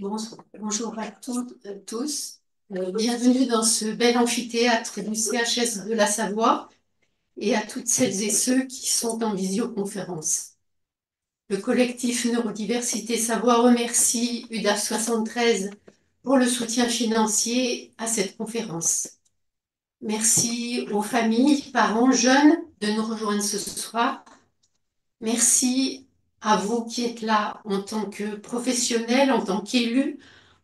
Bonjour à toutes, tous. Bienvenue dans ce bel amphithéâtre du CHS de la Savoie et à toutes celles et ceux qui sont en visioconférence. Le collectif Neurodiversité Savoie remercie UDAF 73 pour le soutien financier à cette conférence. Merci aux familles, parents, jeunes de nous rejoindre ce soir. Merci à vous qui êtes là en tant que professionnels, en tant qu'élus,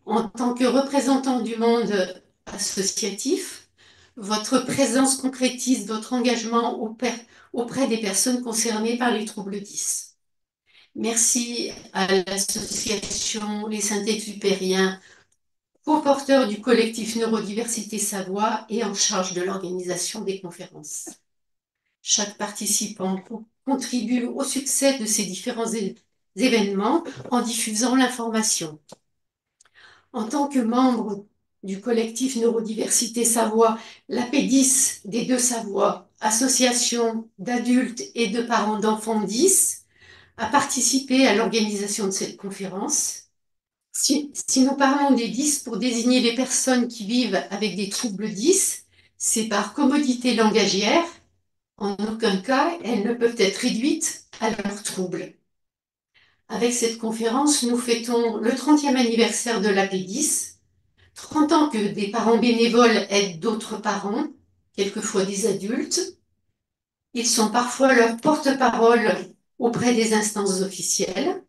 en tant que représentants du monde associatif. Votre présence concrétise votre engagement auprès des personnes concernées par les troubles 10. Merci à l'association Les Saint-Exupériens, co-porteur du collectif Neurodiversité Savoie et en charge de l'organisation des conférences. Chaque participant contribue au succès de ces différents événements en diffusant l'information. En tant que membre du collectif Neurodiversité Savoie, l'AP10 des Deux-Savoies, association d'adultes et de parents d'enfants 10, a participé à l'organisation de cette conférence. Si nous parlons des 10 pour désigner les personnes qui vivent avec des troubles 10, c'est par commodité langagière. En aucun cas, elles ne peuvent être réduites à leurs troubles. Avec cette conférence, nous fêtons le 30e anniversaire de l'AP10, 30 ans que des parents bénévoles aident d'autres parents, quelquefois des adultes. Ils sont parfois leur porte-parole auprès des instances officielles.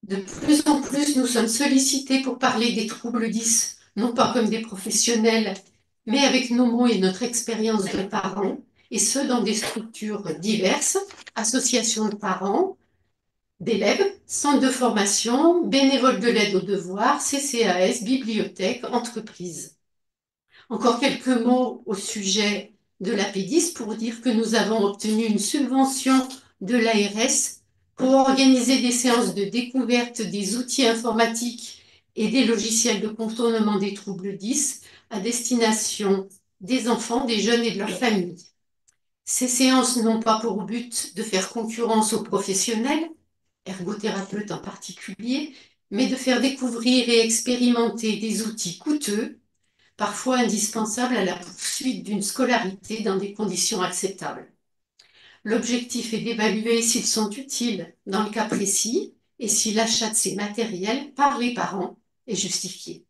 De plus en plus, nous sommes sollicités pour parler des troubles 10, non pas comme des professionnels, mais avec nos mots et notre expérience de parents, et ce, dans des structures diverses, associations de parents, d'élèves, centres de formation, bénévoles de l'aide aux devoirs, CCAS, bibliothèques, entreprises. Encore quelques mots au sujet de l'AP10 pour dire que nous avons obtenu une subvention de l'ARS pour organiser des séances de découverte des outils informatiques et des logiciels de contournement des troubles 10 à destination des enfants, des jeunes et de leurs familles. Ces séances n'ont pas pour but de faire concurrence aux professionnels, ergothérapeutes en particulier, mais de faire découvrir et expérimenter des outils coûteux, parfois indispensables à la poursuite d'une scolarité dans des conditions acceptables. L'objectif est d'évaluer s'ils sont utiles dans le cas précis et si l'achat de ces matériels par les parents est justifié.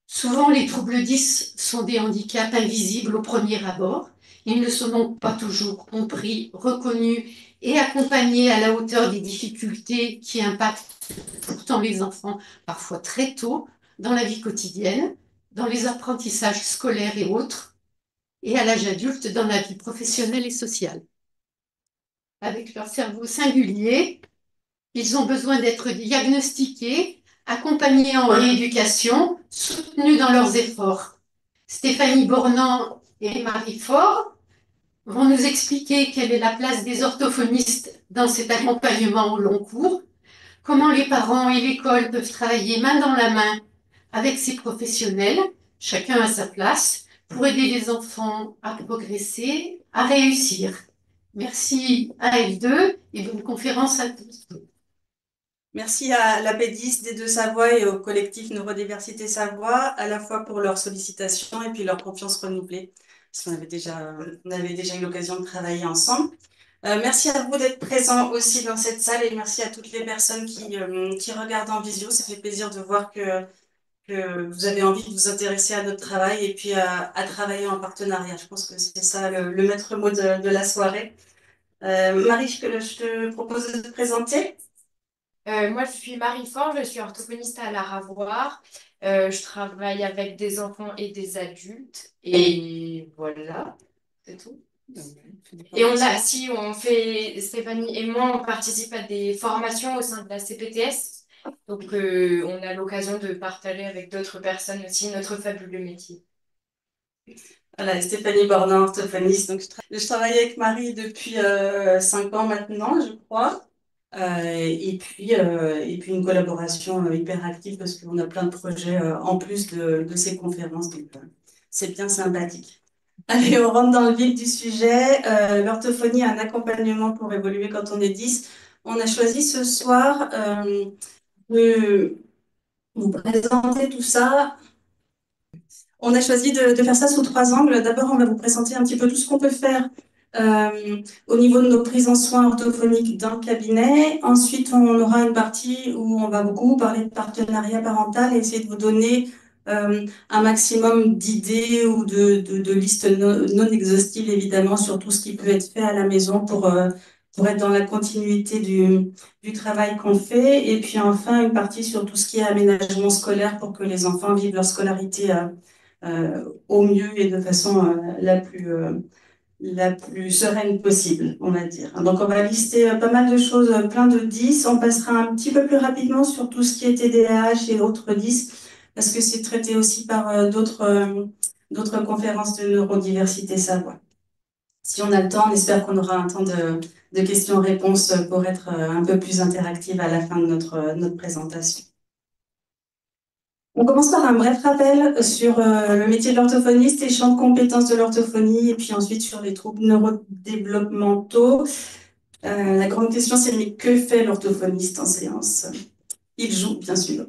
Souvent, les troubles 10 sont des handicaps invisibles au premier abord. Ils ne sont donc pas toujours compris, reconnus et accompagnés à la hauteur des difficultés qui impactent pourtant les enfants, parfois très tôt, dans la vie quotidienne, dans les apprentissages scolaires et autres, et à l'âge adulte dans la vie professionnelle et sociale. Avec leur cerveau singulier, ils ont besoin d'être diagnostiqués, accompagnés en rééducation, soutenus dans leurs efforts. Stéphanie Bornand et Marie Faure vont nous expliquer quelle est la place des orthophonistes dans cet accompagnement au long cours, comment les parents et l'école peuvent travailler main dans la main avec ces professionnels, chacun à sa place, pour aider les enfants à progresser, à réussir. Merci à L2 et bonne conférence à tous. Merci à l'AP10 des Deux-Savoies et au collectif Neurodiversité Savoie, à la fois pour leur sollicitation et puis leur confiance renouvelée, parce on avait déjà eu l'occasion de travailler ensemble. Merci à vous d'être présents aussi dans cette salle et merci à toutes les personnes qui regardent en visio. Ça fait plaisir de voir que vous avez envie de vous intéresser à notre travail et puis à travailler en partenariat. Je pense que c'est ça le maître mot de la soirée. Marie, je te propose de te présenter. Moi, je suis Marie Fort, je suis orthophoniste à la Ravoire. Je travaille avec des enfants et des adultes. Et voilà, c'est tout. Et Stéphanie et moi, on participe à des formations au sein de la CPTS. Donc, on a l'occasion de partager avec d'autres personnes aussi notre fabuleux métier. Voilà, Stéphanie Bornand, orthophoniste. Donc, je travaille avec Marie depuis 5 ans maintenant, je crois. Et puis une collaboration hyper active parce qu'on a plein de projets en plus de ces conférences. Donc, c'est bien sympathique. Allez, on rentre dans le vif du sujet. L'orthophonie, un accompagnement pour évoluer quand on est 10. On a choisi ce soir vous présenter tout ça. On a choisi de faire ça sous trois angles. D'abord, on va vous présenter un petit peu tout ce qu'on peut faire au niveau de nos prises en soins orthophoniques dans le cabinet. Ensuite, on aura une partie où on va beaucoup parler de partenariat parental et essayer de vous donner un maximum d'idées ou de listes non exhaustives, évidemment, sur tout ce qui peut être fait à la maison pour être dans la continuité du travail qu'on fait. Et puis enfin, une partie sur tout ce qui est aménagement scolaire pour que les enfants vivent leur scolarité au mieux et de façon la plus sereine possible, on va dire. Donc, on va lister pas mal de choses, plein de 10. On passera un petit peu plus rapidement sur tout ce qui est TDAH et autres 10, parce que c'est traité aussi par d'autres conférences de neurodiversité Savoie. Si on a le temps, on espère qu'on aura un temps de questions-réponses pour être un peu plus interactive à la fin de notre présentation. On commence par un bref rappel sur le métier de l'orthophoniste, les champs de compétences de l'orthophonie, et puis ensuite sur les troubles neurodéveloppementaux. La grande question, c'est mais que fait l'orthophoniste en séance? Il joue, bien sûr.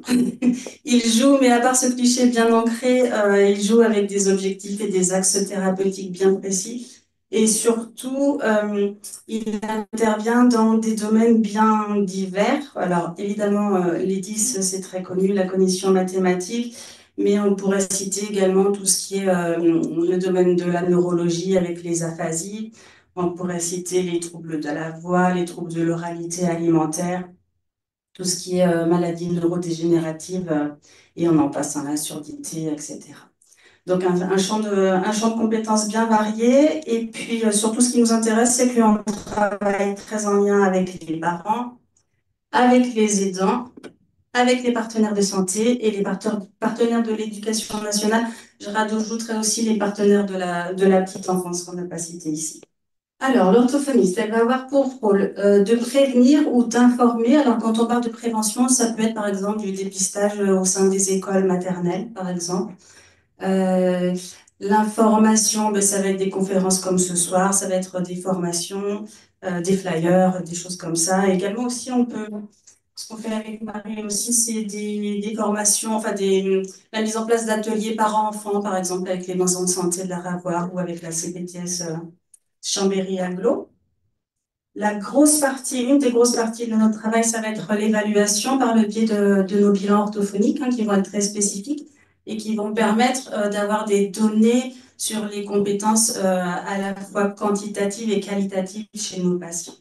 Il joue, mais à part ce cliché bien ancré, il joue avec des objectifs et des axes thérapeutiques bien précis. Et surtout, il intervient dans des domaines bien divers. Alors, évidemment, les 10, c'est très connu, la cognition mathématique, mais on pourrait citer également tout ce qui est le domaine de la neurologie avec les aphasies. On pourrait citer les troubles de la voix, les troubles de l'oralité alimentaire, tout ce qui est maladies neurodégénératives, et on en passe, la surdité, etc. Donc un champ de compétences bien varié. Et puis surtout, ce qui nous intéresse, c'est qu'on travaille très en lien avec les parents, avec les aidants, avec les partenaires de santé et les partenaires de l'éducation nationale. Je rajouterai aussi les partenaires de la petite enfance qu'on n'a pas cité ici. Alors, l'orthophoniste, elle va avoir pour rôle de prévenir ou d'informer. Alors, quand on parle de prévention, ça peut être par exemple du dépistage au sein des écoles maternelles, par exemple. L'information, ben, ça va être des conférences comme ce soir, ça va être des formations, des flyers, des choses comme ça. Également aussi, ce qu'on fait avec Marie aussi, c'est des formations, enfin la mise en place d'ateliers parents-enfants, par exemple, avec les maisons de santé de la Ravoire ou avec la CPTS Chambéry-Aglo. Une des grosses parties de notre travail, ça va être l'évaluation par le biais de nos bilans orthophoniques, qui vont être très spécifiques et qui vont permettre d'avoir des données sur les compétences à la fois quantitatives et qualitatives chez nos patients.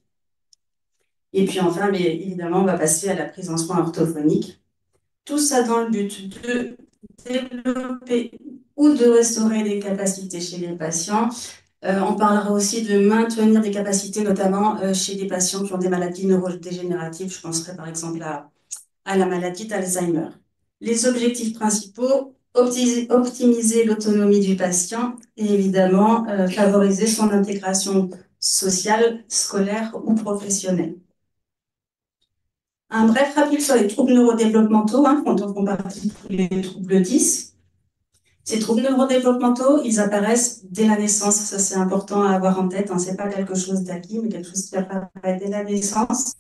Et puis enfin, mais évidemment, on va passer à la prise en soin orthophonique. Tout ça dans le but de développer ou de restaurer des capacités chez les patients. On parlera aussi de maintenir des capacités, notamment chez des patients qui ont des maladies neurodégénératives. Je penserai par exemple à la maladie d'Alzheimer. Les objectifs principaux, optimiser l'autonomie du patient et évidemment favoriser son intégration sociale, scolaire ou professionnelle. Un bref rappel sur les troubles neurodéveloppementaux, dont font partie les troubles 10. Ces troubles neurodéveloppementaux, ils apparaissent dès la naissance. Ça, c'est important à avoir en tête. Ce n'est pas quelque chose d'acquis, mais quelque chose qui apparaît dès la naissance.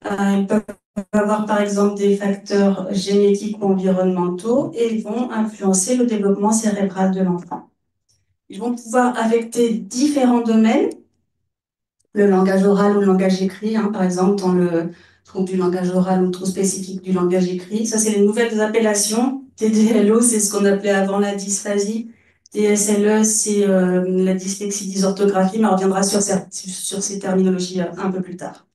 Ils peuvent avoir, par exemple, des facteurs génétiques ou environnementaux et ils vont influencer le développement cérébral de l'enfant. Ils vont pouvoir affecter différents domaines, le langage oral ou le langage écrit, par exemple, dans le trouble du langage oral ou trouble spécifique du langage écrit. Ça, c'est les nouvelles appellations. TDLO, c'est ce qu'on appelait avant la dysphasie. DSLE, c'est la dyslexie dysorthographie, mais on reviendra sur ces terminologies un peu plus tard.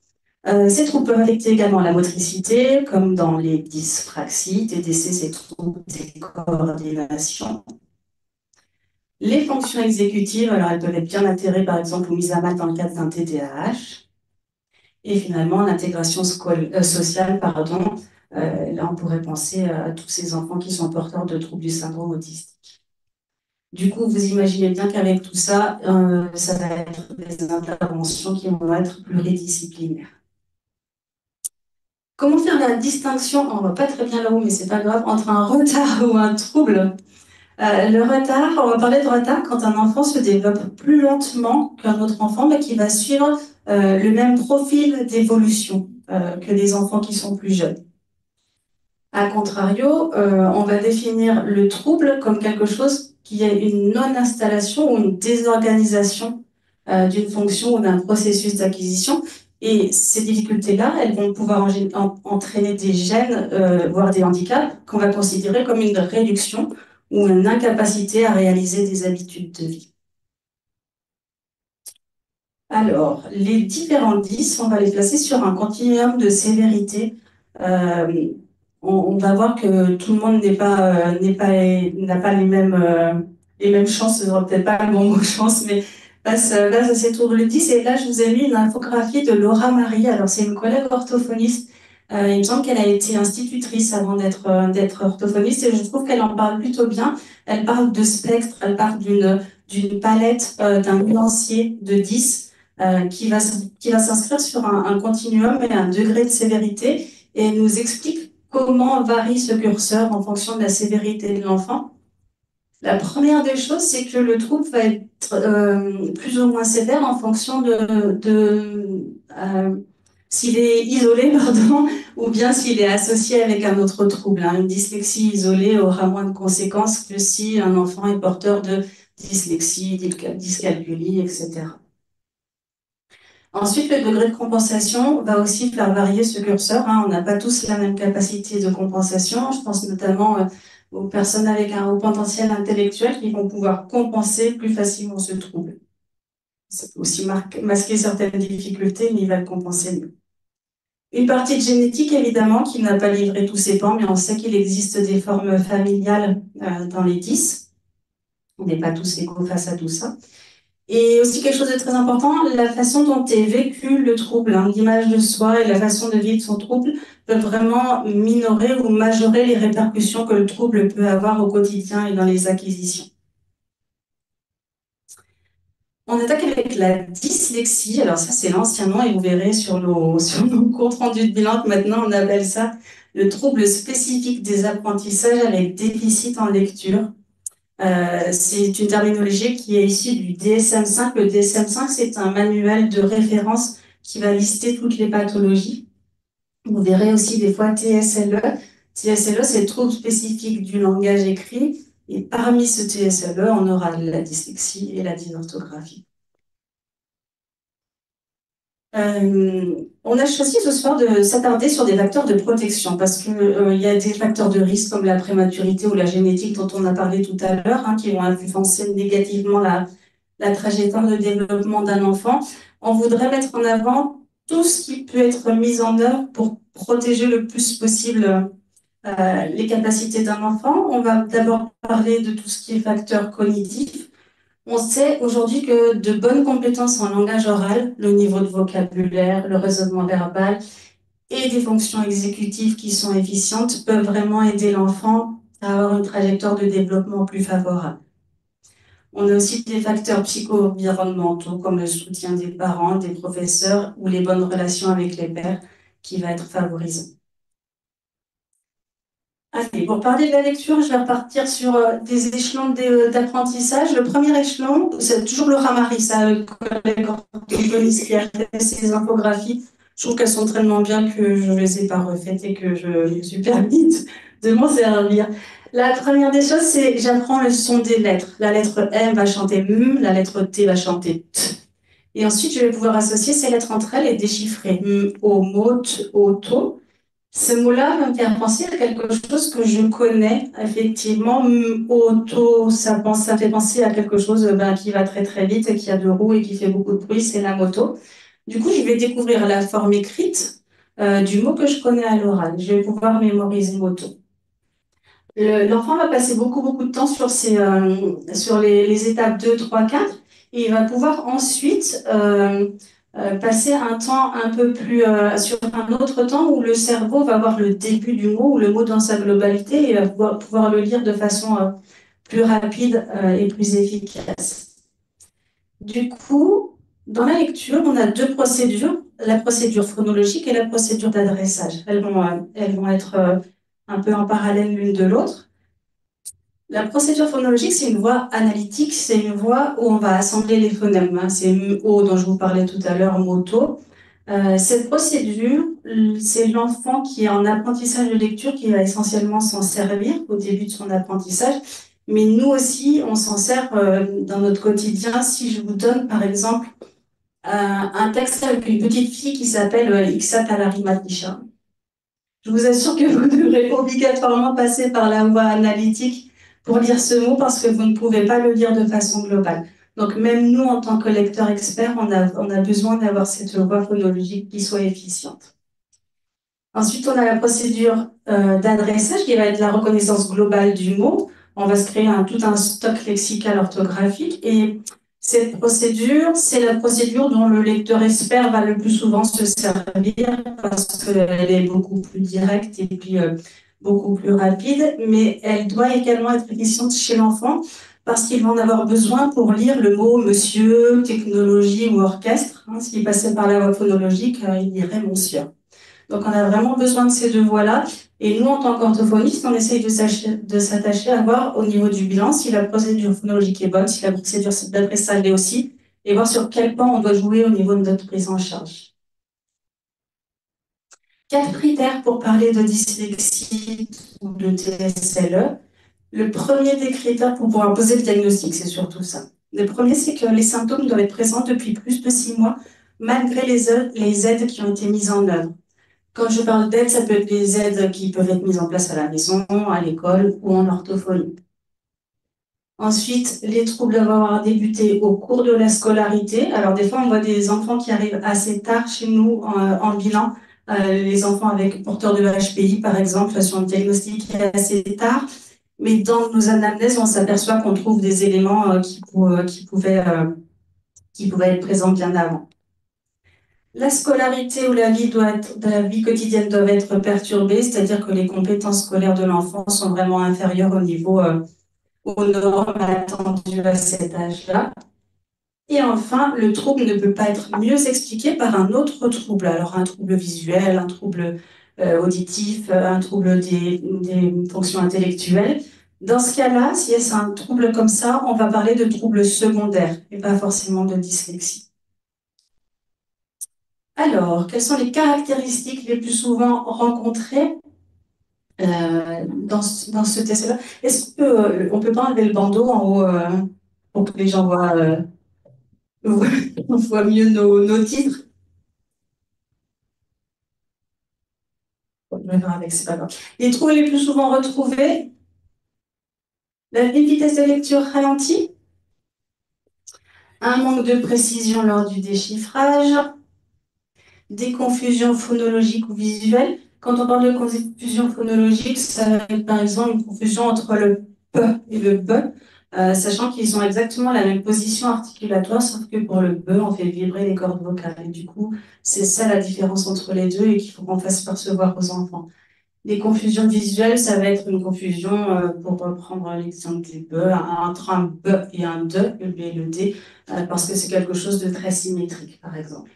Ces troubles peuvent affecter également la motricité, comme dans les dyspraxies. TDC, c'est troubles des coordinations. Les fonctions exécutives, alors elles peuvent être bien altérées, par exemple, ou mises à mal dans le cadre d'un TDAH. Et finalement, l'intégration sociale, là, on pourrait penser à tous ces enfants qui sont porteurs de troubles du syndrome autistique. Du coup, vous imaginez bien qu'avec tout ça, ça va être des interventions qui vont être pluridisciplinaires. Comment faire la distinction, on ne voit pas très bien là-haut, mais c'est pas grave, entre un retard ou un trouble? Le retard, on va parler de retard quand un enfant se développe plus lentement qu'un autre enfant, mais qui va suivre le même profil d'évolution. que des enfants qui sont plus jeunes. A contrario, on va définir le trouble comme quelque chose qui est une non-installation ou une désorganisation d'une fonction ou d'un processus d'acquisition. Et ces difficultés-là, elles vont pouvoir entraîner des gènes, voire des handicaps, qu'on va considérer comme une réduction ou une incapacité à réaliser des habitudes de vie. Alors, les différents 10, on va les placer sur un continuum de sévérité. Euh, on va voir que tout le monde n'a pas les mêmes chances, ce sera peut-être pas le bon mot chance, mais face à ces troubles 10. Et là, je vous ai mis une infographie de Laura Marie. Alors, c'est une collègue orthophoniste. Il me semble qu'elle a été institutrice avant d'être orthophoniste et je trouve qu'elle en parle plutôt bien. Elle parle de spectre, elle parle d'une palette, d'un nuancier de 10 qui va s'inscrire sur un continuum et un degré de sévérité et nous explique comment varie ce curseur en fonction de la sévérité de l'enfant. La première des choses, c'est que le trouble va être plus ou moins sévère en fonction s'il est isolé, pardon, ou bien s'il est associé avec un autre trouble. Une dyslexie isolée aura moins de conséquences que si un enfant est porteur de dyslexie, dyscalculie, etc. Ensuite, le degré de compensation va aussi faire varier ce curseur. On n'a pas tous la même capacité de compensation. Je pense notamment aux personnes avec un haut potentiel intellectuel qui vont pouvoir compenser plus facilement ce trouble. Ça peut aussi masquer certaines difficultés, mais il va le compenser mieux. Une partie de génétique, évidemment, qui n'a pas livré tous ses pans, mais on sait qu'il existe des formes familiales dans les 10. On n'est pas tous égaux face à tout ça. Et aussi quelque chose de très important, la façon dont est vécu le trouble, l'image de soi et la façon de vivre son trouble peuvent vraiment minorer ou majorer les répercussions que le trouble peut avoir au quotidien et dans les acquisitions. On attaque avec la dyslexie. Alors ça, c'est l'ancien nom et vous verrez sur nos comptes rendus de bilan que maintenant on appelle ça le trouble spécifique des apprentissages avec déficit en lecture. C'est une terminologie qui est issue du DSM-5. Le DSM-5, c'est un manuel de référence qui va lister toutes les pathologies. Vous verrez aussi des fois TSLE. TSLE, c'est le trouble spécifique du langage écrit. Et parmi ce TSLE, on aura la dyslexie et la dysorthographie. On a choisi ce soir de s'attarder sur des facteurs de protection parce que y a des facteurs de risque comme la prématurité ou la génétique dont on a parlé tout à l'heure qui vont influencer négativement la trajectoire de développement d'un enfant. On voudrait mettre en avant tout ce qui peut être mis en œuvre pour protéger le plus possible les capacités d'un enfant. On va d'abord parler de tout ce qui est facteur cognitif. On sait aujourd'hui que de bonnes compétences en langage oral, le niveau de vocabulaire, le raisonnement verbal et des fonctions exécutives qui sont efficientes peuvent vraiment aider l'enfant à avoir une trajectoire de développement plus favorable. On a aussi des facteurs psycho-environnementaux comme le soutien des parents, des professeurs ou les bonnes relations avec les pairs qui va être favorisé. Allez, pour parler de la lecture, je vais repartir sur des échelons d'apprentissage. Le premier échelon, c'est toujours le Ramari, ça, le collègue orthophoniste qui a fait ces infographies. Je trouve qu'elles sont tellement bien que je ne les ai pas refaites et que je me suis permis de m'en servir. La première des choses, c'est j'apprends le son des lettres. La lettre M va chanter M, la lettre T va chanter T. Et ensuite, je vais pouvoir associer ces lettres entre elles et déchiffrer M, O, mot, O, to. Ce mot-là va me faire penser à quelque chose que je connais, effectivement. Auto, ça fait penser à quelque chose qui va très très vite, qui a deux roues et qui fait beaucoup de bruit, c'est la moto. Du coup, je vais découvrir la forme écrite du mot que je connais à l'oral. Je vais pouvoir mémoriser moto. L'enfant va passer beaucoup de temps sur les étapes 2, 3, 4 et il va pouvoir ensuite passer un temps un peu plus sur un autre temps où le cerveau va voir le début du mot ou le mot dans sa globalité et va pouvoir le lire de façon plus rapide et plus efficace. Du coup, dans la lecture, on a deux procédures, la procédure phonologique et la procédure d'adressage. Elles vont être un peu en parallèle l'une de l'autre. La procédure phonologique, c'est une voie analytique, c'est une voie où on va assembler les phonèmes. C'est O dont je vous parlais tout à l'heure, moto. Cette procédure, c'est l'enfant qui est en apprentissage de lecture qui va essentiellement s'en servir au début de son apprentissage. Mais nous aussi, on s'en sert dans notre quotidien. Si je vous donne, par exemple, un texte avec une petite fille qui s'appelle Ixat Alarimatisha, je vous assure que vous devrez obligatoirement passer par la voie analytique pour lire ce mot parce que vous ne pouvez pas le lire de façon globale. Donc même nous, en tant que lecteurs experts, on a besoin d'avoir cette voie phonologique qui soit efficiente. Ensuite, on a la procédure d'adressage qui va être la reconnaissance globale du mot. On va se créer tout un stock lexical orthographique et cette procédure, c'est la procédure dont le lecteur expert va le plus souvent se servir parce qu'elle est beaucoup plus directe et puis beaucoup plus rapide, mais elle doit également être efficiente chez l'enfant parce qu'il va en avoir besoin pour lire le mot monsieur, technologie ou orchestre. S'il passait par la voie phonologique, il dirait monsieur. Donc, on a vraiment besoin de ces deux voies-là. Et nous, en tant qu'orthophonistes, on essaye de s'attacher à voir au niveau du bilan si la procédure phonologique est bonne, si la procédure d'adressage l'est aussi, et voir sur quel point on doit jouer au niveau de notre prise en charge. 4 critères pour parler de dyslexie ou de TSLE. Le premier des critères pour pouvoir poser le diagnostic, c'est surtout ça. Le premier, c'est que les symptômes doivent être présents depuis plus de 6 mois, malgré les aides qui ont été mises en œuvre. Quand je parle d'aide, ça peut être des aides qui peuvent être mises en place à la maison, à l'école ou en orthophonie. Ensuite, les troubles doivent avoir débuté au cours de la scolarité. Alors, des fois, on voit des enfants qui arrivent assez tard chez nous en bilan. Les enfants avec porteurs de HPI, par exemple, sont diagnostiqués assez tard. Mais dans nos anamnèses, on s'aperçoit qu'on trouve des éléments qui pouvaient être présents bien avant. La scolarité ou la vie quotidienne doivent être perturbées, c'est-à-dire que les compétences scolaires de l'enfant sont vraiment inférieures aux normes attendues à cet âge-là. Et enfin, le trouble ne peut pas être mieux expliqué par un autre trouble. Alors, un trouble visuel, un trouble auditif, un trouble des fonctions intellectuelles. Dans ce cas-là, si c'est un trouble comme ça, on va parler de trouble secondaire et pas forcément de dyslexie. Alors, quelles sont les caractéristiques les plus souvent rencontrées dans ce test-là? Est-ce qu'on peut pas enlever le bandeau en haut pour que les gens voient mieux nos titres? Bon, je vais faire avec, c'est pas grave. Les troubles les plus souvent retrouvés, la vitesse de lecture ralentie, un manque de précision lors du déchiffrage, des confusions phonologiques ou visuelles. Quand on parle de confusion phonologique, ça va être par exemple une confusion entre le P et le B, sachant qu'ils ont exactement la même position articulatoire, sauf que pour le B, on fait vibrer les cordes vocales. Et du coup, c'est ça la différence entre les deux et qu'il faut qu'on fasse percevoir aux enfants. Les confusions visuelles, ça va être une confusion, pour reprendre l'exemple du B, entre un B et un D, le B et le D, parce que c'est quelque chose de très symétrique, par exemple.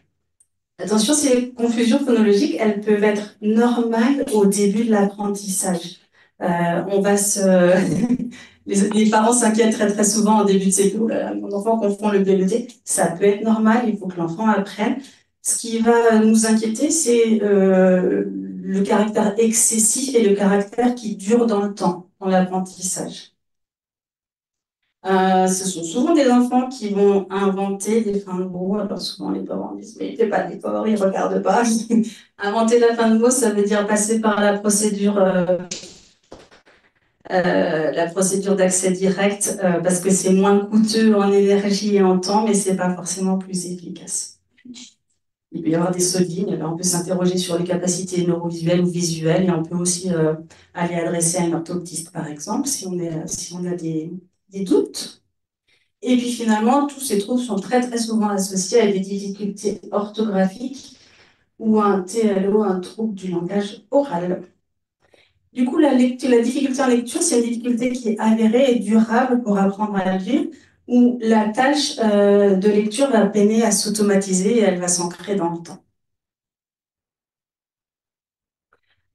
Attention, ces confusions phonologiques, elles peuvent être normales au début de l'apprentissage. On va les parents s'inquiètent très très souvent au début de ces cours. Mon enfant confond le B et le D. Ça peut être normal, il faut que l'enfant apprenne. Ce qui va nous inquiéter, c'est le caractère excessif et le caractère qui dure dans le temps, dans l'apprentissage. Ce sont souvent des enfants qui vont inventer des fins de mots. Alors souvent les parents disent mais il fait pas d'effort, il regarde pas. Inventer la fin de mot, ça veut dire passer par la procédure d'accès direct parce que c'est moins coûteux en énergie et en temps, mais c'est pas forcément plus efficace. Il peut y avoir des sots de ligne, on peut s'interroger sur les capacités neurovisuelles ou visuelles et on peut aussi aller adresser à un orthoptiste par exemple si on a des doutes. Et puis finalement, tous ces troubles sont très très souvent associés à des difficultés orthographiques ou un TLO, un trouble du langage oral. Du coup, la difficulté en lecture, c'est une difficulté qui est avérée et durable pour apprendre à lire, où la tâche de lecture va peiner à s'automatiser et elle va s'ancrer dans le temps.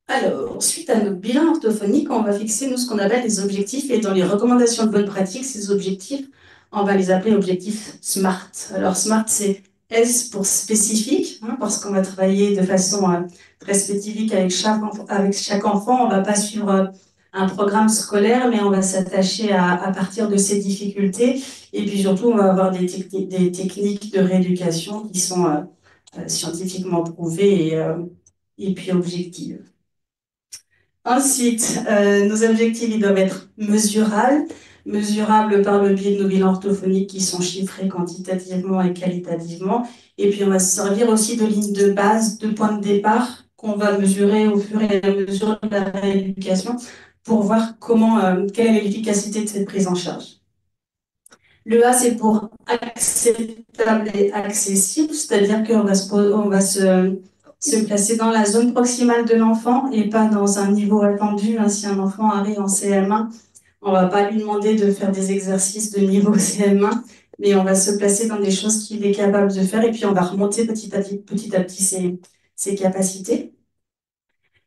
Alors, suite à notre bilan orthophonique, on va fixer nous ce qu'on appelle des objectifs et dans les recommandations de bonne pratique, ces objectifs, on va les appeler objectifs SMART. Alors, SMART, c'est S pour spécifique, hein, parce qu'on va travailler de façon très spécifique avec chaque enfant. On ne va pas suivre un programme scolaire, mais on va s'attacher à partir de ses difficultés. Et puis surtout, on va avoir des techniques de rééducation qui sont scientifiquement prouvées et puis objectives. Ensuite, nos objectifs, ils doivent être mesurables par le biais de nos bilans orthophoniques qui sont chiffrés quantitativement et qualitativement. Et puis, on va se servir aussi de lignes de base, de points de départ qu'on va mesurer au fur et à mesure de la rééducation pour voir quelle est l'efficacité de cette prise en charge. Le A, c'est pour acceptable et accessible, c'est-à-dire qu'on va se placer dans la zone proximale de l'enfant et pas dans un niveau attendu. Si un enfant arrive en CM1, on va pas lui demander de faire des exercices de niveau CM1, mais on va se placer dans des choses qu'il est capable de faire et puis on va remonter petit à petit ses capacités.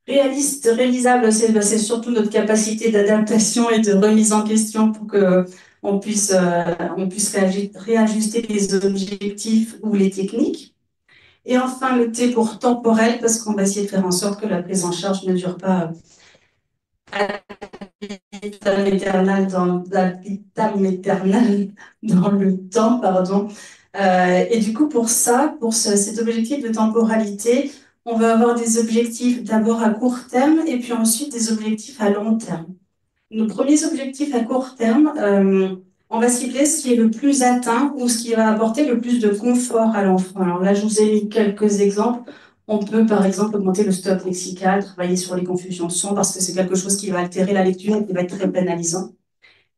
Réaliste, réalisable, c'est surtout notre capacité d'adaptation et de remise en question pour que on puisse réajuster les objectifs ou les techniques. Et enfin, le T pour temporel, parce qu'on va essayer de faire en sorte que la prise en charge ne dure pas ad vitam aeternam dans le temps, pardon. Et du coup, pour cet objectif de temporalité, on va avoir des objectifs d'abord à court terme et puis ensuite des objectifs à long terme. Nos premiers objectifs à court terme, on va cibler ce qui est le plus atteint ou ce qui va apporter le plus de confort à l'enfant. Alors là, je vous ai mis quelques exemples. On peut par exemple augmenter le stock lexical, travailler sur les confusions de sons parce que c'est quelque chose qui va altérer la lecture et qui va être très pénalisant.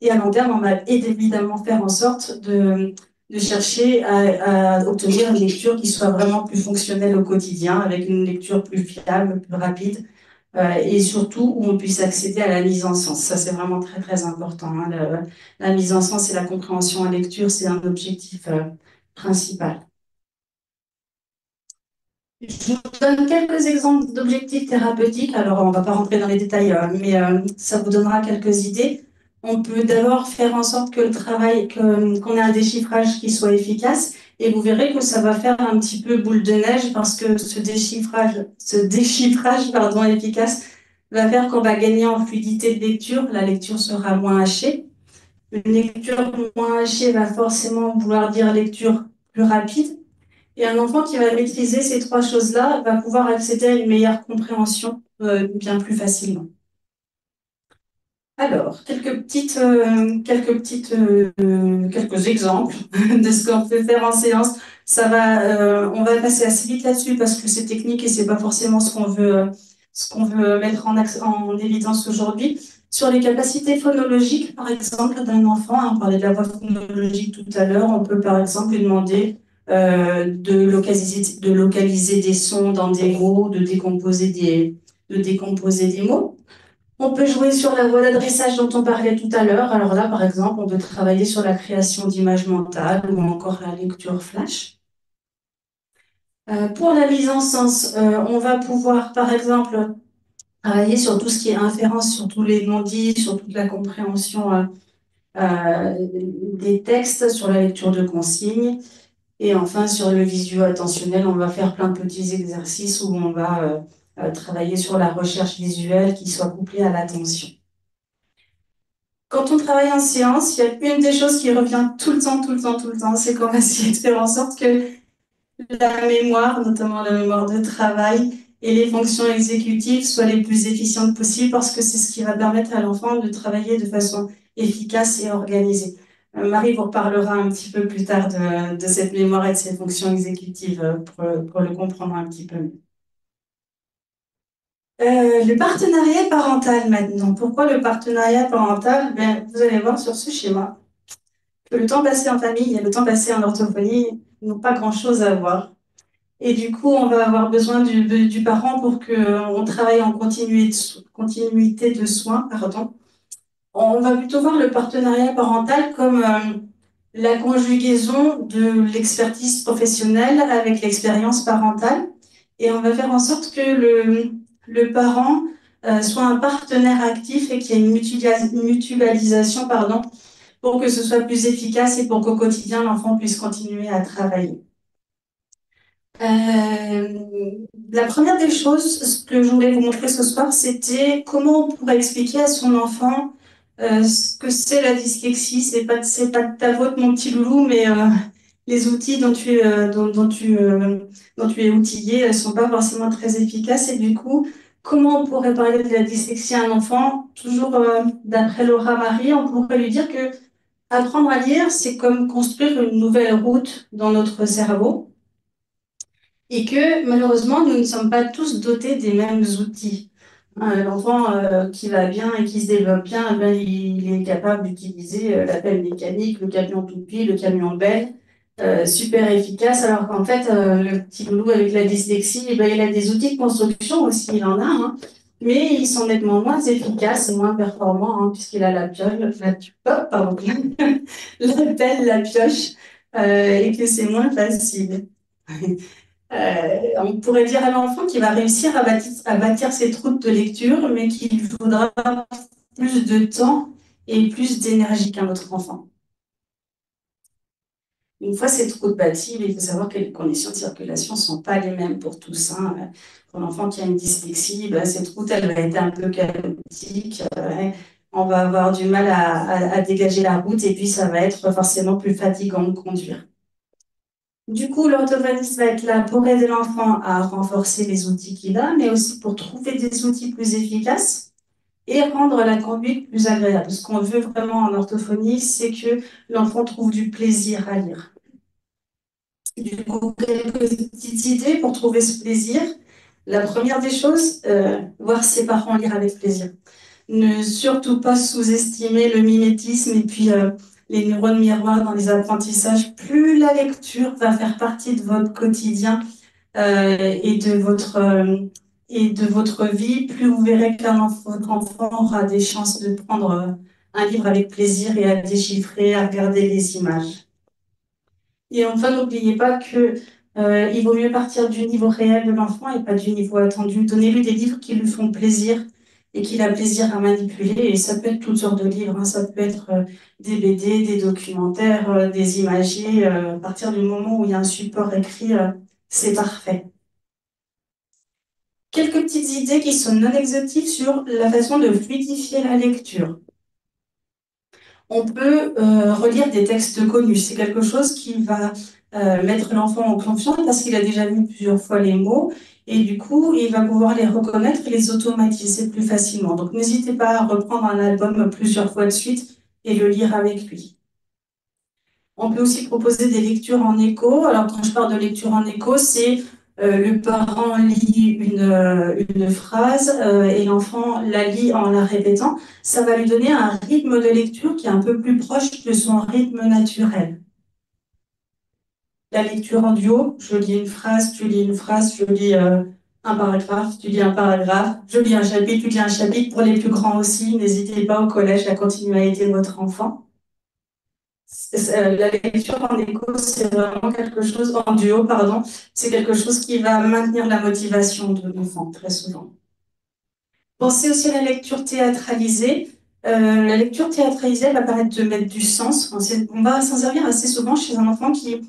Et à long terme, on va évidemment faire en sorte de chercher à obtenir une lecture qui soit vraiment plus fonctionnelle au quotidien, avec une lecture plus fiable, plus rapide, et surtout où on puisse accéder à la mise en sens. Ça, c'est vraiment très, très important. La mise en sens et la compréhension en lecture, c'est un objectif principal. Je vous donne quelques exemples d'objectifs thérapeutiques. Alors, on ne va pas rentrer dans les détails, mais ça vous donnera quelques idées. On peut d'abord faire en sorte que qu'on ait un déchiffrage qui soit efficace. Et vous verrez que ça va faire un petit peu boule de neige parce que ce déchiffrage efficace va faire qu'on va gagner en fluidité de lecture. La lecture sera moins hachée. Une lecture moins hachée va forcément vouloir dire lecture plus rapide. Et un enfant qui va maîtriser ces trois choses-là va pouvoir accéder à une meilleure compréhension bien plus facilement. Alors, quelques exemples de ce qu'on peut faire en séance. On va passer assez vite là-dessus parce que c'est technique et c'est pas forcément ce qu'on veut mettre en évidence aujourd'hui. Sur les capacités phonologiques, par exemple, d'un enfant, on parlait de la voix phonologique tout à l'heure, on peut par exemple lui demander de localiser des sons dans des mots, de décomposer des mots. On peut jouer sur la voie d'adressage dont on parlait tout à l'heure. Alors là, par exemple, on peut travailler sur la création d'images mentales ou encore la lecture flash. Pour la mise en sens, on va pouvoir, par exemple, travailler sur tout ce qui est inférence, sur tous les non-dits, sur toute la compréhension des textes, sur la lecture de consignes. Et enfin, sur le visuo-attentionnel, on va faire plein de petits exercices où on va travailler sur la recherche visuelle qui soit couplée à l'attention. Quand on travaille en séance, il y a une des choses qui revient tout le temps, c'est qu'on va essayer de faire en sorte que la mémoire, notamment la mémoire de travail, et les fonctions exécutives soient les plus efficientes possibles parce que c'est ce qui va permettre à l'enfant de travailler de façon efficace et organisée. Marie vous reparlera un petit peu plus tard de cette mémoire et de ses fonctions exécutives pour le comprendre un petit peu mieux. Le partenariat parental maintenant. Pourquoi le partenariat parental? Vous allez voir sur ce schéma que le temps passé en famille et le temps passé en orthophonie n'ont pas grand-chose à voir. Et du coup, on va avoir besoin du parent pour qu'on travaille en continuité de soins. Pardon. On va plutôt voir le partenariat parental comme la conjugaison de l'expertise professionnelle avec l'expérience parentale. Et on va faire en sorte que le parent soit un partenaire actif et qu'il y ait une mutualisation, pardon, pour que ce soit plus efficace et pour qu'au quotidien, l'enfant puisse continuer à travailler. La première des choses, ce que je voulais vous montrer ce soir, c'était comment on pourrait expliquer à son enfant ce que c'est la dyslexie. C'est pas de ta faute, mon petit loulou, mais les outils dont tu es outillé, elles sont pas forcément très efficaces. Et du coup, comment on pourrait parler de la dyslexie à un enfant? Toujours d'après Laura Marie, on pourrait lui dire que apprendre à lire, c'est comme construire une nouvelle route dans notre cerveau et que malheureusement, nous ne sommes pas tous dotés des mêmes outils. L'enfant qui va bien et qui se développe bien, eh ben, il est capable d'utiliser la pelle mécanique, le camion toupie, le camion belle, super efficace, alors qu'en fait, le petit loulou avec la dyslexie, eh ben, il a des outils de construction aussi, il en a, hein, mais ils sont nettement moins efficaces et moins performants, hein, puisqu'il a pardon, la pelle, la pioche, et que c'est moins facile. On pourrait dire à l'enfant qu'il va réussir à bâtir cette route de lecture, mais qu'il faudra plus de temps et plus d'énergie qu'un autre enfant. Une fois cette route bâtie, il faut savoir que les conditions de circulation ne sont pas les mêmes pour tous, hein. Pour l'enfant qui a une dyslexie, ben, cette route, elle va être un peu chaotique. On va avoir du mal à dégager la route et puis ça va être forcément plus fatigant de conduire. Du coup, l'orthophoniste va être là pour aider l'enfant à renforcer les outils qu'il a, mais aussi pour trouver des outils plus efficaces et rendre la conduite plus agréable. Ce qu'on veut vraiment en orthophonie, c'est que l'enfant trouve du plaisir à lire. Du coup, quelques petites idées pour trouver ce plaisir. La première des choses, voir ses parents lire avec plaisir. Ne surtout pas sous-estimer le mimétisme et puis les neurones miroirs dans les apprentissages. Plus la lecture va faire partie de votre quotidien et de votre vie, plus vous verrez votre enfant aura des chances de prendre un livre avec plaisir et à déchiffrer, à regarder les images. Et enfin, n'oubliez pas que il vaut mieux partir du niveau réel de l'enfant et pas du niveau attendu. Donnez-lui des livres qui lui font plaisir et qu'il a plaisir à manipuler. Et ça peut être toutes sortes de livres, hein. Ça peut être des BD, des documentaires, des imagiers. À partir du moment où il y a un support écrit, c'est parfait. Quelques petites idées qui sont non exhaustives sur la façon de fluidifier la lecture. On peut relire des textes connus. C'est quelque chose qui va mettre l'enfant en confiance parce qu'il a déjà vu plusieurs fois les mots et du coup, il va pouvoir les reconnaître et les automatiser plus facilement. Donc, n'hésitez pas à reprendre un album plusieurs fois de suite et le lire avec lui. On peut aussi proposer des lectures en écho. Alors, quand je parle de lecture en écho, c'est le parent lit une phrase et l'enfant la lit en la répétant. Ça va lui donner un rythme de lecture qui est un peu plus proche de son rythme naturel. La lecture en duo, je lis une phrase, tu lis une phrase, je lis un paragraphe, tu lis un paragraphe, je lis un chapitre, tu lis un chapitre. Pour les plus grands aussi, n'hésitez pas au collège à continuer à aider votre enfant. La lecture en écho, c'est vraiment quelque chose, en duo, pardon, c'est quelque chose qui va maintenir la motivation de l'enfant, très souvent. Pensez aussi à la lecture théâtralisée. La lecture théâtralisée, elle va permettre de mettre du sens. On va s'en servir assez souvent chez un enfant qui,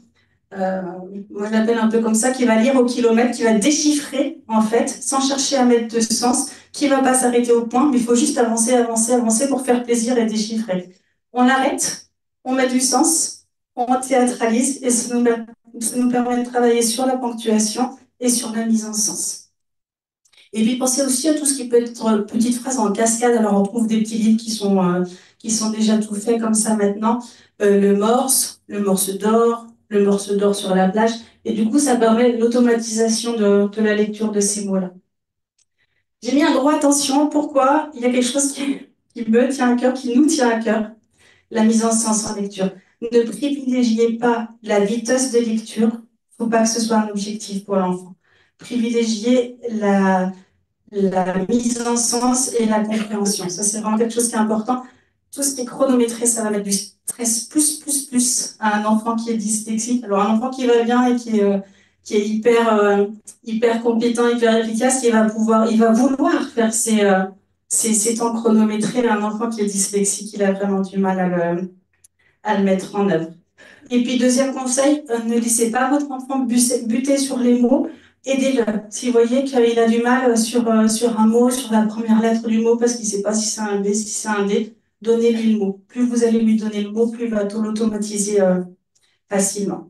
moi je l'appelle un peu comme ça, qui va lire au kilomètre, qui va déchiffrer, en fait, sans chercher à mettre de sens, qui va pas s'arrêter au point, mais il faut juste avancer, avancer, avancer pour faire plaisir et déchiffrer. On arrête, on met du sens, on théâtralise et ça nous permet de travailler sur la ponctuation et sur la mise en sens. Et puis pensez aussi à tout ce qui peut être petites phrases en cascade. Alors on trouve des petits livres qui sont déjà tout faits comme ça maintenant. Le morse d'or, le morse d'or sur la plage. Et du coup, ça permet l'automatisation de la lecture de ces mots-là. J'ai mis un gros attention. Pourquoi? Il y a quelque chose qui me tient à cœur, qui nous tient à cœur. La mise en sens en lecture. Ne privilégiez pas la vitesse de lecture. Il ne faut pas que ce soit un objectif pour l'enfant. Privilégiez la mise en sens et la compréhension. Ça, c'est vraiment quelque chose qui est important. Tout ce qui est chronométré, ça va mettre du stress plus à un enfant qui est dyslexique. Alors, un enfant qui va bien et qui est hyper compétent, hyper efficace, il va vouloir faire ses temps chronométrés. Un enfant qui est dyslexique, il a vraiment du mal à le mettre en œuvre. Et puis, deuxième conseil, ne laissez pas votre enfant buter sur les mots. Aidez-le. Si vous voyez qu'il a du mal sur un mot, sur la première lettre du mot, parce qu'il ne sait pas si c'est un B, si c'est un D, donnez-lui le mot. Plus vous allez lui donner le mot, plus il va l'automatiser facilement.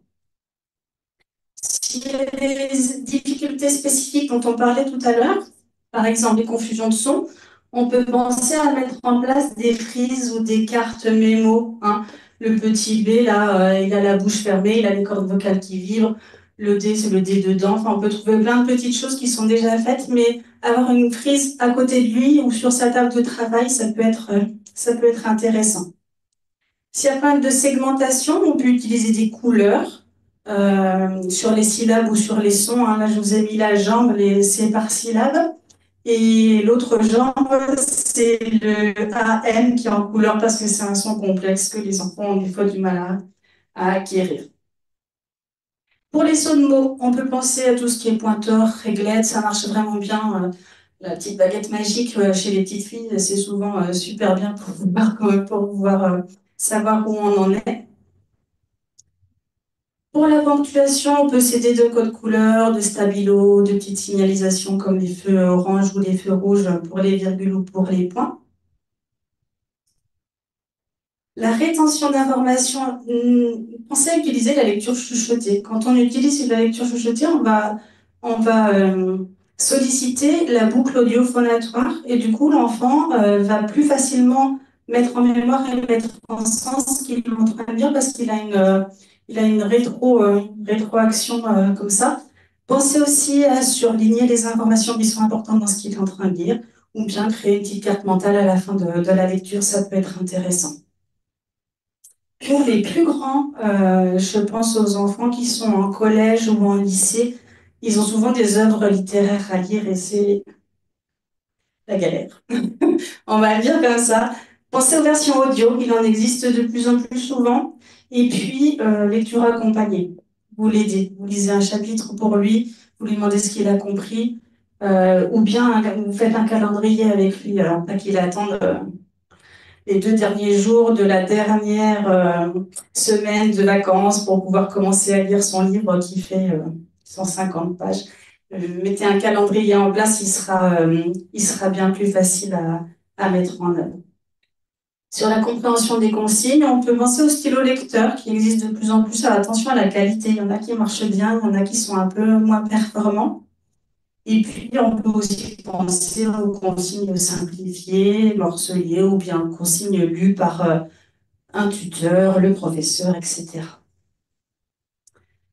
S'il y a des difficultés spécifiques dont on parlait tout à l'heure, par exemple les confusions de sons, on peut penser à mettre en place des frises ou des cartes mémo, hein. Le petit B, là, il a la bouche fermée, il a les cordes vocales qui vibrent. Le D, c'est le D dedans. Enfin, on peut trouver plein de petites choses qui sont déjà faites, mais avoir une frise à côté de lui ou sur sa table de travail, ça peut être intéressant. S'il y a plein de segmentation, on peut utiliser des couleurs sur les syllabes ou sur les sons, hein. Là, je vous ai mis la jambe, c'est par syllabe. Et l'autre jambe, c'est le AM qui est en couleur parce que c'est un son complexe que les enfants ont des fois du mal à acquérir. Pour les sauts de mots, on peut penser à tout ce qui est pointeur, réglette, ça marche vraiment bien. La petite baguette magique chez les petites filles, c'est souvent super bien pour pouvoir savoir où on en est. Pour la ponctuation, on peut s'aider de codes couleurs, de stabilo, de petites signalisations comme les feux orange ou les feux rouges pour les virgules ou pour les points. La rétention d'informations, pensez à utiliser la lecture chuchotée. Quand on utilise la lecture chuchotée, on va solliciter la boucle audio-phonatoire et du coup, l'enfant va plus facilement mettre en mémoire et mettre en sens ce qu'il est en train de dire parce qu'il a une rétroaction comme ça. Pensez aussi à surligner les informations qui sont importantes dans ce qu'il est en train de dire ou bien créer une petite carte mentale à la fin de la lecture, ça peut être intéressant. Pour les plus grands, je pense aux enfants qui sont en collège ou en lycée, ils ont souvent des œuvres littéraires à lire et c'est la galère. On va le dire comme ça. Pensez aux versions audio, il en existe de plus en plus souvent. Et puis, lecture accompagnée. Vous l'aidez, vous lisez un chapitre pour lui, vous lui demandez ce qu'il a compris, ou bien vous faites un calendrier avec lui, alors pas qu'il attende les 2 derniers jours de la dernière semaine de vacances pour pouvoir commencer à lire son livre qui fait 150 pages. Mettez un calendrier en place, il sera bien plus facile à mettre en œuvre. Sur la compréhension des consignes, on peut penser au stylo lecteur qui existe de plus en plus. Alors, attention à la qualité, il y en a qui marchent bien, il y en a qui sont un peu moins performants. Et puis, on peut aussi penser aux consignes simplifiées, morcelées ou bien consignes lues par un tuteur, le professeur, etc.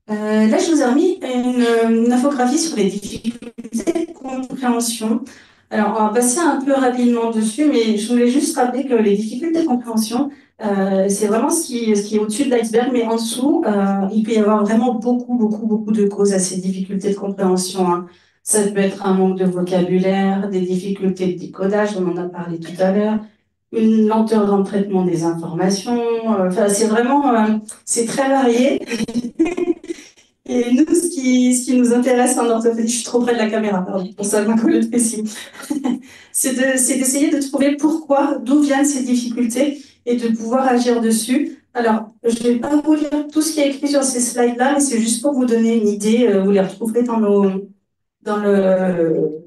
Là, je vous ai remis une infographie sur les difficultés de compréhension. Alors, on va passer un peu rapidement dessus, mais je voulais juste rappeler que les difficultés de compréhension, c'est vraiment ce qui est au-dessus de l'iceberg, mais en dessous, il peut y avoir vraiment beaucoup de causes à ces difficultés de compréhension, hein. Ça peut être un manque de vocabulaire, des difficultés de décodage, on en a parlé tout à l'heure, une lenteur dans le traitement des informations. Enfin, c'est vraiment, c'est très varié. Et nous, ce qui nous intéresse en orthophédie, je suis trop près de la caméra, pardon, pour ça, ma collègue précise, c'est d'essayer de trouver pourquoi, d'où viennent ces difficultés et de pouvoir agir dessus. Alors, je ne vais pas vous lire tout ce qui est écrit sur ces slides-là, mais c'est juste pour vous donner une idée. Vous les retrouverez dans dans le,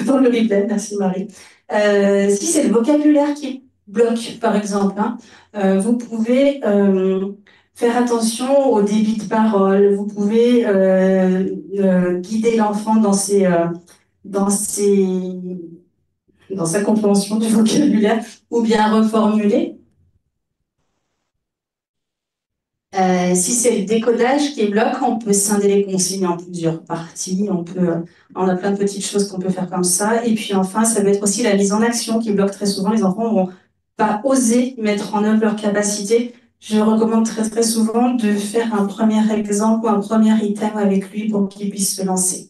dans le replay. Merci Marie. Si c'est le vocabulaire qui bloque, par exemple, hein, vous pouvez faire attention au débit de parole. Vous pouvez guider l'enfant dans sa compréhension du vocabulaire ou bien reformuler. Si c'est le décodage qui bloque, on peut scinder les consignes en plusieurs parties. On a plein de petites choses qu'on peut faire comme ça. Et puis enfin, ça va être aussi la mise en action qui bloque très souvent. Les enfants vont pas oser mettre en œuvre leur capacité. Je recommande très souvent de faire un premier exemple ou un premier item avec lui pour qu'il puisse se lancer.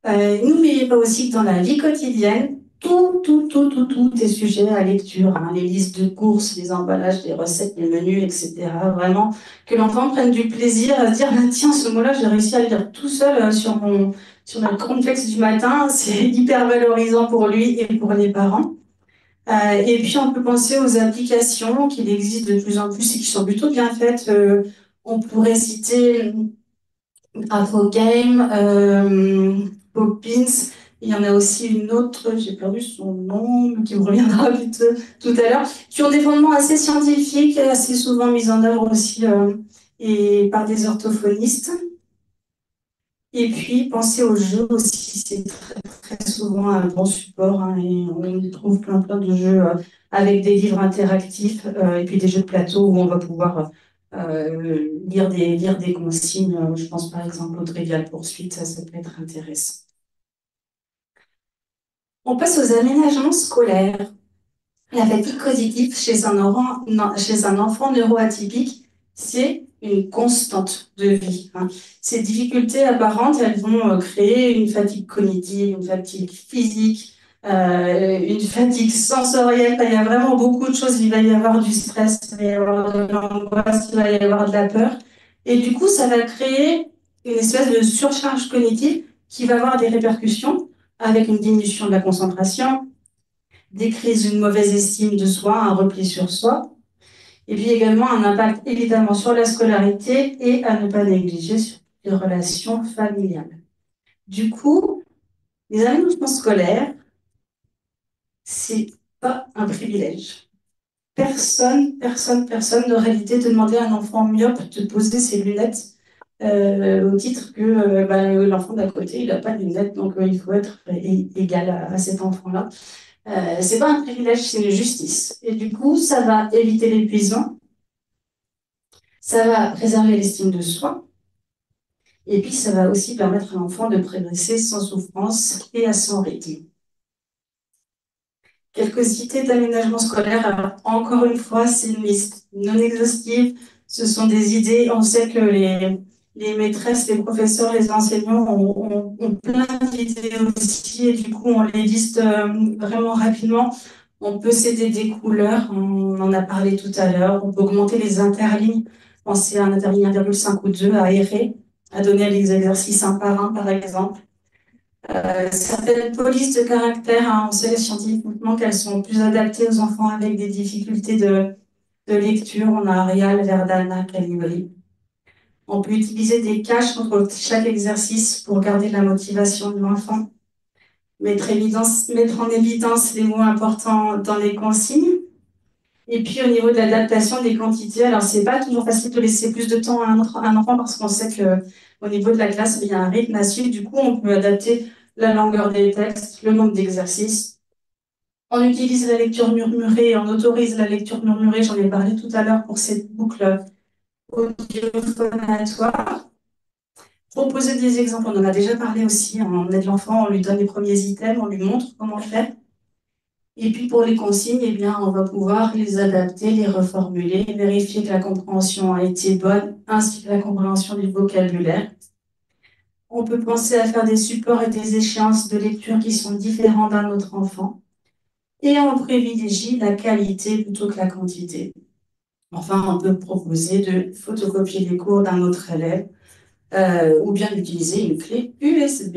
N'oubliez pas aussi que dans la vie quotidienne, tout est sujet à lecture, hein, les listes de courses, les emballages, les recettes, les menus, etc. Vraiment, que l'enfant prenne du plaisir à se dire, bah, tiens, ce mot-là, j'ai réussi à le lire tout seul sur ma cornflakes du matin. C'est hyper valorisant pour lui et pour les parents. Et puis, on peut penser aux applications qui existent de plus en plus et qui sont plutôt bien faites. On pourrait citer Infogame, Poppins. Il y en a aussi une autre, j'ai perdu son nom, mais qui me reviendra vite tout à l'heure, qui ont des fondements assez scientifiques, assez souvent mis en œuvre aussi et par des orthophonistes. Et puis, penser aux jeux aussi, c'est très souvent un bon support, hein, et on trouve plein de jeux avec des livres interactifs et puis des jeux de plateau où on va pouvoir lire des consignes. Je pense par exemple au Trivial Poursuite, ça peut être intéressant. On passe aux aménagements scolaires. La fatigue cognitive chez un enfant neuroatypique, c'est une constante de vie, hein. Ces difficultés apparentes, elles vont créer une fatigue cognitive, une fatigue physique, une fatigue sensorielle. Il y a vraiment beaucoup de choses. Il va y avoir du stress, il va y avoir de l'angoisse, il va y avoir de la peur. Et du coup, ça va créer une espèce de surcharge cognitive qui va avoir des répercussions avec une diminution de la concentration, des crises d'une mauvaise estime de soi, un repli sur soi, et puis également un impact évidemment sur la scolarité et à ne pas négliger sur les relations familiales. Du coup, les aménagements scolaires, c'est pas un privilège. Personne n'aurait l'idée de demander à un enfant myope de poser ses lunettes au titre que l'enfant d'à côté, il n'a pas de lunettes, donc il faut être égal à cet enfant-là. C'est pas un privilège, c'est une justice. Et du coup, ça va éviter l'épuisement, ça va préserver l'estime de soi, et puis ça va aussi permettre à l'enfant de progresser sans souffrance et à son rythme. Quelques idées d'aménagement scolaire. Alors, encore une fois, c'est une liste non exhaustive. Ce sont des idées. On sait que les maîtresses, les professeurs, les enseignants ont plein d'idées aussi. Et du coup, on les liste vraiment rapidement. On peut céder des couleurs. On en a parlé tout à l'heure. On peut augmenter les interlignes. Penser à un interligne 1,5 ou 2 à aérer, à donner les exercices un par un, par exemple. Certaines polices de caractère, hein, on sait scientifiquement qu'elles sont plus adaptées aux enfants avec des difficultés de lecture. On a Arial, Verdana, Calibri. On peut utiliser des caches entre chaque exercice pour garder la motivation de l'enfant. Mettre en évidence les mots importants dans les consignes. Et puis au niveau de l'adaptation des quantités, alors c'est pas toujours facile de laisser plus de temps à un enfant parce qu'on sait que au niveau de la classe, il y a un rythme à suivre. Du coup, on peut adapter la longueur des textes, le nombre d'exercices. On utilise la lecture murmurée, on autorise la lecture murmurée, j'en ai parlé tout à l'heure pour cette boucle audio-phonatoire. Proposer des exemples, on en a déjà parlé aussi, on aide l'enfant, on lui donne les premiers items, on lui montre comment faire. Et puis pour les consignes, eh bien, on va pouvoir les adapter, les reformuler, vérifier que la compréhension a été bonne, ainsi que la compréhension du vocabulaire. On peut penser à faire des supports et des échéances de lecture qui sont différents d'un autre enfant. Et on privilégie la qualité plutôt que la quantité. Enfin, on peut proposer de photocopier les cours d'un autre élève ou bien d'utiliser une clé USB.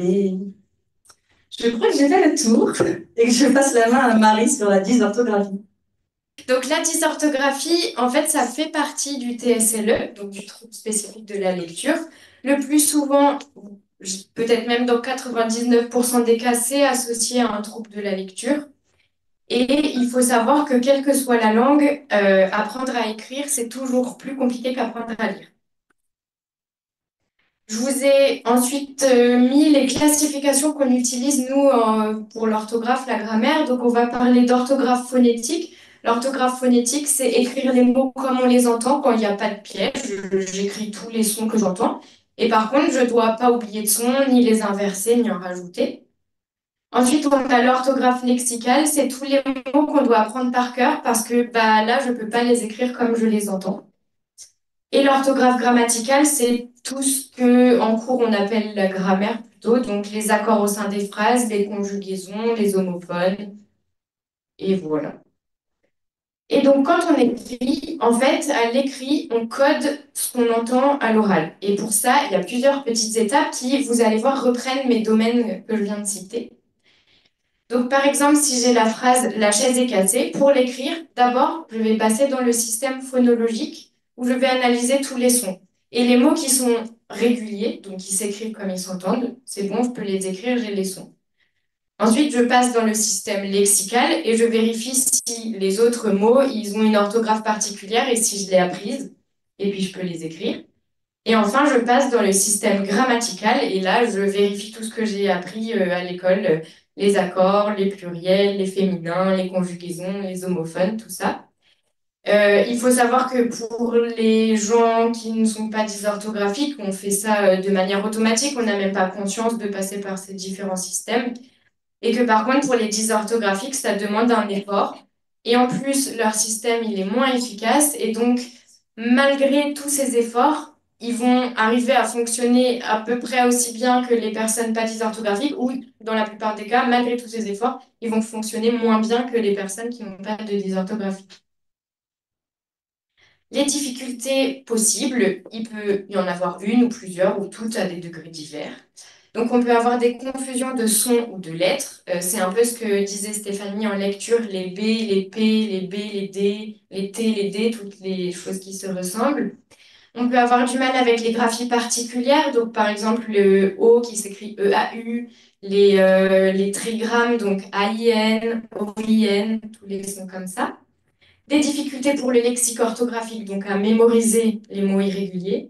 Je crois que j'ai fait le tour et que je passe la main à Marie sur la dysorthographie. Donc la dysorthographie, en fait, ça fait partie du TSLE, donc du trouble spécifique de la lecture. Le plus souvent, peut-être même dans 99% des cas, c'est associé à un trouble de la lecture. Et il faut savoir que quelle que soit la langue, apprendre à écrire, c'est toujours plus compliqué qu'apprendre à lire. Je vous ai ensuite mis les classifications qu'on utilise, nous, pour l'orthographe, la grammaire. Donc, on va parler d'orthographe phonétique. L'orthographe phonétique, c'est écrire les mots comme on les entend quand il n'y a pas de piège. J'écris tous les sons que j'entends. Et par contre, je ne dois pas oublier de sons, ni les inverser, ni en rajouter. Ensuite, on a l'orthographe lexicale. C'est tous les mots qu'on doit apprendre par cœur parce que là, je ne peux pas les écrire comme je les entends. Et l'orthographe grammaticale, c'est tout ce que en cours on appelle la grammaire plutôt, donc les accords au sein des phrases, les conjugaisons, les homophones, et voilà. Et donc quand on écrit, en fait, à l'écrit, on code ce qu'on entend à l'oral. Et pour ça, il y a plusieurs petites étapes qui, vous allez voir, reprennent mes domaines que je viens de citer. Donc, par exemple, si j'ai la phrase «la chaise est cassée», pour l'écrire, d'abord, je vais passer dans le système phonologique où je vais analyser tous les sons. Et les mots qui sont réguliers, donc qui s'écrivent comme ils s'entendent, c'est bon, je peux les écrire, j'ai les sons. Ensuite, je passe dans le système lexical et je vérifie si les autres mots, ils ont une orthographe particulière et si je l'ai apprise. Et puis, je peux les écrire. Et enfin, je passe dans le système grammatical et là, je vérifie tout ce que j'ai appris à l'école, les accords, les pluriels, les féminins, les conjugaisons, les homophones, tout ça. Il faut savoir que pour les gens qui ne sont pas dysorthographiques, on fait ça de manière automatique, on n'a même pas conscience de passer par ces différents systèmes. Et que par contre, pour les dysorthographiques, ça demande un effort. Et en plus, leur système, il est moins efficace. Et donc, malgré tous ces efforts, ils vont arriver à fonctionner à peu près aussi bien que les personnes pas dysorthographiques, ou dans la plupart des cas, malgré tous ces efforts, ils vont fonctionner moins bien que les personnes qui n'ont pas de dysorthographie. Les difficultés possibles, il peut y en avoir une ou plusieurs, ou toutes à des degrés divers. Donc, on peut avoir des confusions de sons ou de lettres. C'est un peu ce que disait Stéphanie en lecture, les B, les P, les B, les D, les T, les D, toutes les choses qui se ressemblent. On peut avoir du mal avec les graphies particulières, donc par exemple le O qui s'écrit E-A-U, les trigrammes, donc A-I-N, O-I-N, tous les sons comme ça. Des difficultés pour le lexique orthographique, donc à mémoriser les mots irréguliers.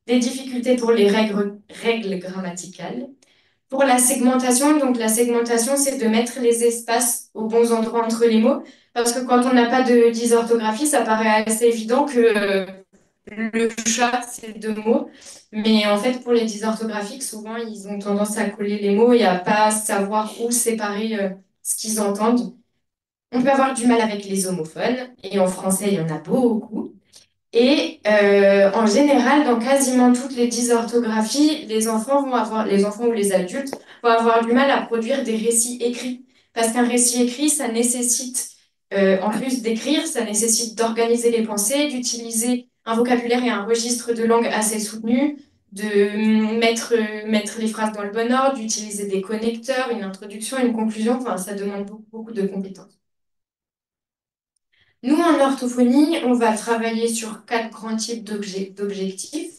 Des difficultés pour les règles grammaticales. Pour la segmentation, donc la segmentation, c'est de mettre les espaces aux bons endroits entre les mots, parce que quand on n'a pas de dysorthographie, ça paraît assez évident que le chat, c'est deux mots, mais en fait, pour les dysorthographiques, souvent, ils ont tendance à coller les mots et à pas savoir où séparer ce qu'ils entendent. On peut avoir du mal avec les homophones, et en français, il y en a beaucoup. Et en général, dans quasiment toutes les dysorthographies, les enfants ou les adultes vont avoir du mal à produire des récits écrits. Parce qu'un récit écrit, ça nécessite, en plus d'écrire, ça nécessite d'organiser les pensées, d'utiliser un vocabulaire et un registre de langue assez soutenu, de mettre les phrases dans le bon ordre, d'utiliser des connecteurs, une introduction, une conclusion. Enfin, ça demande beaucoup, beaucoup de compétences. Nous, en orthophonie, on va travailler sur 4 grands types d'objectifs.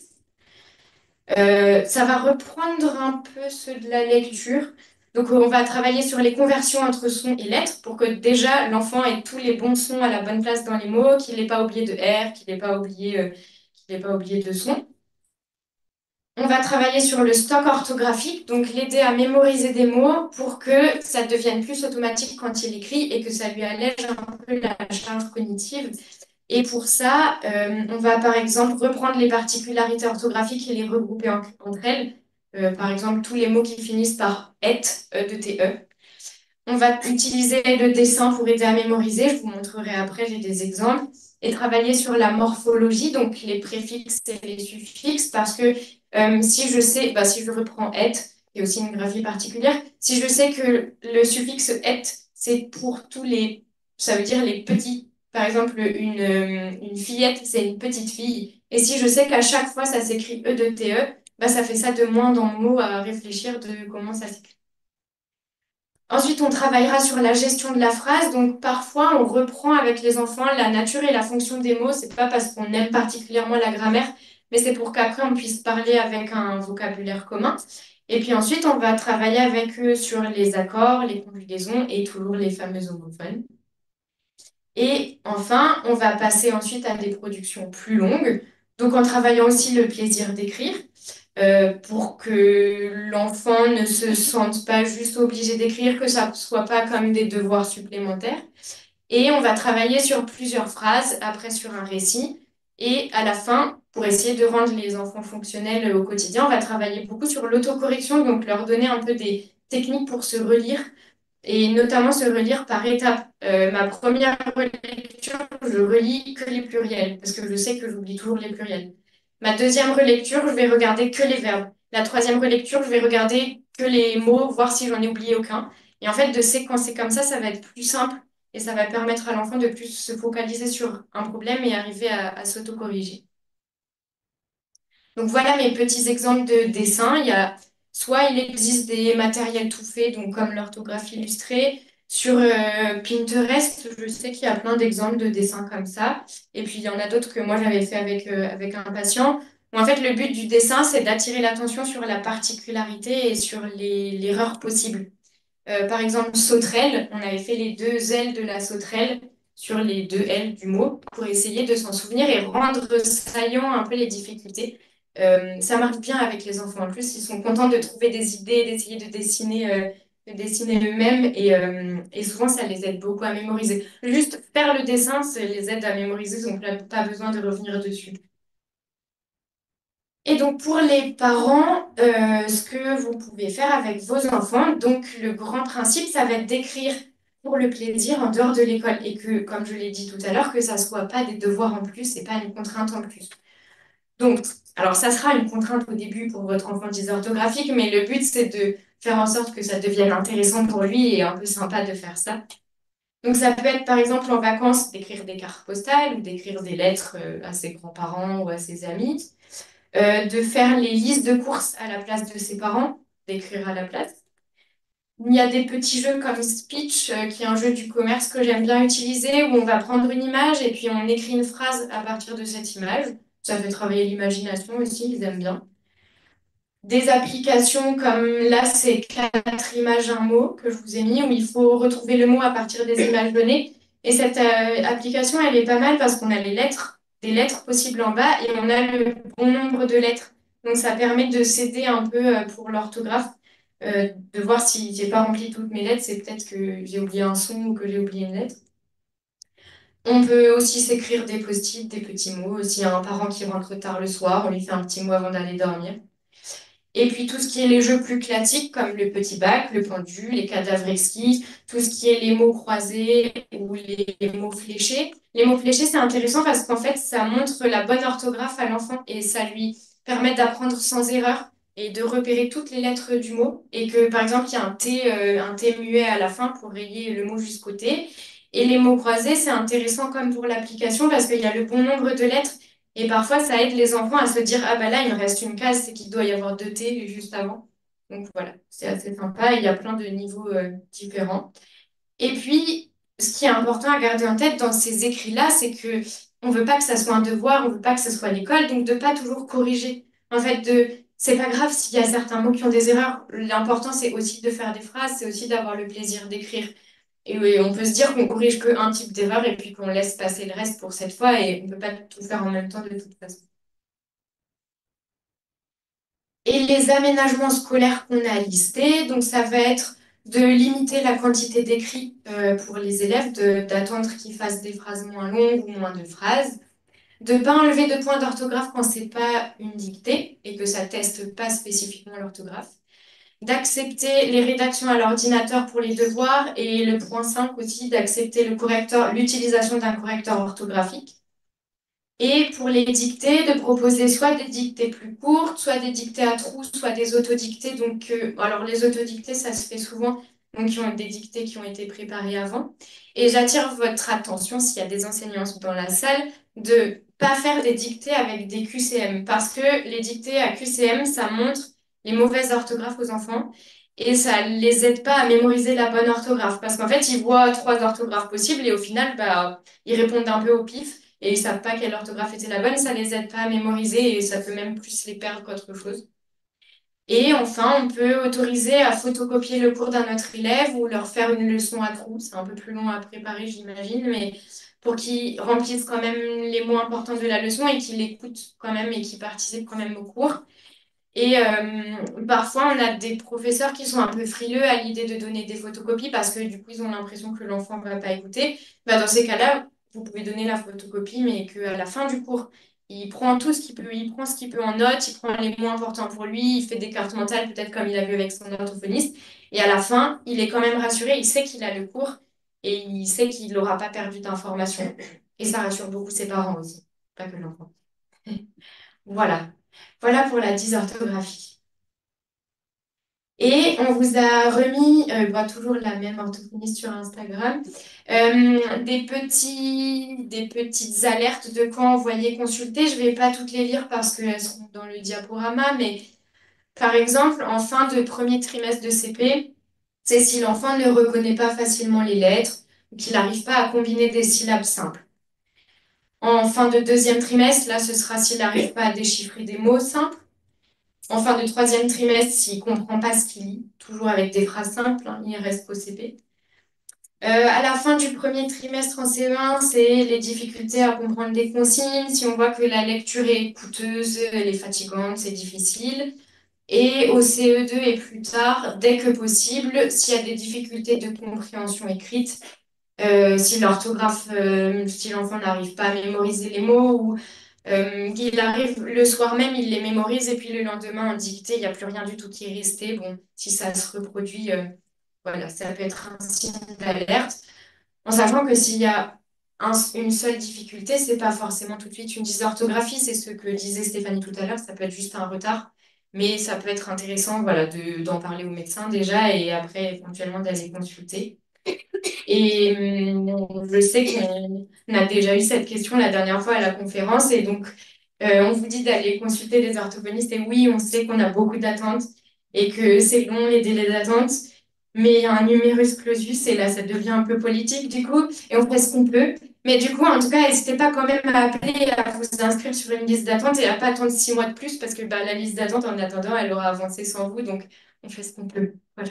Ça va reprendre un peu ceux de la lecture. Donc, on va travailler sur les conversions entre sons et lettres pour que déjà l'enfant ait tous les bons sons à la bonne place dans les mots, qu'il n'ait pas oublié de R, qu'il n'ait pas oublié de son. On va travailler sur le stock orthographique, donc l'aider à mémoriser des mots pour que ça devienne plus automatique quand il écrit et que ça lui allège un peu la charge cognitive. Et pour ça, on va par exemple reprendre les particularités orthographiques et les regrouper entre elles. Par exemple, tous les mots qui finissent par et, de TE. On va utiliser le dessin pour aider à mémoriser. Je vous montrerai après, j'ai des exemples. Et travailler sur la morphologie, donc les préfixes et les suffixes, parce que si je sais, si je reprends et, il y a aussi une graphie particulière, si je sais que le suffixe et, c'est pour tous les, ça veut dire les petits. Par exemple, une fillette, c'est une petite fille. Et si je sais qu'à chaque fois, ça s'écrit E de TE, ça fait ça de moins dans le mot à réfléchir de comment ça s'écrit. Ensuite, on travaillera sur la gestion de la phrase. Donc, parfois, on reprend avec les enfants la nature et la fonction des mots. C'est pas parce qu'on aime particulièrement la grammaire, mais c'est pour qu'après, on puisse parler avec un vocabulaire commun. Et puis ensuite, on va travailler avec eux sur les accords, les conjugaisons et toujours les fameux homophones. Et enfin, on va passer ensuite à des productions plus longues. Donc, en travaillant aussi le plaisir d'écrire pour que l'enfant ne se sente pas juste obligé d'écrire, que ça ne soit pas comme des devoirs supplémentaires. Et on va travailler sur plusieurs phrases, après sur un récit. Et à la fin, pour essayer de rendre les enfants fonctionnels au quotidien, on va travailler beaucoup sur l'autocorrection, donc leur donner un peu des techniques pour se relire et notamment se relire par étapes. Ma première relecture, je relis que les pluriels, parce que je sais que j'oublie toujours les pluriels. Ma deuxième relecture, je vais regarder que les verbes. La troisième relecture, je vais regarder que les mots, voir si j'en ai oublié aucun. Et en fait, de séquencer comme ça va être plus simple et ça va permettre à l'enfant de plus se focaliser sur un problème et arriver à s'autocorriger. Donc voilà mes petits exemples de dessins. Il y a soit il existe des matériels tout faits, donc comme l'orthographie illustrée. Sur Pinterest, je sais qu'il y a plein d'exemples de dessins comme ça. Et puis, il y en a d'autres que moi, j'avais fait avec un patient. En fait, le but du dessin, c'est d'attirer l'attention sur la particularité et sur l'erreur possible. Par exemple, sauterelle, on avait fait les deux ailes de la sauterelle sur les deux L du mot pour essayer de s'en souvenir et rendre saillant un peu les difficultés. Ça marche bien avec les enfants. En plus, ils sont contents de trouver des idées, d'essayer de dessiner eux-mêmes et souvent, ça les aide beaucoup à mémoriser. Juste faire le dessin, ça les aide à mémoriser, donc là, pas besoin de revenir dessus. Et donc pour les parents, ce que vous pouvez faire avec vos enfants, donc le grand principe, ça va être d'écrire pour le plaisir en dehors de l'école et que, comme je l'ai dit tout à l'heure, que ça soit pas des devoirs en plus et pas une contrainte en plus. Donc, alors ça sera une contrainte au début pour votre enfant dysorthographique, mais le but c'est de faire en sorte que ça devienne intéressant pour lui et un peu sympa de faire ça. Donc ça peut être par exemple en vacances d'écrire des cartes postales ou d'écrire des lettres à ses grands-parents ou à ses amis de faire les listes de courses à la place de ses parents, d'écrire à la place. Il y a des petits jeux comme Speech, qui est un jeu du commerce que j'aime bien utiliser, où on va prendre une image et puis on écrit une phrase à partir de cette image. Ça fait travailler l'imagination aussi, ils aiment bien. Des applications comme là, c'est 4 images, un mot que je vous ai mis, où il faut retrouver le mot à partir des images données. Et cette application, elle est pas mal parce qu'on a les lettres, des lettres possibles en bas, et on a le bon nombre de lettres. Donc ça permet de s'aider un peu pour l'orthographe, de voir si j'ai pas rempli toutes mes lettres, c'est peut-être que j'ai oublié un son ou que j'ai oublié une lettre. On peut aussi s'écrire des post-it, des petits mots. S'il y a un parent qui rentre tard le soir, on lui fait un petit mot avant d'aller dormir. Et puis tout ce qui est les jeux plus classiques comme le petit bac, le pendu, les cadavres exquis, tout ce qui est les mots croisés ou les mots fléchés. Les mots fléchés, c'est intéressant parce qu'en fait, ça montre la bonne orthographe à l'enfant et ça lui permet d'apprendre sans erreur et de repérer toutes les lettres du mot. Et que par exemple, il y a un T muet à la fin pour rayer le mot jusqu'au T. Et les mots croisés, c'est intéressant comme pour l'application parce qu'il y a le bon nombre de lettres et parfois, ça aide les enfants à se dire, ah bah là, il me reste une case, c'est qu'il doit y avoir deux T juste avant. Donc voilà, c'est assez sympa. Il y a plein de niveaux différents. Et puis, ce qui est important à garder en tête dans ces écrits-là, c'est que on veut pas que ça soit un devoir, on veut pas que ça soit l'école, donc de pas toujours corriger. En fait, c'est pas grave s'il y a certains mots qui ont des erreurs. L'important, c'est aussi de faire des phrases, c'est aussi d'avoir le plaisir d'écrire. Et oui, on peut se dire qu'on corrige qu'un type d'erreur et puis qu'on laisse passer le reste pour cette fois et on ne peut pas tout faire en même temps de toute façon. Et les aménagements scolaires qu'on a listés, donc ça va être de limiter la quantité d'écrits pour les élèves, d'attendre qu'ils fassent des phrases moins longues ou moins de phrases, de ne pas enlever de points d'orthographe quand c'est pas une dictée et que ça teste pas spécifiquement l'orthographe, d'accepter les rédactions à l'ordinateur pour les devoirs et le point 5 aussi, d'accepter l'utilisation d'un correcteur orthographique. Et pour les dictées, de proposer soit des dictées plus courtes, soit des dictées à trous, soit des autodictées. Donc, alors les autodictées, ça se fait souvent, donc qui ont des dictées qui ont été préparées avant. Et j'attire votre attention, s'il y a des enseignants dans la salle, de pas faire des dictées avec des QCM, parce que les dictées à QCM, ça montre les mauvaises orthographes aux enfants. Et ça les aide pas à mémoriser la bonne orthographe. Parce qu'en fait, ils voient 3 orthographes possibles et au final, bah, ils répondent un peu au pif et ils savent pas quelle orthographe était la bonne, ça les aide pas à mémoriser et ça peut même plus les perdre qu'autre chose. Et enfin, on peut autoriser à photocopier le cours d'un autre élève ou leur faire une leçon à trous. C'est un peu plus long à préparer, j'imagine, mais pour qu'ils remplissent quand même les mots importants de la leçon et qu'ils l'écoutent quand même et qu'ils participent quand même au cours. Et parfois, on a des professeurs qui sont un peu frileux à l'idée de donner des photocopies parce que du coup, ils ont l'impression que l'enfant ne va pas écouter. Bah, dans ces cas-là, vous pouvez donner la photocopie, mais qu'à la fin du cours, il prend tout ce qu'il peut, il prend ce qu'il peut en notes, il prend les mots importants pour lui, il fait des cartes mentales, peut-être comme il a vu avec son orthophoniste. Et à la fin, il est quand même rassuré, il sait qu'il a le cours et il sait qu'il n'aura pas perdu d'informations. Et ça rassure beaucoup ses parents aussi, pas que l'enfant. Voilà. Voilà pour la dysorthographie. Et on vous a remis, bah, toujours la même orthophoniste sur Instagram, des petites alertes de quand envoyer consulter. Je ne vais pas toutes les lire parce qu'elles seront dans le diaporama, mais Par exemple, en fin de premier trimestre de CP, c'est si l'enfant ne reconnaît pas facilement les lettres ou qu'il n'arrive pas à combiner des syllabes simples. En fin de deuxième trimestre, là, ce sera s'il n'arrive pas à déchiffrer des mots simples. En fin de troisième trimestre, s'il ne comprend pas ce qu'il lit, toujours avec des phrases simples, hein, il reste au CP. À la fin du premier trimestre en CE1, c'est les difficultés à comprendre des consignes. Si on voit que la lecture est coûteuse, elle est fatigante, c'est difficile. Et au CE2 et plus tard, dès que possible, s'il y a des difficultés de compréhension écrite, si l'orthographe, si l'enfant n'arrive pas à mémoriser les mots ou qu'il arrive le soir même, il les mémorise et puis le lendemain en dictée, il n'y a plus rien du tout qui est resté. Bon, si ça se reproduit, voilà, ça peut être un signe d'alerte. En sachant que s'il y a une seule difficulté, c'est pas forcément tout de suite une dysorthographie, c'est ce que disait Stéphanie tout à l'heure, ça peut être juste un retard, mais ça peut être intéressant, voilà, d'en parler au médecin déjà et après éventuellement d'aller consulter. Et je sais qu'on a déjà eu cette question la dernière fois à la conférence et donc on vous dit d'aller consulter les orthophonistes et oui, on sait qu'on a beaucoup d'attentes et que c'est long les délais d'attente, mais il y a un numerus clausus et là ça devient un peu politique du coup et on fait ce qu'on peut. Mais du coup, en tout cas, n'hésitez pas quand même à appeler, à vous inscrire sur une liste d'attente et à pas attendre 6 mois de plus parce que bah, la liste d'attente en attendant, elle aura avancé sans vous, donc on fait ce qu'on peut. Voilà.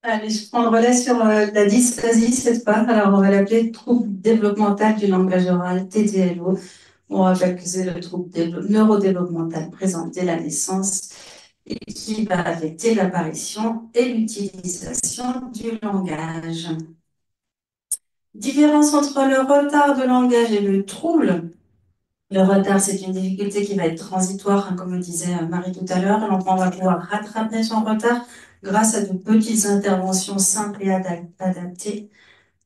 Allez, je prends le relais sur la dysplasie cette fois. Alors, on va l'appeler trouble développemental du langage oral, TDLO. On rappelle que c'est le trouble neurodéveloppemental présent dès la naissance et qui va affecter l'apparition et l'utilisation du langage. Différence entre le retard de langage et le trouble. Le retard, c'est une difficulté qui va être transitoire, hein, comme le disait Marie tout à l'heure. L'enfant va pouvoir rattraper son retard grâce à de petites interventions simples et adaptées.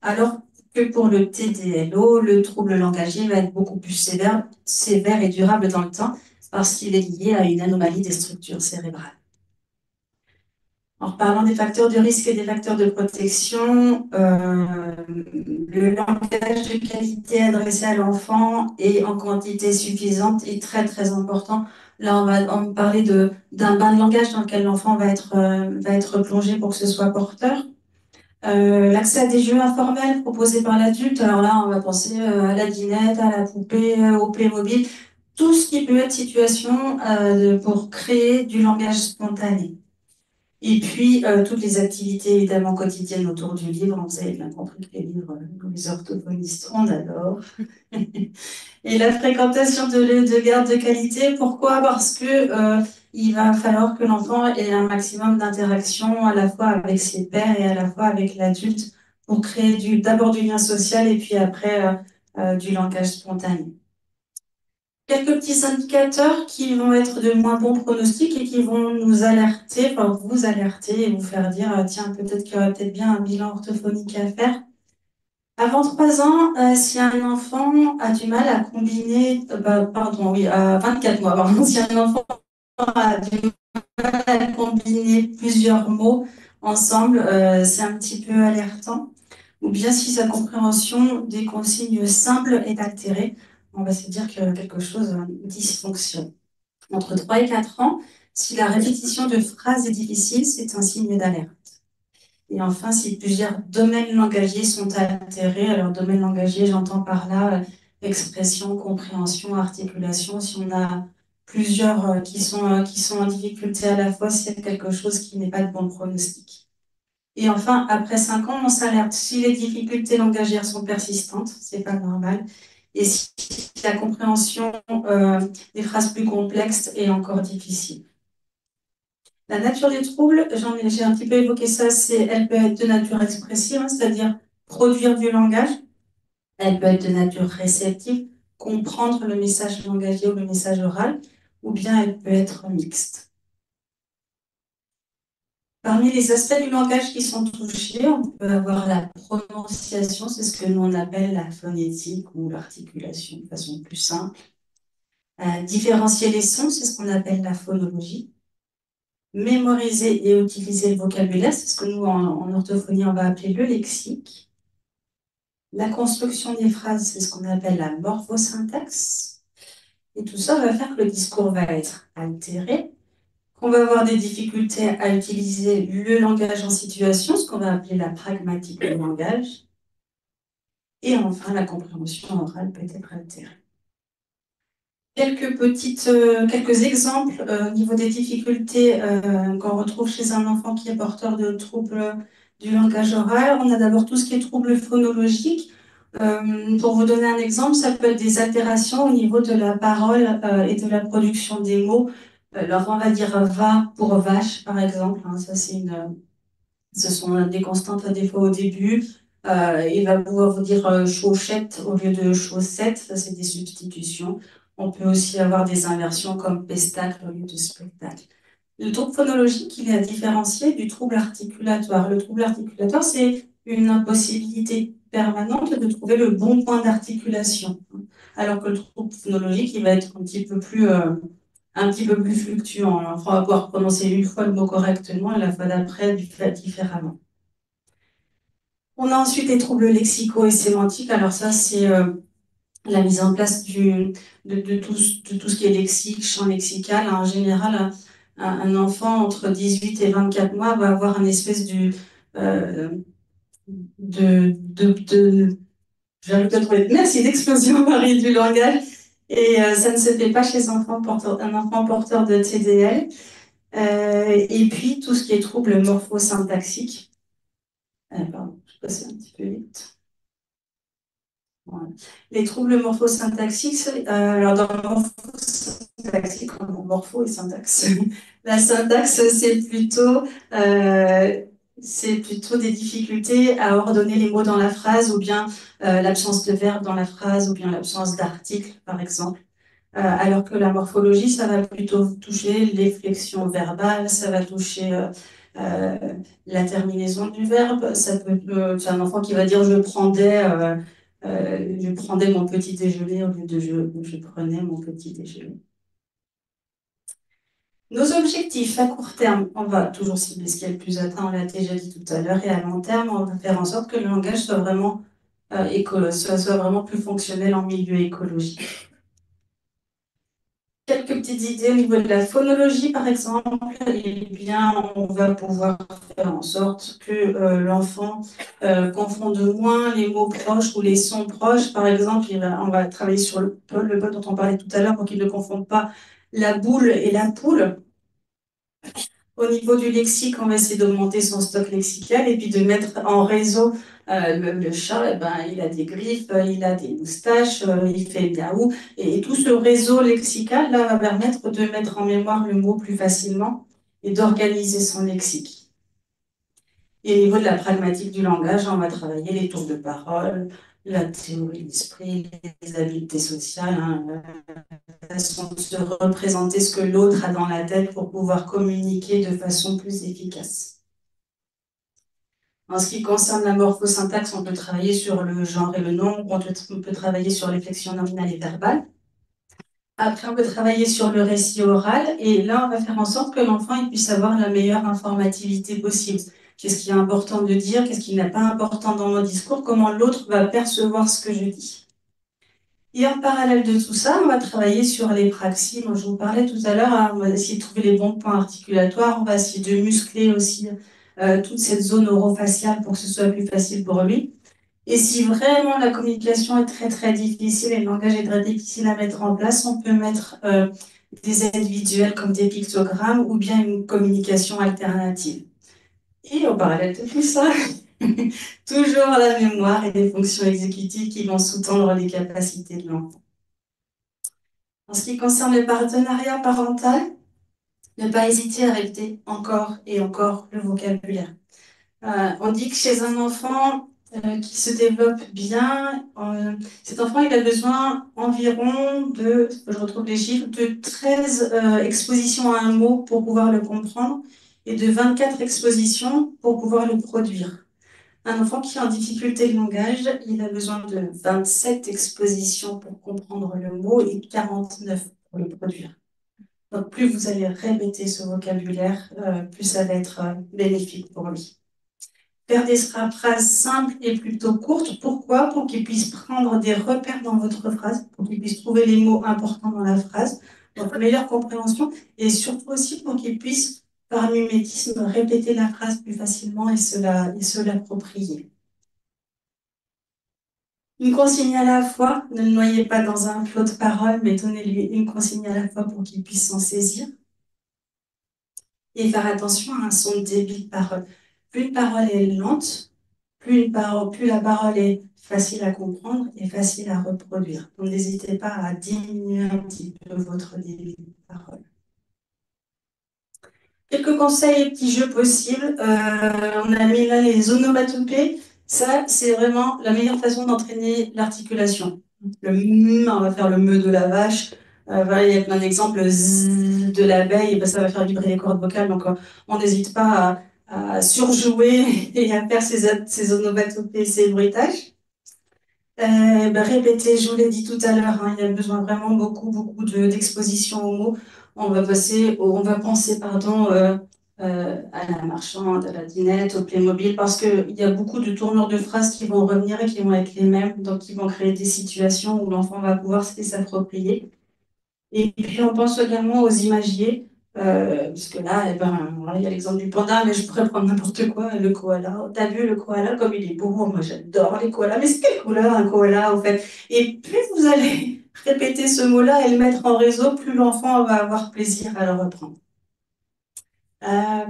Alors que pour le TDLO, le trouble langagier va être beaucoup plus sévère et durable dans le temps parce qu'il est lié à une anomalie des structures cérébrales. En parlant des facteurs de risque et des facteurs de protection, le langage de qualité adressé à l'enfant et en quantité suffisante est très très important. Là, on va parler d'un bain de langage dans lequel l'enfant va être plongé pour que ce soit porteur. L'accès à des jeux informels proposés par l'adulte, alors là, on va penser à la dinette, à la poupée, au Playmobil, tout ce qui peut être situation pour créer du langage spontané. Et puis, toutes les activités évidemment quotidiennes autour du livre. Vous avez bien compris que les livres, les orthophonistes, on adore. Et la fréquentation de garde de qualité, pourquoi? Parce que il va falloir que l'enfant ait un maximum d'interaction à la fois avec ses pairs et à la fois avec l'adulte pour créer d'abord du lien social et puis après du langage spontané. Quelques petits indicateurs qui vont être de moins bons pronostics et qui vont nous alerter, enfin vous alerter et vous faire dire, tiens, peut-être qu'il y aurait peut-être bien un bilan orthophonique à faire. Avant 3 ans, si un enfant a du mal à combiner, pardon, oui, à 24 mois, pardon, si un enfant a du mal à combiner plusieurs mots ensemble, c'est un petit peu alertant. Ou bien si sa compréhension des consignes simples est altérée, on va se dire que quelque chose dysfonctionne. Entre 3 et 4 ans, si la répétition de phrases est difficile, c'est un signe d'alerte. Et enfin, si plusieurs domaines langagiers sont altérés, alors domaine langagier, j'entends par là expression, compréhension, articulation, si on a plusieurs qui sont en difficulté à la fois, c'est quelque chose qui n'est pas de bon pronostic. Et enfin, après 5 ans, on s'alerte si les difficultés langagières sont persistantes, c'est pas normal, et si la compréhension des phrases plus complexes est encore difficile. La nature des troubles, j'ai un petit peu évoqué ça, elle peut être de nature expressive, hein, c'est-à-dire produire du langage. Elle peut être de nature réceptive, comprendre le message langagier ou le message oral, ou bien elle peut être mixte. Parmi les aspects du langage qui sont touchés, on peut avoir la prononciation, c'est ce que nous on appelle la phonétique ou l'articulation de façon plus simple. Différencier les sons, c'est ce qu'on appelle la phonologie. Mémoriser et utiliser le vocabulaire, c'est ce que nous, en orthophonie, on va appeler le lexique. La construction des phrases, c'est ce qu'on appelle la morphosyntaxe. Et tout ça va faire que le discours va être altéré qu'on va avoir des difficultés à utiliser le langage en situation, ce qu'on va appeler la pragmatique du langage. Et enfin, la compréhension orale peut être altérée. Quelques exemples au niveau des difficultés qu'on retrouve chez un enfant qui est porteur de troubles du langage oral. On a d'abord tout ce qui est troubles phonologiques. Pour vous donner un exemple, ça peut être des altérations au niveau de la parole et de la production des mots. Alors, on va dire va pour vache, par exemple. Hein, ça, ce sont des constantes des fois au début. Il va pouvoir vous dire chauchette au lieu de chaussette. Ça, c'est des substitutions. On peut aussi avoir des inversions comme pestacle au lieu de spectacle. Le trouble phonologique, il est à différencier du trouble articulatoire. Le trouble articulatoire, c'est une impossibilité permanente de trouver le bon point d'articulation. Alors que le trouble phonologique, il va être un petit peu plus fluctuant. L'enfant va pouvoir prononcer une fois le mot correctement et la fois d'après, différemment. On a ensuite les troubles lexicaux et sémantiques. Alors ça, c'est la mise en place de tout ce qui est lexique, champ lexical. En général, un enfant entre 18 et 24 mois va avoir une espèce euh, de j'arrive pas à trouver. Merci, d'explosion Marie, du langage. Et ça ne se fait pas chez un enfant porteur de TDL. Et puis, tout ce qui est troubles morphosyntaxiques. Pardon, je passe un petit peu vite. Voilà. Les troubles morphosyntaxiques, alors dans le morphosyntaxique, on a morpho et syntaxe. La syntaxe, c'est plutôt des difficultés à ordonner les mots dans la phrase, ou bien l'absence de verbe dans la phrase, ou bien l'absence d'article, par exemple. Alors que la morphologie, ça va plutôt toucher les flexions verbales, ça va toucher euh, la terminaison du verbe. C'est un enfant qui va dire je prendais mon petit déjeuner au lieu de je prenais mon petit déjeuner. Nos objectifs à court terme, on va toujours cibler ce qui est le plus atteint, on l'a déjà dit tout à l'heure, et à long terme, on va faire en sorte que le langage soit vraiment soit vraiment plus fonctionnel en milieu écologique. Quelques petites idées au niveau de la phonologie, par exemple. Eh bien, on va pouvoir faire en sorte que l'enfant confonde moins les mots proches ou les sons proches. Par exemple, on va travailler sur le bol dont on parlait tout à l'heure pour qu'il ne confonde pas la boule et la poule. Au niveau du lexique, on va essayer d'augmenter son stock lexical et puis de mettre en réseau le chat, eh ben, il a des griffes, il a des moustaches, il fait miaou. Et tout ce réseau lexical là, va permettre de mettre en mémoire le mot plus facilement et d'organiser son lexique. Et au niveau de la pragmatique du langage, on va travailler les tours de parole, la théorie de l'esprit, les habiletés sociales, hein, façon de se représenter ce que l'autre a dans la tête pour pouvoir communiquer de façon plus efficace. En ce qui concerne la morphosyntaxe, on peut travailler sur le genre et le nombre, on peut travailler sur les flexions nominales et verbales. Après, on peut travailler sur le récit oral, et là, on va faire en sorte que l'enfant puisse avoir la meilleure informativité possible. Qu'est-ce qui est important de dire, qu'est-ce qui n'est pas important dans mon discours, comment l'autre va percevoir ce que je dis. Et en parallèle de tout ça, on va travailler sur les praxis. Moi, je vous parlais tout à l'heure, hein, on va essayer de trouver les bons points articulatoires, on va essayer de muscler aussi toute cette zone orofaciale pour que ce soit plus facile pour lui. Et si vraiment la communication est très très difficile et le langage est très difficile à mettre en place, on peut mettre des aides visuelles comme des pictogrammes ou bien une communication alternative. Et en parallèle de tout ça, toujours la mémoire et les fonctions exécutives qui vont sous-tendre les capacités de l'enfant. En ce qui concerne le partenariat parental, ne pas hésiter à répéter encore et encore le vocabulaire. On dit que chez un enfant qui se développe bien, cet enfant il a besoin environ je retrouve les chiffres, de 13 expositions à un mot pour pouvoir le comprendre et de 24 expositions pour pouvoir le produire. Un enfant qui est en difficulté de langage, il a besoin de 27 expositions pour comprendre le mot et 49 pour le produire. Donc plus vous allez répéter ce vocabulaire, plus ça va être bénéfique pour lui. Faire des phrases simples et plutôt courtes. Pourquoi? Pour qu'il puisse prendre des repères dans votre phrase, pour qu'il puisse trouver les mots importants dans la phrase, Donc, meilleure compréhension et surtout aussi pour qu'ils puissent, par mimétisme, répéter la phrase plus facilement et se l'approprier. Une consigne à la fois, ne le noyez pas dans un flot de paroles, mais donnez-lui une consigne à la fois pour qu'il puisse s'en saisir. Et faire attention à un son de débit de parole. Plus une parole est lente, plus la parole est facile à comprendre et facile à reproduire. Donc n'hésitez pas à diminuer un petit peu votre débit de parole. Quelques conseils et petits jeux possibles. On a mis là les onomatopées. Ça, c'est vraiment la meilleure façon d'entraîner l'articulation. Le m, on va faire le me de la vache. Voilà, il y a plein d'exemples. Le z de l'abeille, ben, ça va faire vibrer les cordes vocales. Donc, on n'hésite pas à surjouer et à faire ces onomatopées, ces bruitages. Répéter, je vous l'ai dit tout à l'heure, hein, il y a besoin vraiment beaucoup d'exposition aux mots. On va penser, pardon, à la marchande, à la dînette, au Playmobil, parce qu'il y a beaucoup de tournures de phrases qui vont revenir et qui vont être les mêmes, donc qui vont créer des situations où l'enfant va pouvoir se les s'approprier. Et puis, on pense également aux imagiers, parce que là, eh ben, voilà, il y a l'exemple du panda, mais je pourrais prendre n'importe quoi, le koala. T'as vu le koala comme il est beau? Moi, j'adore les koalas. Mais c'est quelle couleur un koala, en fait? Et plus vous allez répéter ce mot-là et le mettre en réseau, plus l'enfant va avoir plaisir à le reprendre.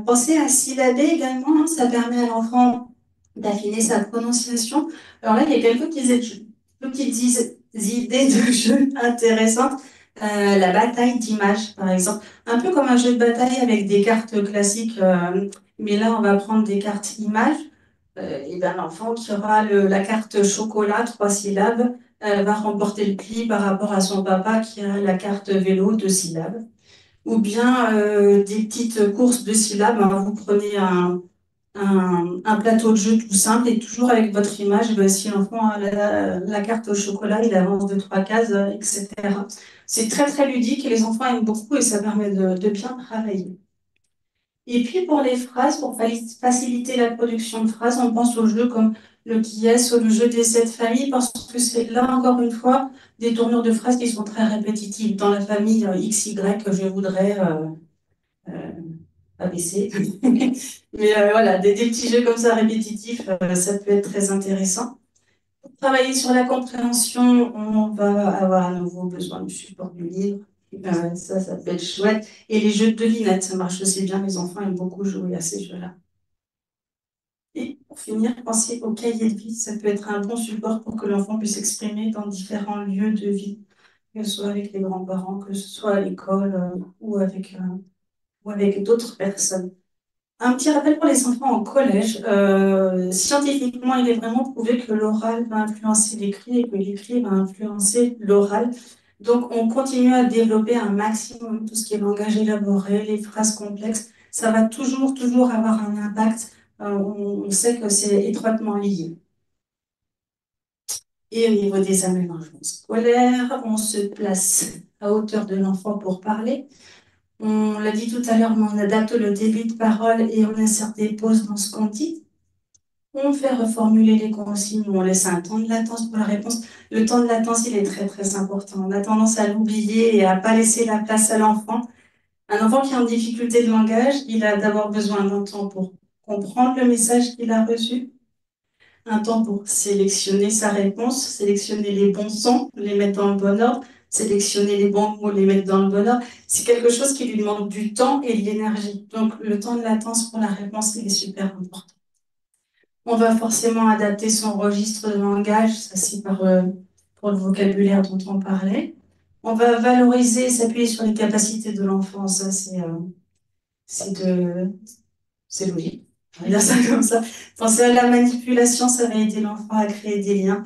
Pensez à syllaber également, hein, ça permet à l'enfant d'affiner sa prononciation. Alors là, il y a quelques petites idées de jeux intéressantes. La bataille d'images, par exemple. Un peu comme un jeu de bataille avec des cartes classiques, mais là, on va prendre des cartes images. Et ben, l'enfant qui aura la carte chocolat, 3 syllabes, va remporter le pli par rapport à son papa qui a la carte vélo, 2 syllabes. Ou bien des petites courses de syllabes, hein. Vous prenez un plateau de jeu tout simple et toujours avec votre image, ben, si l'enfant a la carte au chocolat, il avance de 3 cases, etc. C'est très ludique et les enfants aiment beaucoup et ça permet de bien travailler. Et puis pour les phrases, pour faciliter la production de phrases, on pense aux jeux comme le qui est ou le jeu des 7 familles parce que c'est là encore une fois des tournures de phrases qui sont très répétitives. Dans la famille XY, je voudrais euh, ABC. Mais voilà, des petits jeux comme ça répétitifs, ça peut être très intéressant. Pour travailler sur la compréhension, on va avoir à nouveau besoin du support du livre. Ça peut être chouette. Et les jeux de devinettes, ça marche aussi bien. Les enfants aiment beaucoup jouer à ces jeux-là. Et pour finir, pensez au cahier de vie. Ça peut être un bon support pour que l'enfant puisse s'exprimer dans différents lieux de vie, que ce soit avec les grands-parents, que ce soit à l'école ou avec d'autres personnes. Un petit rappel pour les enfants en collège. Scientifiquement, il est vraiment prouvé que l'oral va influencer l'écrit et que l'écrit va influencer l'oral. Donc, on continue à développer un maximum tout ce qui est langage élaboré, les phrases complexes. Ça va toujours avoir un impact. On sait que c'est étroitement lié. Et au niveau des aménagements scolaires, on se place à hauteur de l'enfant pour parler. On l'a dit tout à l'heure, mais on adapte le débit de parole et on insère des pauses dans ce qu'on dit. On fait reformuler les consignes, on laisse un temps de latence pour la réponse. Le temps de latence, il est très important. On a tendance à l'oublier et à pas laisser la place à l'enfant. Un enfant qui est en difficulté de langage, il a d'abord besoin d'un temps pour comprendre le message qu'il a reçu, un temps pour sélectionner sa réponse, sélectionner les bons sons, les mettre dans le bon ordre, sélectionner les bons mots, les mettre dans le bon ordre. C'est quelque chose qui lui demande du temps et de l'énergie. Donc, le temps de latence pour la réponse, il est super important. On va forcément adapter son registre de langage, ça c'est pour le vocabulaire dont on parlait. On va valoriser et s'appuyer sur les capacités de l'enfant, ça c'est logique. On va dire ça comme ça. Penser à la manipulation, ça va aider l'enfant à créer des liens.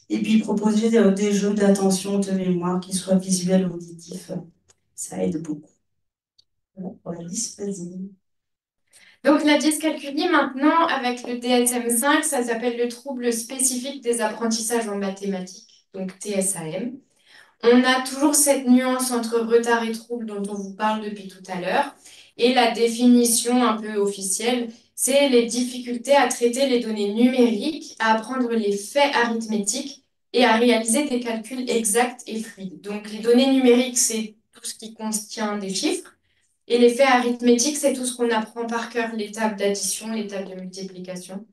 Et puis proposer des jeux d'attention, de mémoire, qui soient visuels ou auditifs. Ça aide beaucoup. Voilà pour la dysplasie. Donc la dyscalculie maintenant, avec le DSM-5, ça s'appelle le trouble spécifique des apprentissages en mathématiques, donc TSAM. On a toujours cette nuance entre retard et trouble dont on vous parle depuis tout à l'heure. Et la définition un peu officielle, c'est les difficultés à traiter les données numériques, à apprendre les faits arithmétiques et à réaliser des calculs exacts et fluides. Donc les données numériques, c'est tout ce qui contient des chiffres. Et l'effet arithmétique, c'est tout ce qu'on apprend par cœur, les tables d'addition, les tables de multiplication.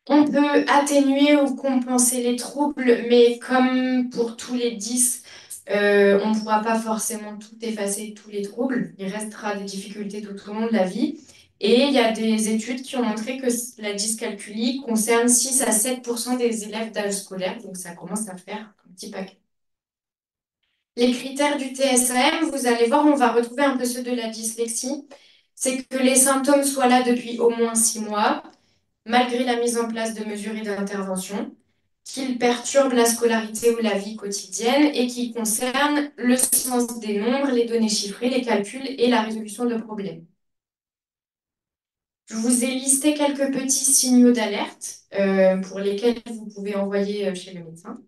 On peut atténuer ou compenser les troubles, mais comme pour tous les 10, on ne pourra pas forcément tout effacer, tous les troubles. Il restera des difficultés tout au long de la vie. Et il y a des études qui ont montré que la dyscalculie concerne 6 à 7% des élèves d'âge scolaire, donc ça commence à faire un petit paquet. Les critères du TSAM, vous allez voir, on va retrouver un peu ceux de la dyslexie. C'est que les symptômes soient là depuis au moins 6 mois, malgré la mise en place de mesures et d'interventions, qu'ils perturbent la scolarité ou la vie quotidienne et qui concernent le sens des nombres, les données chiffrées, les calculs et la résolution de problèmes. Je vous ai listé quelques petits signaux d'alerte pour lesquels vous pouvez envoyer chez le médecin.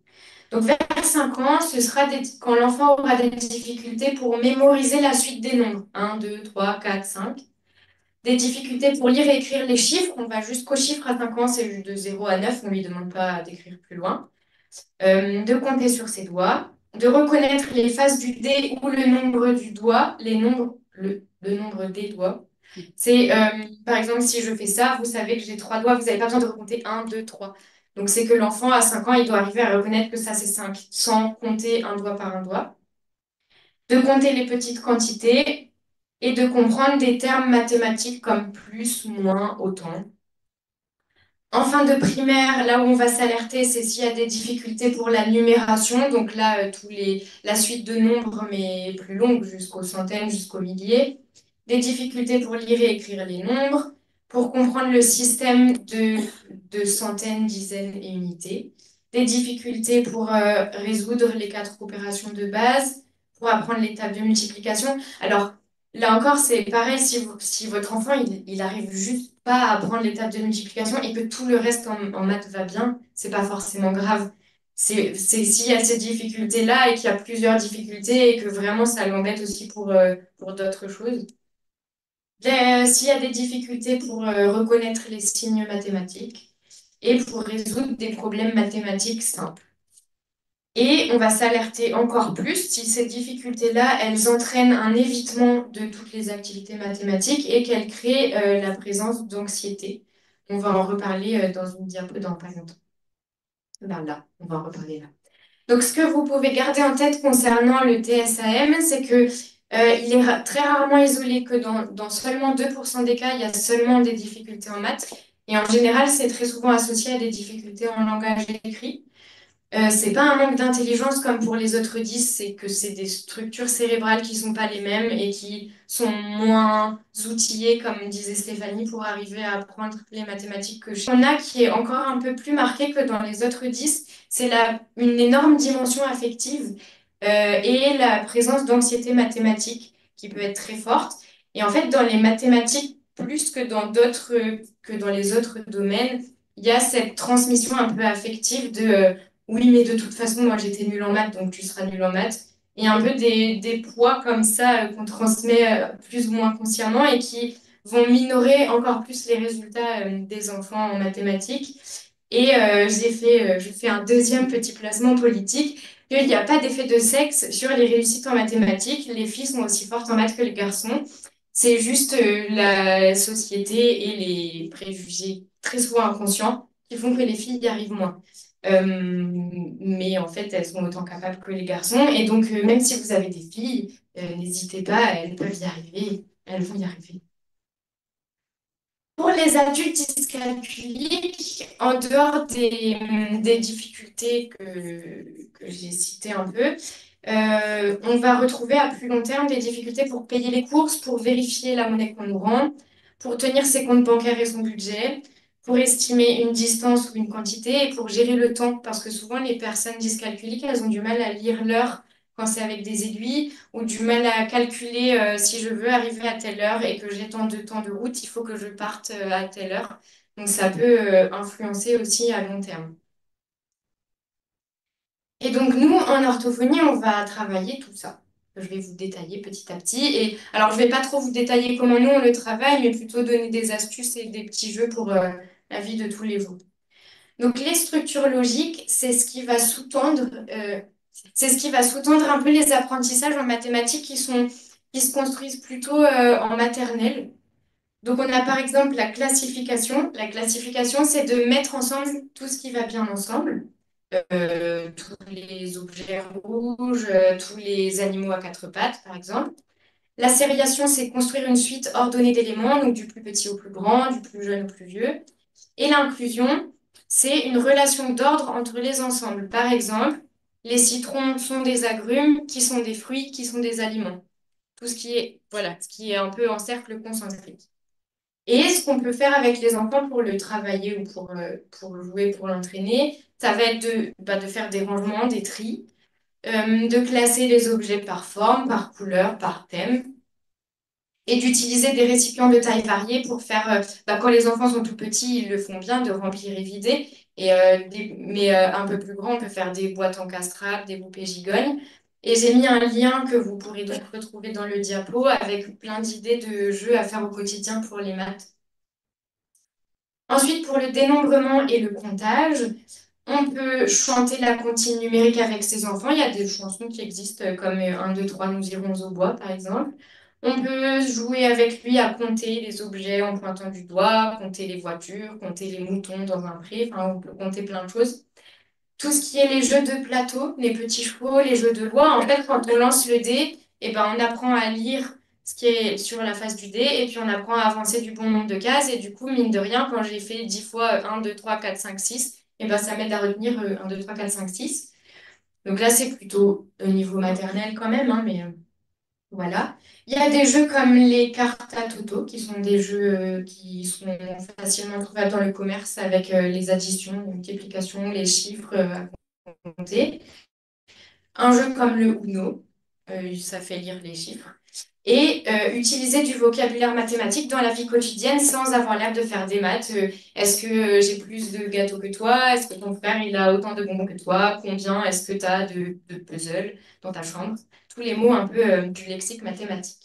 Donc vers 5 ans, ce sera quand l'enfant aura des difficultés pour mémoriser la suite des nombres. 1, 2, 3, 4, 5. Des difficultés pour lire et écrire les chiffres. On va jusqu'aux chiffres à 5 ans, c'est juste de 0 à 9. On ne lui demande pas d'écrire plus loin. De compter sur ses doigts. De reconnaître les faces du dé ou le nombre du doigt. Le nombre des doigts. C'est, par exemple, si je fais ça, vous savez que j'ai 3 doigts. Vous n'avez pas besoin de recompter 1, 2, 3. Donc, c'est que l'enfant, à 5 ans, il doit arriver à reconnaître que ça, c'est 5, sans compter un doigt par un doigt. De compter les petites quantités et de comprendre des termes mathématiques comme plus, moins, autant. En fin de primaire, là où on va s'alerter, c'est s'il y a des difficultés pour la numération. Donc là, la suite de nombres, mais plus longue, jusqu'aux centaines, jusqu'aux milliers. Des difficultés pour lire et écrire les nombres, pour comprendre le système de centaines, dizaines et unités. Des difficultés pour résoudre les 4 opérations de base, pour apprendre les tables de multiplication. Alors, là encore, c'est pareil, si votre enfant, il arrive juste pas à apprendre les tables de multiplication et que tout le reste en maths va bien, c'est pas forcément grave. C'est s'il y a ces difficultés-là et qu'il y a plusieurs difficultés et que vraiment ça l'embête aussi pour d'autres choses. S'il y a des difficultés pour reconnaître les signes mathématiques et pour résoudre des problèmes mathématiques simples. Et on va s'alerter encore plus si ces difficultés-là, elles entraînent un évitement de toutes les activités mathématiques et qu'elles créent la présence d'anxiété. On va en reparler dans une diapo dans pas longtemps. Là, on va en reparler là. Donc, ce que vous pouvez garder en tête concernant le TSAM, c'est que il est très rarement isolé, que dans seulement 2% des cas, il y a seulement des difficultés en maths. Et en général, c'est très souvent associé à des difficultés en langage écrit. C'est pas un manque d'intelligence comme pour les autres 10, c'est que c'est des structures cérébrales qui sont pas les mêmes et qui sont moins outillées, comme disait Stéphanie, pour arriver à apprendre les mathématiques que j'ai. On a qui est encore un peu plus marqué que dans les autres 10, c'est une énorme dimension affective et la présence d'anxiété mathématique qui peut être très forte. Et en fait, dans les mathématiques, plus que dans les autres domaines, il y a cette transmission un peu affective de oui, mais de toute façon, moi j'étais nulle en maths, donc tu seras nulle en maths. Et un peu des poids comme ça qu'on transmet plus ou moins consciemment et qui vont minorer encore plus les résultats des enfants en mathématiques. Et je fais un deuxième petit placement politique, qu'il n'y a pas d'effet de sexe sur les réussites en mathématiques. Les filles sont aussi fortes en maths que les garçons. C'est juste la société et les préjugés très souvent inconscients qui font que les filles y arrivent moins. Mais en fait, elles sont autant capables que les garçons. Et donc, même si vous avez des filles, n'hésitez pas, elles peuvent y arriver. Elles vont y arriver. Pour les adultes dyscalculiques, en dehors des difficultés que j'ai citées un peu, on va retrouver à plus long terme des difficultés pour payer les courses, pour vérifier la monnaie qu'on nous rend, pour tenir ses comptes bancaires et son budget, pour estimer une distance ou une quantité et pour gérer le temps, parce que souvent les personnes dyscalculiques, elles ont du mal à lire l'heure quand c'est avec des aiguilles, ou du mal à calculer si je veux arriver à telle heure et que j'ai tant de temps de route, il faut que je parte à telle heure. Donc ça peut influencer aussi à long terme. Et donc nous, en orthophonie, on va travailler tout ça. Je vais vous détailler petit à petit. Et alors, je vais pas trop vous détailler comment nous, on le travaille, mais plutôt donner des astuces et des petits jeux pour la vie de tous les jours. Donc les structures logiques, c'est ce qui va sous-tendre C'est ce qui va sous-tendre un peu les apprentissages en mathématiques qui se construisent plutôt en maternelle. Donc, on a par exemple la classification. La classification, c'est de mettre ensemble tout ce qui va bien ensemble. Tous les objets rouges, tous les animaux à quatre pattes, par exemple. La sériation, c'est construire une suite ordonnée d'éléments, donc du plus petit au plus grand, du plus jeune au plus vieux. Et l'inclusion, c'est une relation d'ordre entre les ensembles. Par exemple, les citrons sont des agrumes, qui sont des fruits, qui sont des aliments. Tout ce qui est, voilà, ce qui est un peu en cercle concentrique. Et ce qu'on peut faire avec les enfants pour le travailler ou pour jouer, pour l'entraîner, ça va être de faire des rangements, des tris, de classer les objets par forme, par couleur, par thème, et d'utiliser des récipients de taille variée pour faire, quand les enfants sont tout petits, ils le font bien, de remplir et vider, mais un peu plus grand, on peut faire des boîtes encastrables, des poupées gigognes. Et j'ai mis un lien que vous pourrez donc retrouver dans le diapo avec plein d'idées de jeux à faire au quotidien pour les maths. Ensuite, pour le dénombrement et le comptage, on peut chanter la comptine numérique avec ses enfants. Il y a des chansons qui existent comme 1, 2, 3, nous irons au bois, par exemple. On peut jouer avec lui à compter les objets en pointant du doigt, compter les voitures, compter les moutons dans un pré, enfin, on peut compter plein de choses. Tout ce qui est les jeux de plateau, les petits chevaux, les jeux de loi, en fait, quand on lance le dé, on apprend à lire ce qui est sur la face du dé, et puis on apprend à avancer du bon nombre de cases, et du coup, mine de rien, quand j'ai fait 10 fois 1, 2, 3, 4, 5, 6, ça m'aide à retenir 1, 2, 3, 4, 5, 6. Donc là, c'est plutôt au niveau maternel quand même, hein, mais voilà. Il y a des jeux comme les cartes à Toto, qui sont des jeux qui sont facilement trouvables dans le commerce avec les additions, les multiplications, les chiffres à compter. Un jeu comme le Uno, ça fait lire les chiffres. Et utiliser du vocabulaire mathématique dans la vie quotidienne sans avoir l'air de faire des maths. Est-ce que j'ai plus de gâteaux que toi? Est-ce que ton frère il a autant de bonbons que toi? Combien est-ce que tu as de puzzles dans ta chambre? Tous les mots un peu du lexique mathématique.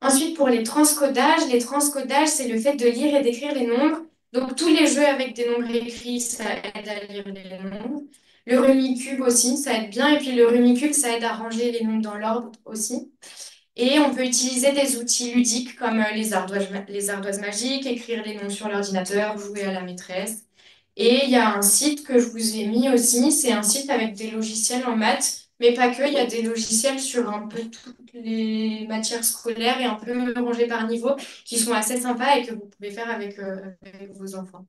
Ensuite, pour les transcodages, c'est le fait de lire et d'écrire les nombres. Donc, tous les jeux avec des nombres écrits, ça aide à lire les nombres. Le Rumicube aussi, ça aide bien. Et puis, le Rumicube, ça aide à ranger les nombres dans l'ordre aussi. Et on peut utiliser des outils ludiques comme les ardoises magiques, écrire les noms sur l'ordinateur, jouer à la maîtresse. Et il y a un site que je vous ai mis aussi, c'est un site avec des logiciels en maths, mais pas que, il y a des logiciels sur un peu toutes les matières scolaires et un peu rangés par niveau qui sont assez sympas et que vous pouvez faire avec vos enfants.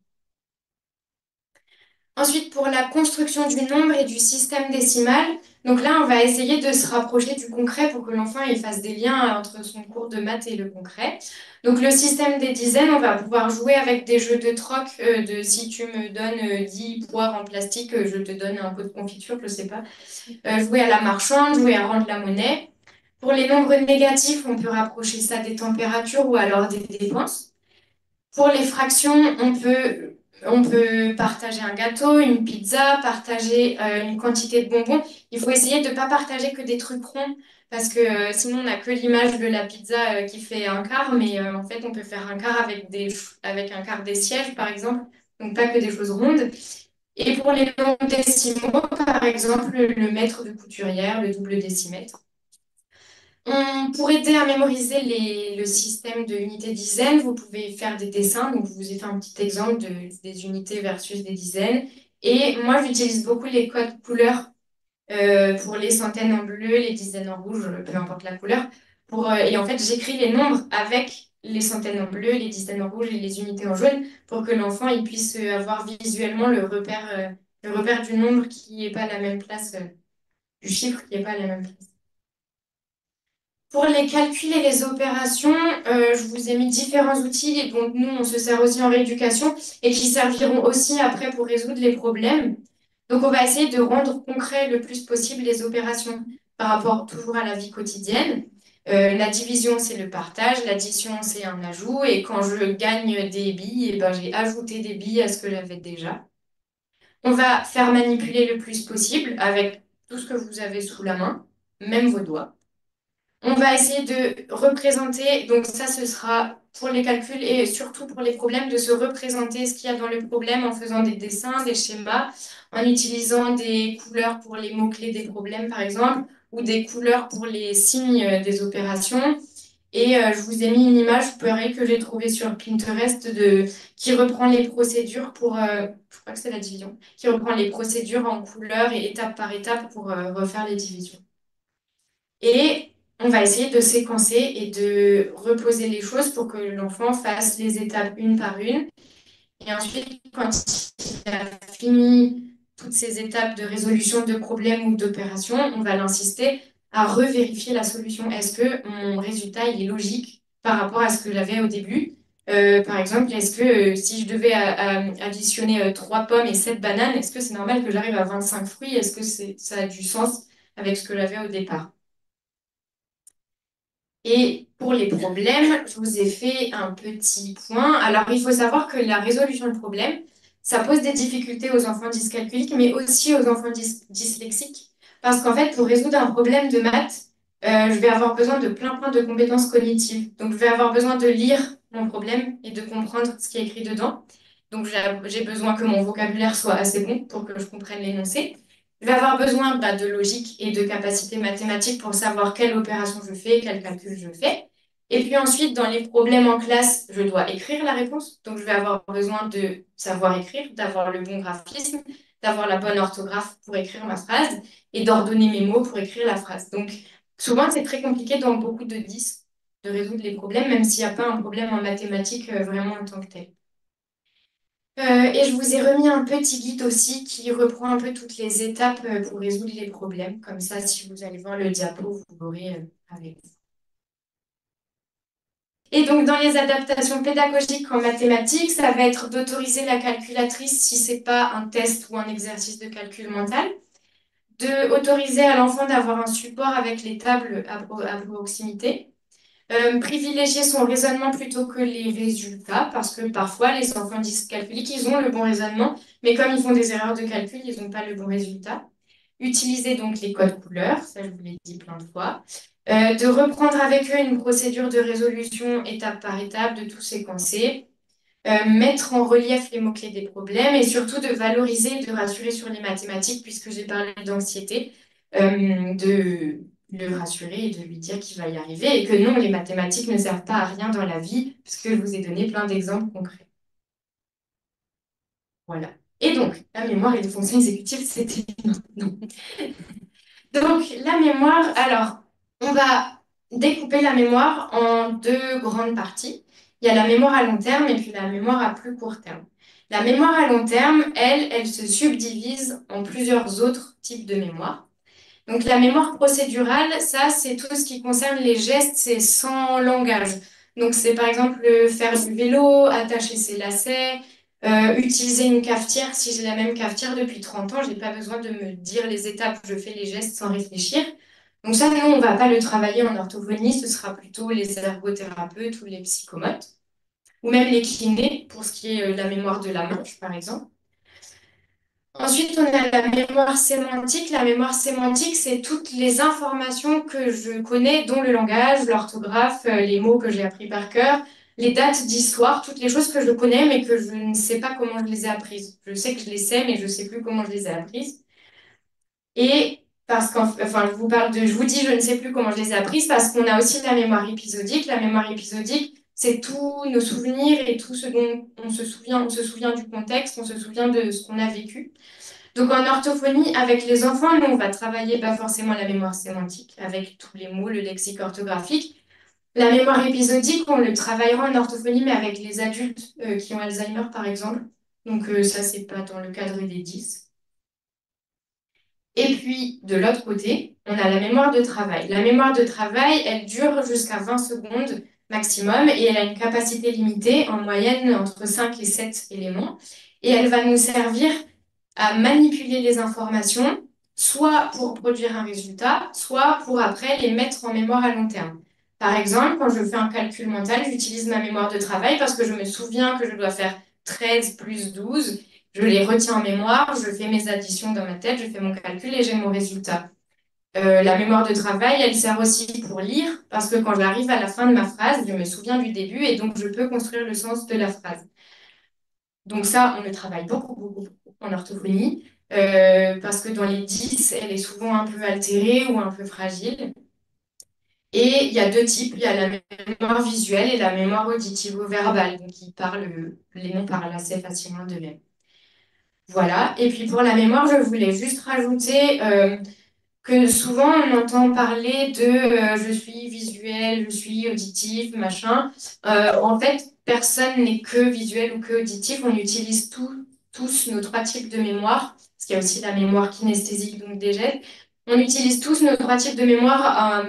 Ensuite, pour la construction du nombre et du système décimal, donc là, on va essayer de se rapprocher du concret pour que l'enfant il fasse des liens entre son cours de maths et le concret. Donc le système des dizaines, on va pouvoir jouer avec des jeux de troc, de si tu me donnes 10 poires en plastique, je te donne un pot de confiture, je sais pas. Jouer à la marchande, jouer à rendre la monnaie. Pour les nombres négatifs, on peut rapprocher ça des températures ou alors des dépenses. Pour les fractions, on peut partager un gâteau, une pizza, partager une quantité de bonbons. Il faut essayer de ne pas partager que des trucs ronds, parce que sinon on n'a que l'image de la pizza qui fait un quart, mais en fait on peut faire un quart avec un quart des sièges, par exemple, donc pas que des choses rondes. Et pour les nombres décimaux, par exemple, le mètre de couturière, le double décimètre. Pour aider à mémoriser le système de unités-dizaines, vous pouvez faire des dessins. Donc, je vous ai fait un petit exemple des unités versus des dizaines. Et moi, j'utilise beaucoup les codes couleurs pour les centaines en bleu, les dizaines en rouge, peu importe la couleur. Et en fait, j'écris les nombres avec les centaines en bleu, les dizaines en rouge et les unités en jaune pour que l'enfant il puisse avoir visuellement le repère du nombre qui n'est pas à la même place, du chiffre qui n'est pas à la même place. Pour les calculs et les opérations, je vous ai mis différents outils dont nous, on se sert aussi en rééducation et qui serviront aussi après pour résoudre les problèmes. Donc, on va essayer de rendre concret le plus possible les opérations par rapport toujours à la vie quotidienne. La division, c'est le partage. L'addition, c'est un ajout. Et quand je gagne des billes, j'ai ajouté des billes à ce que j'avais déjà. On va faire manipuler le plus possible avec tout ce que vous avez sous la main, même vos doigts. On va essayer de représenter, donc ça ce sera pour les calculs et surtout pour les problèmes de se représenter ce qu'il y a dans le problème en faisant des dessins, des schémas, en utilisant des couleurs pour les mots-clés des problèmes, par exemple, ou des couleurs pour les signes des opérations. Et je vous ai mis une image pareil que j'ai trouvée sur Pinterest qui reprend les procédures pour, je crois que c'est la division, qui reprend les procédures en couleurs et étape par étape pour refaire les divisions. Et on va essayer de séquencer et de reposer les choses pour que l'enfant fasse les étapes une par une. Et ensuite, quand il a fini toutes ces étapes de résolution de problèmes ou d'opérations, on va l'insister à revérifier la solution. Est-ce que mon résultat il est logique par rapport à ce que j'avais au début? Par exemple, est-ce que si je devais additionner 3 pommes et 7 bananes, est-ce que c'est normal que j'arrive à 25 fruits? Est-ce que ça a du sens avec ce que j'avais au départ? Et pour les problèmes, je vous ai fait un petit point. Alors, il faut savoir que la résolution de problèmes, ça pose des difficultés aux enfants dyscalculiques, mais aussi aux enfants dyslexiques. Parce qu'en fait, pour résoudre un problème de maths, je vais avoir besoin de plein de compétences cognitives. Donc, je vais avoir besoin de lire mon problème et de comprendre ce qui est écrit dedans. Donc, j'ai besoin que mon vocabulaire soit assez bon pour que je comprenne l'énoncé. Je vais avoir besoin de logique et de capacité mathématique pour savoir quelle opération je fais, quel calcul je fais. Et puis ensuite, dans les problèmes en classe, je dois écrire la réponse. Donc, je vais avoir besoin de savoir écrire, d'avoir le bon graphisme, d'avoir la bonne orthographe pour écrire ma phrase et d'ordonner mes mots pour écrire la phrase. Donc, souvent, c'est très compliqué dans beaucoup de 10 de résoudre les problèmes, même s'il n'y a pas un problème en mathématiques vraiment en tant que tel. Et je vous ai remis un petit guide aussi qui reprend un peu toutes les étapes pour résoudre les problèmes. Comme ça, si vous allez voir le diapo, vous l'aurez avec vous. Et donc, dans les adaptations pédagogiques en mathématiques, ça va être d'autoriser la calculatrice si ce n'est pas un test ou un exercice de calcul mental, de autoriser à l'enfant d'avoir un support avec les tables à proximité, privilégier son raisonnement plutôt que les résultats, parce que parfois les enfants dyscalculiques, ils ont le bon raisonnement, mais comme ils font des erreurs de calcul, ils n'ont pas le bon résultat. Utiliser donc les codes couleurs, ça je vous l'ai dit plein de fois. De reprendre avec eux une procédure de résolution étape par étape, de tout séquencer. Mettre en relief les mots-clés des problèmes et surtout de valoriser et de rassurer sur les mathématiques, puisque j'ai parlé d'anxiété, de le rassurer et de lui dire qu'il va y arriver et que non, les mathématiques ne servent pas à rien dans la vie, puisque je vous ai donné plein d'exemples concrets. Voilà. Et donc, la mémoire et les fonctions exécutives, c'était maintenant. Donc, la mémoire, alors, on va découper la mémoire en deux grandes parties. Il y a la mémoire à long terme et puis la mémoire à plus court terme. La mémoire à long terme, elle se subdivise en plusieurs autres types de mémoire. Donc, la mémoire procédurale, ça, c'est tout ce qui concerne les gestes, c'est sans langage. Donc, c'est par exemple faire du vélo, attacher ses lacets, utiliser une cafetière. Si j'ai la même cafetière depuis 30 ans, je n'ai pas besoin de me dire les étapes, je fais les gestes sans réfléchir. Donc ça, nous, on ne va pas le travailler en orthophonie, ce sera plutôt les ergothérapeutes ou les psychomotes, ou même les kinés, pour ce qui est la mémoire de la marche, par exemple. Ensuite, on a la mémoire sémantique. La mémoire sémantique, c'est toutes les informations que je connais, dont le langage, l'orthographe, les mots que j'ai appris par cœur, les dates d'histoire, toutes les choses que je connais, mais que je ne sais pas comment je les ai apprises. Je sais que je les sais, mais je ne sais plus comment je les ai apprises. Et parce qu'enfin, je vous dis, je ne sais plus comment je les ai apprises, parce qu'on a aussi la mémoire épisodique. La mémoire épisodique, c'est tous nos souvenirs et tout ce dont on se souvient. On se souvient du contexte, on se souvient de ce qu'on a vécu. Donc en orthophonie, avec les enfants, nous, on va travailler pas forcément la mémoire sémantique, avec tous les mots, le lexique orthographique. La mémoire épisodique, on le travaillera en orthophonie, mais avec les adultes qui ont Alzheimer, par exemple. Donc ça, c'est pas dans le cadre des 10. Et puis, de l'autre côté, on a la mémoire de travail. La mémoire de travail, elle dure jusqu'à 20 secondes maximum et elle a une capacité limitée, en moyenne entre 5 et 7 éléments. Et elle va nous servir à manipuler les informations, soit pour produire un résultat, soit pour après les mettre en mémoire à long terme. Par exemple, quand je fais un calcul mental, j'utilise ma mémoire de travail parce que je me souviens que je dois faire 13 plus 12. Je les retiens en mémoire, je fais mes additions dans ma tête, je fais mon calcul et j'ai mon résultat. La mémoire de travail, elle sert aussi pour lire, parce que quand j'arrive à la fin de ma phrase, je me souviens du début et donc je peux construire le sens de la phrase. Donc ça, on le travaille beaucoup, beaucoup, beaucoup en orthophonie, parce que dans les 10, elle est souvent un peu altérée ou un peu fragile. Et il y a deux types, il y a la mémoire visuelle et la mémoire auditivo-verbale, donc les mots parlent assez facilement d'eux-mêmes. Voilà, et puis pour la mémoire, je voulais juste rajouter que souvent on entend parler de je suis visuel, je suis auditif, machin. En fait, personne n'est que visuel ou que auditif. On utilise tous nos trois types de mémoire, parce qu'il y a aussi la mémoire kinesthésique, donc des gestes. On utilise tous nos trois types de mémoire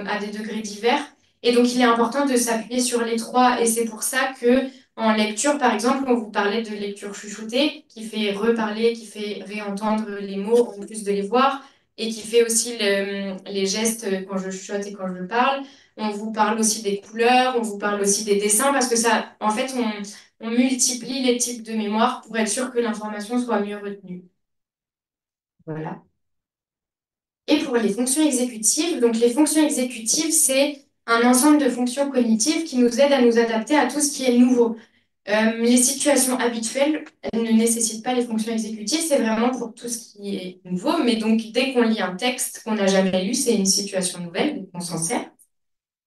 à des degrés divers. Et donc, il est important de s'appuyer sur les trois. Et c'est pour ça que en lecture, par exemple, on vous parlait de lecture chuchotée, qui fait reparler, qui fait réentendre les mots en plus de les voir et qui fait aussi les gestes quand je chuchote et quand je parle. On vous parle aussi des couleurs, on vous parle aussi des dessins, parce que ça, en fait, on multiplie les types de mémoire pour être sûr que l'information soit mieux retenue. Voilà. Et pour les fonctions exécutives, donc les fonctions exécutives, c'est un ensemble de fonctions cognitives qui nous aident à nous adapter à tout ce qui est nouveau. Les situations habituelles, elles ne nécessitent pas les fonctions exécutives, c'est vraiment pour tout ce qui est nouveau. Mais donc, dès qu'on lit un texte qu'on n'a jamais lu, c'est une situation nouvelle, donc on s'en sert.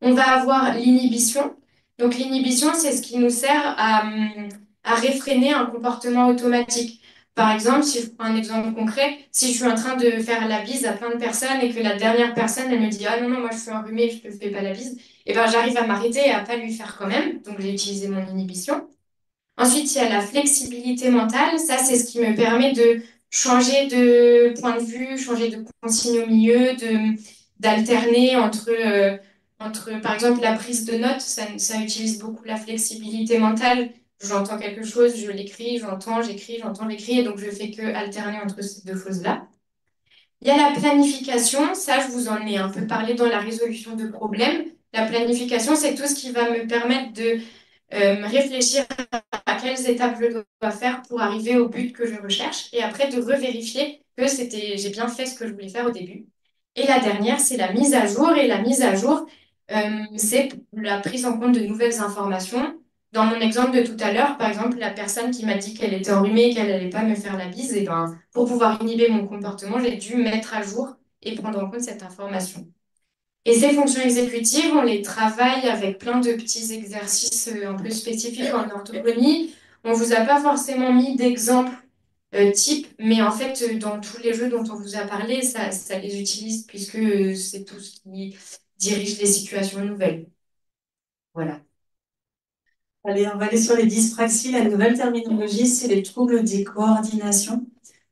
On va avoir l'inhibition. Donc, l'inhibition, c'est ce qui nous sert à réfréner un comportement automatique. Par exemple, si je prends un exemple concret, si je suis en train de faire la bise à plein de personnes et que la dernière personne, elle me dit, ah non, non, moi je suis enrhumée, je ne te fais pas la bise, et ben j'arrive à m'arrêter et à pas lui faire quand même. Donc, j'ai utilisé mon inhibition. Ensuite, il y a la flexibilité mentale. Ça, c'est ce qui me permet de changer de point de vue, changer de consigne au milieu, d'alterner entre, par exemple, la prise de notes. Ça utilise beaucoup la flexibilité mentale. J'entends quelque chose, je l'écris, j'entends, j'écris. Et donc, je fais que alterner entre ces deux choses-là. Il y a la planification. Ça, je vous en ai un peu parlé dans la résolution de problèmes. La planification, c'est tout ce qui va me permettre de réfléchir à quelles étapes je dois faire pour arriver au but que je recherche et après de revérifier que j'ai bien fait ce que je voulais faire au début. Et la dernière, c'est la mise à jour. Et la mise à jour, c'est la prise en compte de nouvelles informations. Dans mon exemple de tout à l'heure, par exemple, la personne qui m'a dit qu'elle était enrhumée et qu'elle n'allait pas me faire la bise, et ben, pour pouvoir inhiber mon comportement, j'ai dû mettre à jour et prendre en compte cette information. Et ces fonctions exécutives, on les travaille avec plein de petits exercices un peu spécifiques en orthophonie. On ne vous a pas forcément mis d'exemples type, mais en fait, dans tous les jeux dont on vous a parlé, ça les utilise puisque c'est tout ce qui dirige les situations nouvelles. Voilà. Allez, on va aller sur les dyspraxies. La nouvelle terminologie, c'est les troubles des coordinations.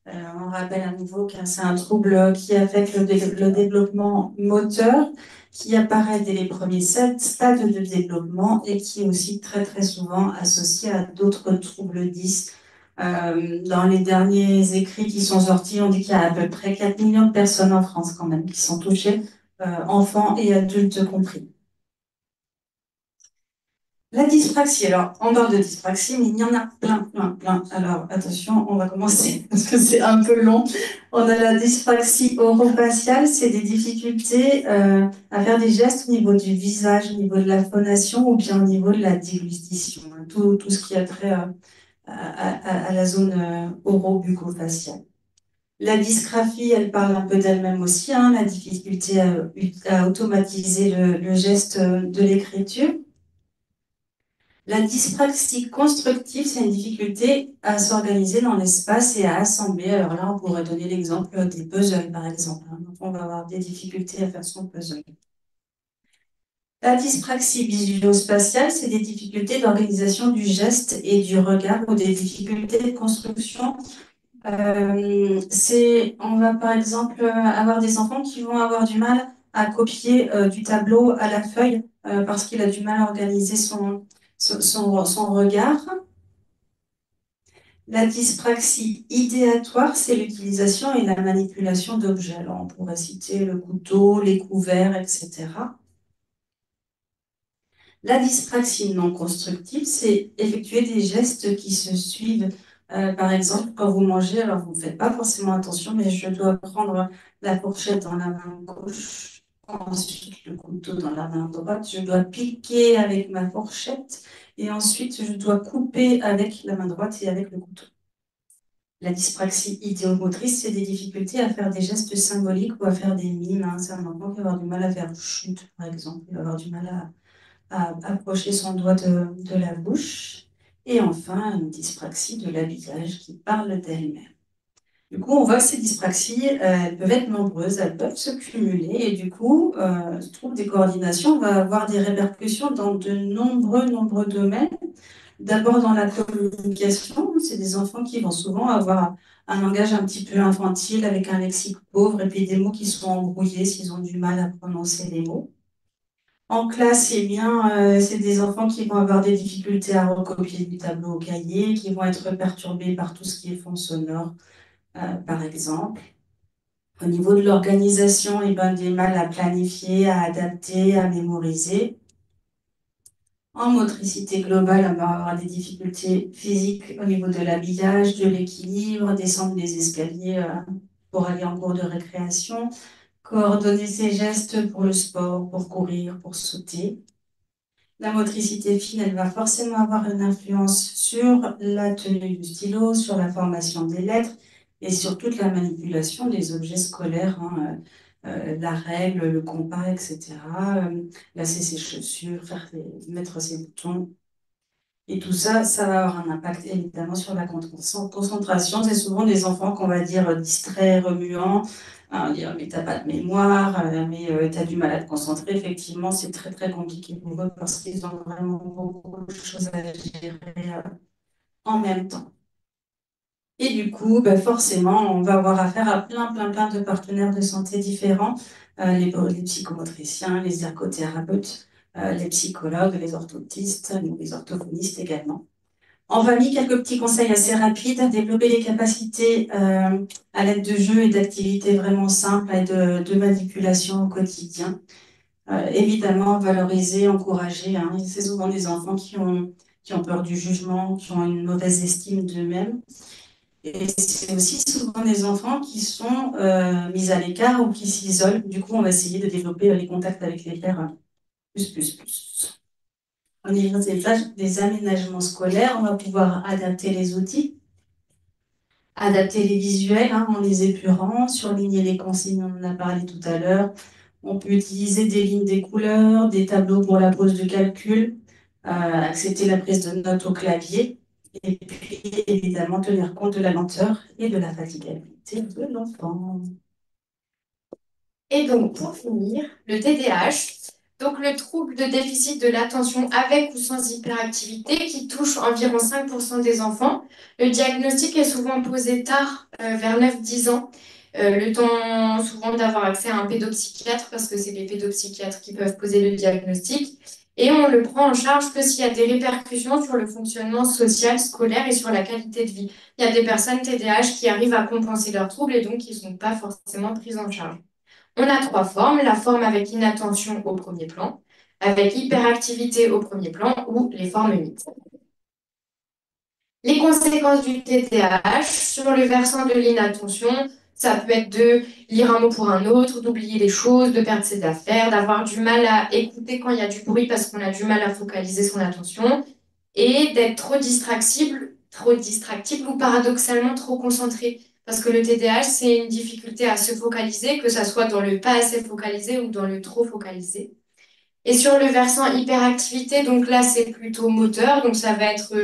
On rappelle à nouveau que c'est un trouble qui affecte le développement moteur, qui apparaît dès les premiers stades de développement et qui est aussi très très souvent associé à d'autres troubles 10. Dans les derniers écrits qui sont sortis, on dit qu'il y a à peu près 4 millions de personnes en France quand même qui sont touchées, enfants et adultes compris. La dyspraxie, alors on parle de dyspraxie, mais il y en a plein, plein, plein. Alors attention, on va commencer parce que c'est un peu long. On a la dyspraxie orofaciale, c'est des difficultés à faire des gestes au niveau du visage, au niveau de la phonation ou bien au niveau de la déglutition, hein. Tout ce qui a trait à la zone oro-bucco-faciale. La dysgraphie, elle parle un peu d'elle-même aussi, hein, la difficulté à automatiser le geste de l'écriture. La dyspraxie constructive, c'est une difficulté à s'organiser dans l'espace et à assembler. Alors là, on pourrait donner l'exemple des puzzles, par exemple, hein. Donc, on va avoir des difficultés à faire son puzzle. La dyspraxie visuospatiale, c'est des difficultés d'organisation du geste et du regard ou des difficultés de construction. On va par exemple avoir des enfants qui vont avoir du mal à copier du tableau à la feuille parce qu'il a du mal à organiser son regard. La dyspraxie idéatoire, c'est l'utilisation et la manipulation d'objets. Alors, on pourrait citer le couteau, les couverts, etc. La dyspraxie non constructive, c'est effectuer des gestes qui se suivent Par exemple, quand vous mangez, alors vous ne faites pas forcément attention, mais je dois prendre la fourchette dans la main gauche, ensuite le couteau dans la main droite, je dois piquer avec ma fourchette et ensuite je dois couper avec la main droite et avec le couteau. La dyspraxie idéomotrice, c'est des difficultés à faire des gestes symboliques ou à faire des mimes, hein. C'est un enfant qui va avoir du mal à faire chute, par exemple. Il va avoir du mal à approcher son doigt de la bouche. Et enfin, une dyspraxie de l'habillage qui parle d'elle-même. Du coup, on voit que ces dyspraxies, elles peuvent être nombreuses, elles peuvent se cumuler. Et du coup, ce trouble des coordinations va avoir des répercussions dans de nombreux domaines. D'abord dans la communication, c'est des enfants qui vont souvent avoir un langage un petit peu infantile avec un lexique pauvre et puis des mots qui sont embrouillés s'ils ont du mal à prononcer les mots. En classe, eh bien, c'est des enfants qui vont avoir des difficultés à recopier du tableau au cahier, qui vont être perturbés par tout ce qui est fond sonore, par exemple. Au niveau de l'organisation, eh ben, des mal à planifier, à adapter, à mémoriser. En motricité globale, on va avoir des difficultés physiques au niveau de l'habillage, de l'équilibre, descendre les escaliers pour aller en cours de récréation, coordonner ses gestes pour le sport, pour courir, pour sauter. La motricité fine, elle va forcément avoir une influence sur la tenue du stylo, sur la formation des lettres et sur toute la manipulation des objets scolaires, hein, la règle, le compas, etc. Lasser ses chaussures, mettre ses boutons. Et tout ça, ça va avoir un impact évidemment sur la concentration. C'est souvent des enfants qu'on va dire distraits, remuants. On va dire, mais t'as pas de mémoire, mais t'as du mal à te concentrer. Effectivement, c'est très compliqué pour eux parce qu'ils ont vraiment beaucoup de choses à gérer en même temps. Et du coup, ben forcément, on va avoir affaire à plein de partenaires de santé différents, les psychomotriciens, les ergothérapeutes, les psychologues, les orthoptistes, les orthophonistes également. On va mis quelques petits conseils assez rapides, développer les capacités à l'aide de jeux et d'activités vraiment simples et de manipulation au quotidien. Évidemment, valoriser, encourager, hein. C'est souvent des enfants qui ont peur du jugement, qui ont une mauvaise estime d'eux-mêmes. Et c'est aussi souvent des enfants qui sont mis à l'écart ou qui s'isolent. Du coup, on va essayer de développer les contacts avec les pairs plus. Au niveau des aménagements scolaires, on va pouvoir adapter les outils, adapter les visuels, hein, en les épurant, surligner les consignes, on en a parlé tout à l'heure. On peut utiliser des lignes, des couleurs, des tableaux pour la pose de calcul, accepter la prise de notes au clavier, et puis évidemment tenir compte de la lenteur et de la fatigabilité de l'enfant. Et donc, pour finir, le TDAH, donc le trouble de déficit de l'attention avec ou sans hyperactivité qui touche environ 5% des enfants. Le diagnostic est souvent posé tard, vers 9-10 ans, le temps souvent d'avoir accès à un pédopsychiatre parce que c'est les pédopsychiatres qui peuvent poser le diagnostic. Et on le prend en charge que s'il y a des répercussions sur le fonctionnement social, scolaire et sur la qualité de vie. Il y a des personnes TDAH qui arrivent à compenser leurs troubles et donc qui ne sont pas forcément prises en charge. On a trois formes, la forme avec inattention au premier plan, avec hyperactivité au premier plan ou les formes mixtes. Les conséquences du TDAH sur le versant de l'inattention, ça peut être de lire un mot pour un autre, d'oublier les choses, de perdre ses affaires, d'avoir du mal à écouter quand il y a du bruit parce qu'on a du mal à focaliser son attention et d'être trop distractible ou paradoxalement trop concentré. Parce que le TDAH, c'est une difficulté à se focaliser, que ça soit dans le pas assez focalisé ou dans le trop focalisé. Et sur le versant hyperactivité, donc là, c'est plutôt moteur. Donc ça va être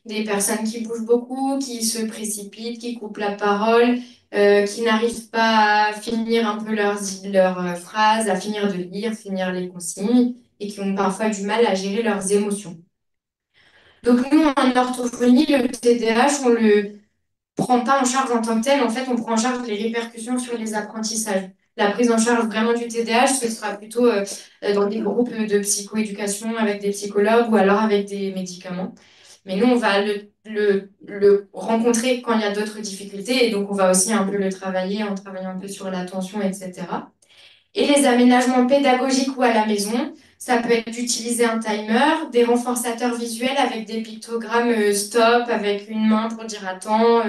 des personnes qui bougent beaucoup, qui se précipitent, qui coupent la parole, qui n'arrivent pas à finir un peu leurs phrases, à finir de lire, finir les consignes, et qui ont parfois du mal à gérer leurs émotions. Donc nous, en orthophonie, le TDAH, on le prend pas en charge en tant que tel. En fait, on prend en charge les répercussions sur les apprentissages. La prise en charge vraiment du TDAH, ce sera plutôt dans des groupes de psychoéducation avec des psychologues ou alors avec des médicaments. Mais nous, on va le rencontrer quand il y a d'autres difficultés et donc on va aussi un peu le travailler en travaillant un peu sur l'attention, etc. Et les aménagements pédagogiques ou à la maison, ça peut être d'utiliser un timer, des renforçateurs visuels avec des pictogrammes stop, avec une main pour dire attends,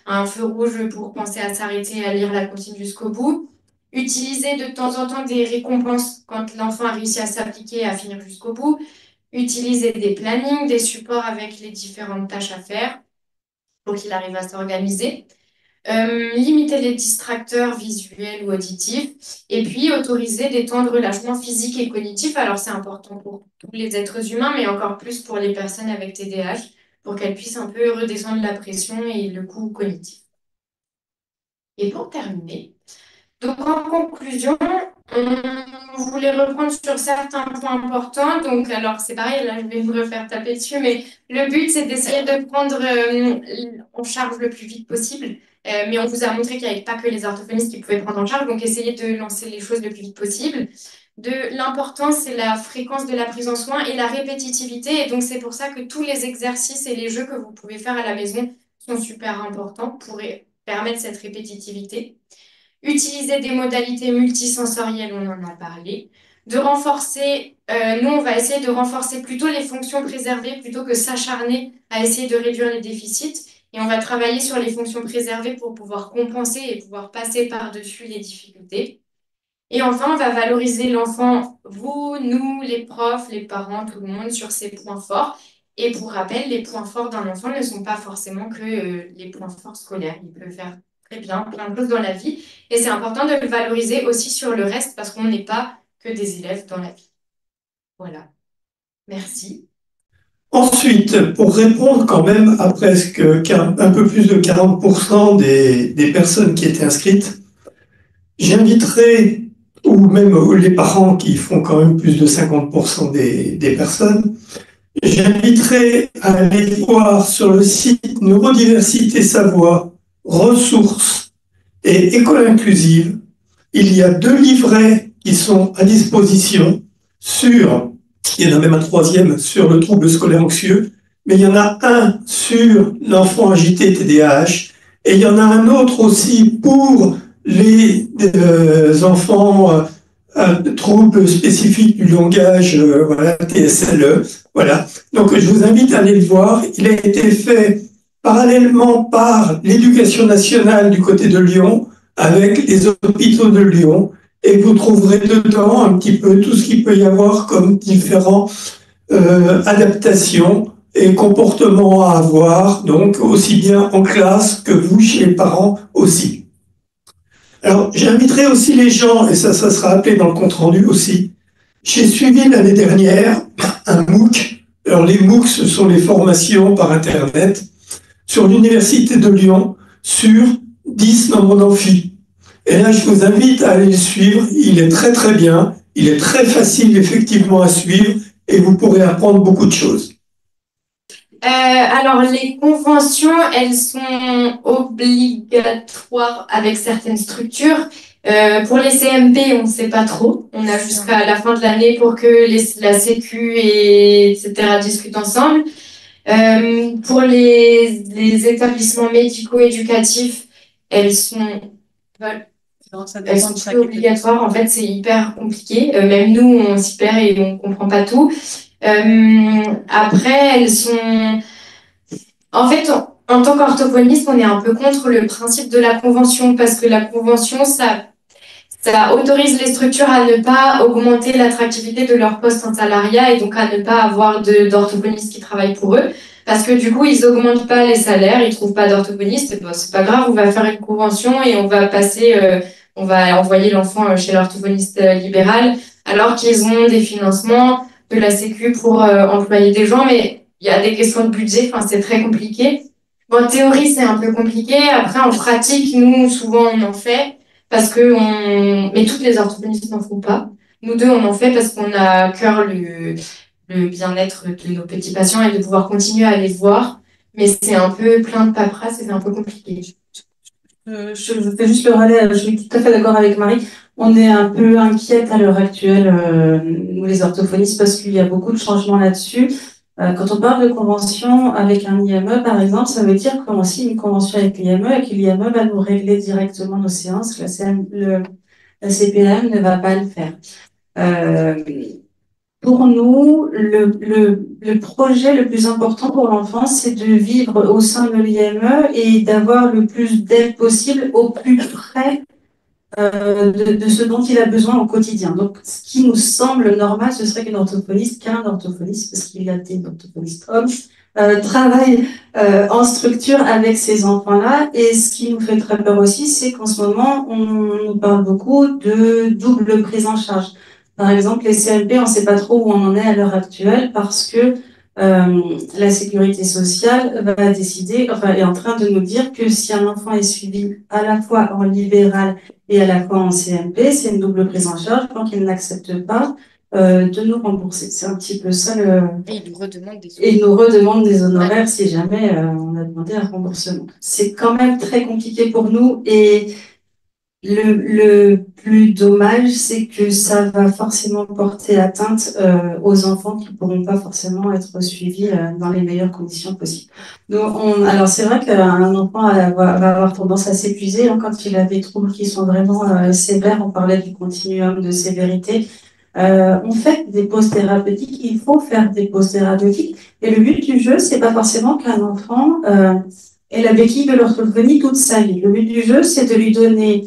un feu rouge pour penser à s'arrêter et à lire la consigne jusqu'au bout. Utiliser de temps en temps des récompenses quand l'enfant a réussi à s'appliquer et à finir jusqu'au bout. Utiliser des plannings, des supports avec les différentes tâches à faire pour qu'il arrive à s'organiser. Limiter les distracteurs visuels ou auditifs, et puis autoriser des temps de relâchement physique et cognitif. Alors c'est important pour tous les êtres humains, mais encore plus pour les personnes avec TDAH, pour qu'elles puissent un peu redescendre la pression et le coût cognitif. Et pour terminer, donc en conclusion, on voulait reprendre sur certains points importants. Donc alors c'est pareil, là je vais me refaire taper dessus, mais le but c'est d'essayer de prendre en charge le plus vite possible. Mais on vous a montré qu'il n'y avait pas que les orthophonistes qui pouvaient prendre en charge, donc essayez de lancer les choses le plus vite possible. L'important, c'est la fréquence de la prise en soin et la répétitivité. Et donc, c'est pour ça que tous les exercices et les jeux que vous pouvez faire à la maison sont super importants pour permettre cette répétitivité. Utiliser des modalités multisensorielles, on en a parlé. De renforcer, nous, on va essayer de renforcer plutôt les fonctions préservées plutôt que s'acharner à essayer de réduire les déficits. Et on va travailler sur les fonctions préservées pour pouvoir compenser et pouvoir passer par-dessus les difficultés. Et enfin, on va valoriser l'enfant, vous, nous, les profs, les parents, tout le monde, sur ses points forts. Et pour rappel, les points forts d'un enfant ne sont pas forcément que les points forts scolaires. Il peut faire très bien plein de choses dans la vie. Et c'est important de le valoriser aussi sur le reste parce qu'on n'est pas que des élèves dans la vie. Voilà. Merci. Ensuite, pour répondre quand même à presque un peu plus de 40% des personnes qui étaient inscrites, j'inviterai, ou même les parents qui font quand même plus de 50% des personnes, j'inviterai à aller voir sur le site Neurodiversité Savoie, ressources et école inclusive. Il y a 2 livrets qui sont à disposition il y en a même un troisième sur le trouble scolaire anxieux, mais il y en a un sur l'enfant agité TDAH, et il y en a un autre aussi pour les enfants troubles spécifiques du langage, voilà, TSLE. Voilà. Donc je vous invite à aller le voir. Il a été fait parallèlement par l'Éducation nationale du côté de Lyon, avec les hôpitaux de Lyon, et vous trouverez dedans un petit peu tout ce qu'il peut y avoir comme différents adaptations et comportements à avoir, donc aussi bien en classe que vous, chez les parents aussi. Alors, j'inviterai aussi les gens, et ça sera appelé dans le compte-rendu aussi. J'ai suivi l'année dernière un MOOC. Alors, les MOOC, ce sont les formations par Internet sur l'Université de Lyon sur 10 dans mon amphi. Et là, je vous invite à aller le suivre. Il est très, très bien. Il est très facile, effectivement, à suivre et vous pourrez apprendre beaucoup de choses. Alors, les conventions, elles sont obligatoires avec certaines structures. Pour les CMP, on ne sait pas trop. On a jusqu'à la fin de l'année pour que la Sécu et etc. discutent ensemble. Pour les établissements médico-éducatifs, elles sont plus obligatoires. En fait, c'est hyper compliqué. Même nous, on s'y perd et on comprend pas tout. Après, elles sont... En fait, en tant qu'orthophoniste, on est un peu contre le principe de la convention parce que la convention, ça autorise les structures à ne pas augmenter l'attractivité de leur poste en salariat et donc à ne pas avoir d'orthophonistes qui travaillent pour eux. Parce que du coup, ils augmentent pas les salaires, ils trouvent pas d'orthophonistes. Bon, c'est pas grave, on va faire une convention et on va on va envoyer l'enfant chez l'orthophoniste libéral alors qu'ils ont des financements de la Sécu pour employer des gens. Mais il y a des questions de budget, enfin, c'est très compliqué. Bon, en théorie, c'est un peu compliqué. Après, en pratique, nous, souvent, on en fait parce mais toutes les orthophonistes n'en font pas. Nous deux, on en fait parce qu'on a à cœur le bien-être de nos petits patients et de pouvoir continuer à les voir. Mais c'est un peu plein de paperasse et c'est un peu compliqué. Je fais juste le relais, je suis tout à fait d'accord avec Marie. On est un peu inquiète à l'heure actuelle, nous les orthophonistes, parce qu'il y a beaucoup de changements là-dessus. Quand on parle de convention avec un IME, par exemple, ça veut dire qu'on signe une convention avec l'IME et que l'IME va nous régler directement nos séances. la CPAM ne va pas le faire. Pour nous, le projet le plus important pour l'enfant, c'est de vivre au sein de l'IME et d'avoir le plus d'aide possible au plus près de ce dont il a besoin au quotidien. Donc, ce qui nous semble normal, ce serait qu'un orthophoniste, parce qu'il y a des orthophonistes hommes, travaille en structure avec ces enfants-là. Et ce qui nous fait très peur aussi, c'est qu'en ce moment, on nous parle beaucoup de double prise en charge. Par exemple, les CLP, on ne sait pas trop où on en est à l'heure actuelle parce que la sécurité sociale va décider, enfin, est en train de nous dire que si un enfant est suivi à la fois en libéral et à la fois en CMP, c'est une double prise en charge tant qu'il n'accepte pas de nous rembourser. C'est un petit peu ça le... Et il nous redemande des Et il nous redemande des honoraires si jamais on a demandé un remboursement. C'est quand même très compliqué pour nous et le plus dommage, c'est que ça va forcément porter atteinte aux enfants qui pourront pas forcément être suivis dans les meilleures conditions possibles. Donc, alors c'est vrai qu'un enfant va avoir tendance à s'épuiser hein, quand il a des troubles qui sont vraiment sévères. On parlait du continuum de sévérité. On fait des pauses thérapeutiques. Il faut faire des pauses thérapeutiques. Et le but du jeu, c'est pas forcément qu'un enfant ait la béquille de l'orthophonie toute sa vie. Le but du jeu, c'est de lui donner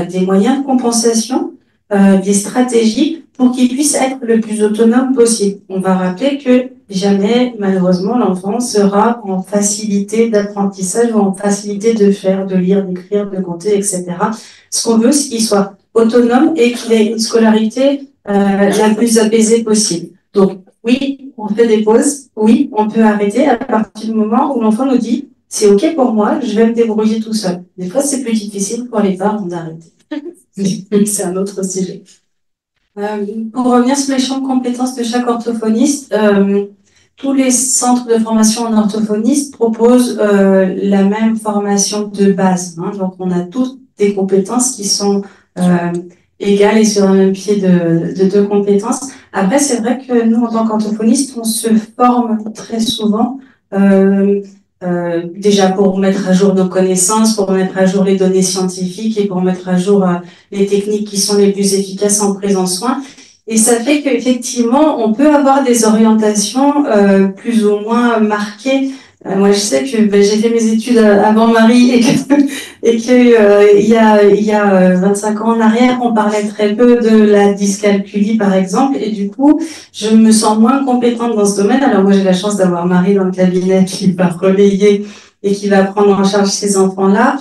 des moyens de compensation, des stratégies pour qu'il puisse être le plus autonome possible. On va rappeler que jamais, malheureusement, l'enfant sera en facilité d'apprentissage ou en facilité de faire, de lire, d'écrire, de compter, etc. Ce qu'on veut, c'est qu'il soit autonome et qu'il ait une scolarité la plus apaisée possible. Donc, oui, on fait des pauses, oui, on peut arrêter à partir du moment où l'enfant nous dit c'est OK pour moi, je vais me débrouiller tout seul. Des fois, c'est plus difficile pour les parents d'arrêter. C'est un autre sujet. Pour revenir sur les champs de compétences de chaque orthophoniste, tous les centres de formation en orthophoniste proposent la même formation de base. Hein. Donc, on a toutes des compétences qui sont égales et sur un même pied de deux compétences. Après, c'est vrai que nous, en tant qu'orthophonistes, on se forme très souvent déjà pour mettre à jour nos connaissances, pour mettre à jour les données scientifiques et pour mettre à jour les techniques qui sont les plus efficaces en prise en soin. Et ça fait qu'effectivement, on peut avoir des orientations plus ou moins marquées. Moi, je sais que j'ai fait mes études avant Marie et que il y a 25 ans en arrière, on parlait très peu de la dyscalculie, par exemple, et du coup, je me sens moins compétente dans ce domaine. Alors moi, j'ai la chance d'avoir Marie dans le cabinet qui va relayer et qui va prendre en charge ces enfants-là.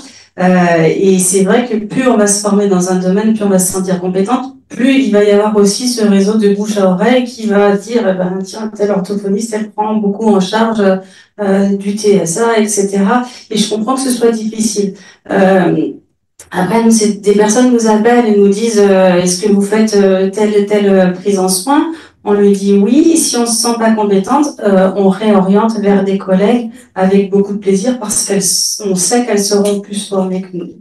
Et c'est vrai que plus on va se former dans un domaine, plus on va se sentir compétente, plus il va y avoir aussi ce réseau de bouche à oreille qui va dire, ben, tiens, telle orthophoniste, elle prend beaucoup en charge du TSA, etc. Et je comprends que ce soit difficile. Après, nous, des personnes nous appellent et nous disent est-ce que vous faites telle prise en soin? On lui dit oui. Et si on se sent pas compétente, on réoriente vers des collègues avec beaucoup de plaisir parce qu'on sait qu'elles seront plus formées que nous.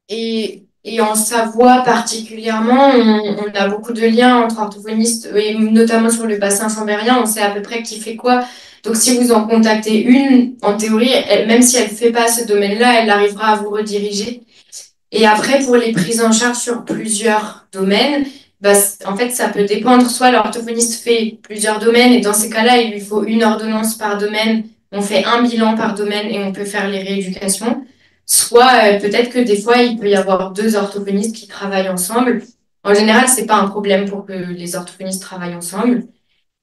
Et en Savoie particulièrement, on a beaucoup de liens entre orthophonistes, et notamment sur le bassin chambérien, on sait à peu près qui fait quoi. Donc si vous en contactez une, en théorie, même si elle ne fait pas ce domaine-là, elle arrivera à vous rediriger. Et après, pour les prises en charge sur plusieurs domaines, bah, en fait, ça peut dépendre. Soit l'orthophoniste fait plusieurs domaines, et dans ces cas-là, il lui faut une ordonnance par domaine, on fait un bilan par domaine et on peut faire les rééducations. Soit peut-être que des fois, il peut y avoir deux orthophonistes qui travaillent ensemble. En général, c'est pas un problème pour que les orthophonistes travaillent ensemble.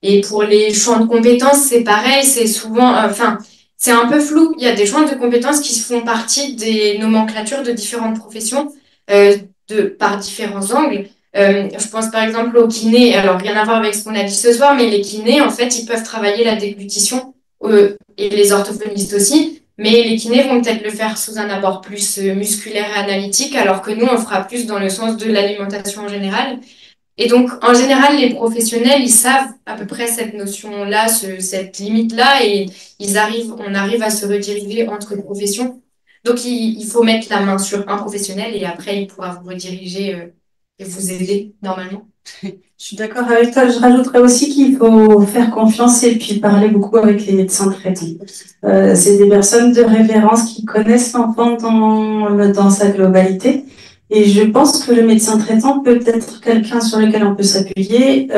Et pour les champs de compétences, c'est pareil, c'est souvent, enfin, c'est un peu flou. Il y a des champs de compétences qui font partie des nomenclatures de différentes professions par différents angles. Je pense par exemple aux kinés, alors rien à voir avec ce qu'on a dit ce soir, mais les kinés, en fait, ils peuvent travailler la déglutition et les orthophonistes aussi, mais les kinés vont peut-être le faire sous un abord plus musculaire et analytique, alors que nous, on fera plus dans le sens de l'alimentation en général. Et donc, en général, les professionnels, ils savent à peu près cette notion-là, cette limite-là, et on arrive à se rediriger entre professions. Donc, il faut mettre la main sur un professionnel et après, il pourra vous rediriger et vous aider normalement. Je suis d'accord avec toi. Je rajouterais aussi qu'il faut faire confiance et puis parler beaucoup avec les médecins traitants. C'est des personnes de référence qui connaissent l'enfant dans sa globalité. Et je pense que le médecin traitant peut être quelqu'un sur lequel on peut s'appuyer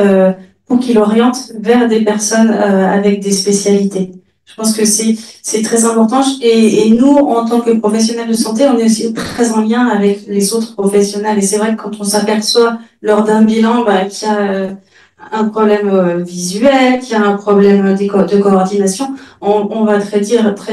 pour qu'il oriente vers des personnes avec des spécialités. Je pense que c'est très important. Et nous, en tant que professionnels de santé, on est aussi très en lien avec les autres professionnels. Et c'est vrai que quand on s'aperçoit lors d'un bilan qu'il y a un problème visuel, qu'il y a un problème de coordination, on va très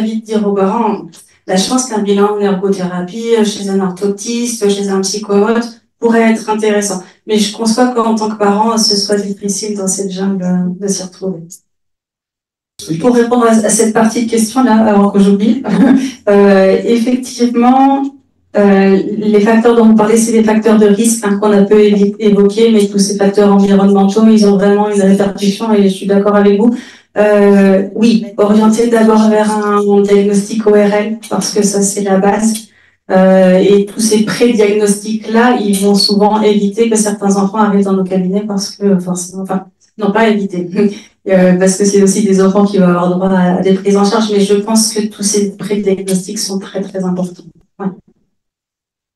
vite dire aux parents la chance qu'un bilan en ergothérapie chez un orthoptiste, chez un psychomote pourrait être intéressant. Mais je conçois qu'en tant que parent, ce soit difficile dans cette jungle de s'y retrouver. Pour répondre à cette partie de question-là, avant que j'oublie, effectivement, les facteurs dont vous parlez, c'est des facteurs de risque qu'on a peu évoqués, mais tous ces facteurs environnementaux, ils ont vraiment une répercussion et je suis d'accord avec vous. Oui, orienter d'abord vers un diagnostic ORL, parce que ça, c'est la base. Et tous ces pré-diagnostics-là, ils vont souvent éviter que certains enfants arrivent dans nos cabinets parce que, forcément, enfin, non pas éviter, parce que c'est aussi des enfants qui vont avoir droit à des prises en charge, mais je pense que tous ces pré-diagnostics sont très, très importants. Ouais.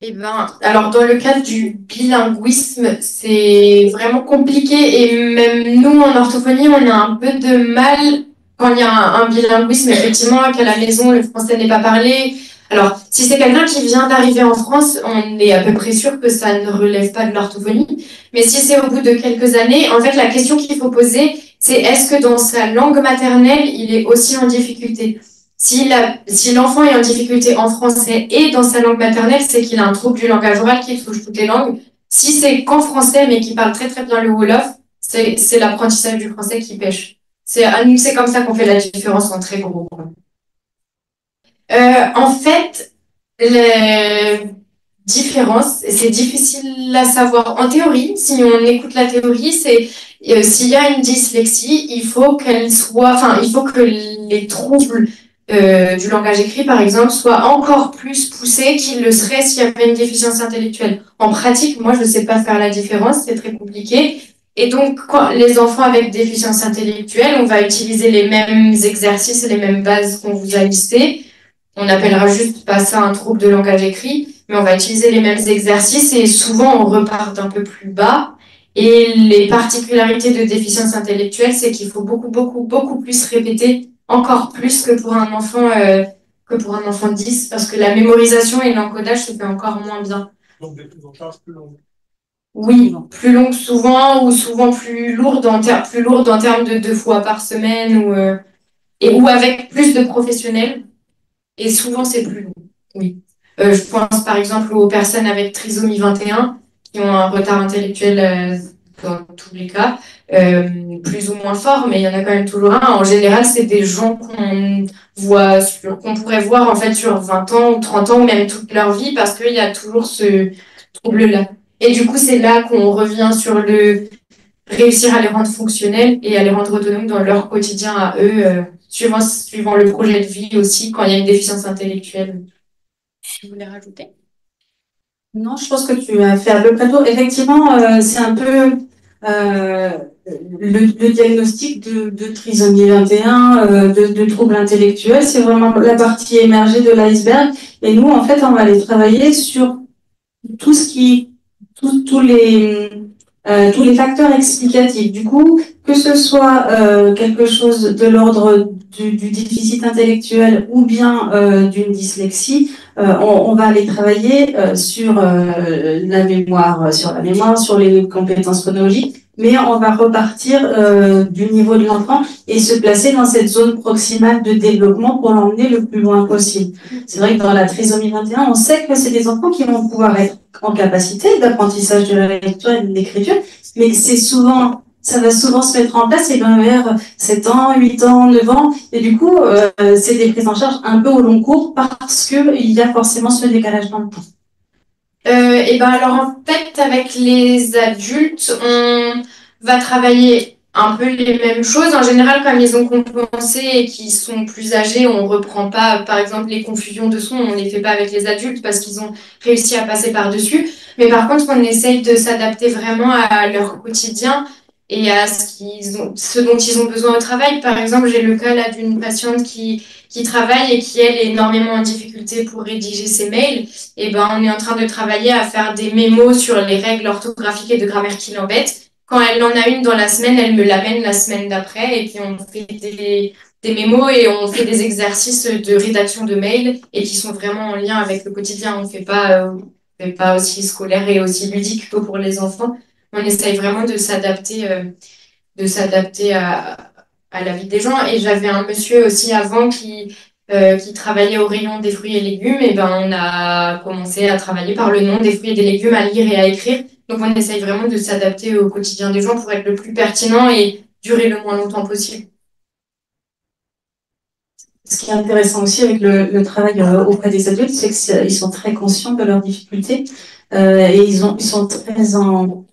Eh ben, alors dans le cadre du bilinguisme, c'est vraiment compliqué et même nous en orthophonie, on a un peu de mal quand il y a un bilinguisme, effectivement, qu'à la maison le français n'est pas parlé. Alors, si c'est quelqu'un qui vient d'arriver en France, on est à peu près sûr que ça ne relève pas de l'orthophonie. Mais si c'est au bout de quelques années, en fait, la question qu'il faut poser, c'est est-ce que dans sa langue maternelle, il est aussi en difficulté? Si l'enfant est en difficulté en français et dans sa langue maternelle, c'est qu'il a un trouble du langage oral qui touche toutes les langues. Si c'est qu'en français, mais qu'il parle très très bien le Wolof, c'est l'apprentissage du français qui pêche. C'est comme ça qu'on fait la différence en très gros. En fait, les différences, c'est difficile à savoir. En théorie, si on écoute la théorie, c'est s'il y a une dyslexie, il faut que les troubles du langage écrit, par exemple, soient encore plus poussés qu'il le serait s'il y avait une déficience intellectuelle. En pratique, moi, je ne sais pas faire la différence, c'est très compliqué. Et donc, quand les enfants avec déficience intellectuelle, on va utiliser les mêmes exercices et les mêmes bases qu'on vous a listées. On n'appellera juste pas ça un trouble de langage écrit, mais on va utiliser les mêmes exercices et souvent on repart d'un peu plus bas. Et les particularités de déficience intellectuelle, c'est qu'il faut beaucoup, beaucoup, beaucoup plus répéter, encore plus que pour un enfant, de 10, parce que la mémorisation et l'encodage se fait encore moins bien. Donc des prises en charge plus longues. Oui, plus longue souvent, ou souvent plus lourde en termes de 2 fois par semaine, ou avec plus de professionnels. Et souvent, c'est plus long. Oui. Je pense par exemple aux personnes avec trisomie 21 qui ont un retard intellectuel dans tous les cas, plus ou moins fort, mais il y en a quand même toujours un. En général, c'est des gens qu'on pourrait voir en fait sur 20 ans ou 30 ans ou même toute leur vie parce qu'il y a toujours ce trouble-là. Et du coup, c'est là qu'on revient sur le réussir à les rendre fonctionnels et à les rendre autonomes dans leur quotidien à eux, suivant le projet de vie aussi, quand il y a une déficience intellectuelle. Tu voulais rajouter? Non, je pense que tu as fait à peu près tout. Effectivement, c'est un peu le diagnostic de trisomie 21, de troubles intellectuels, c'est vraiment la partie émergée de l'iceberg. Et nous, en fait, on va aller travailler sur tout ce qui, tous les facteurs explicatifs. Du coup, que ce soit quelque chose de l'ordre du déficit intellectuel ou bien d'une dyslexie, on va aller travailler sur la mémoire, sur les compétences phonologiques, mais on va repartir du niveau de l'enfant et se placer dans cette zone proximale de développement pour l'emmener le plus loin possible. C'est vrai que dans la trisomie 21, on sait que c'est des enfants qui vont pouvoir être en capacité d'apprentissage de la lecture et de l'écriture, mais ça va souvent se mettre en place vers 7 ans, 8 ans, 9 ans, et du coup, c'est des prises en charge un peu au long cours parce qu'il y a forcément ce décalage dans le temps. Et ben alors en fait, avec les adultes, on va travailler un peu les mêmes choses. En général, comme ils ont compensé et qu'ils sont plus âgés, on reprend pas, par exemple, les confusions de sons, on les fait pas avec les adultes parce qu'ils ont réussi à passer par-dessus. Mais par contre, on essaye de s'adapter vraiment à leur quotidien. et à ce dont ils ont besoin au travail. Par exemple, j'ai le cas là d'une patiente qui travaille et qui, elle, est énormément en difficulté pour rédiger ses mails. Et ben, on est en train de travailler à faire des mémos sur les règles orthographiques et de grammaire qui l'embêtent. Quand elle en a une dans la semaine, elle me l'amène la semaine d'après et puis on fait des mémos et on fait des exercices de rédaction de mails et qui sont vraiment en lien avec le quotidien. On fait pas aussi scolaire et aussi ludique que pour les enfants. On essaye vraiment de s'adapter à la vie des gens. Et j'avais un monsieur aussi avant qui travaillait au rayon des fruits et légumes. Et ben, on a commencé à travailler par le nom des fruits et des légumes, à lire et à écrire. Donc, on essaye vraiment de s'adapter au quotidien des gens pour être le plus pertinent et durer le moins longtemps possible. Ce qui est intéressant aussi avec le travail auprès des adultes, c'est qu'ils sont très conscients de leurs difficultés et ils sont très en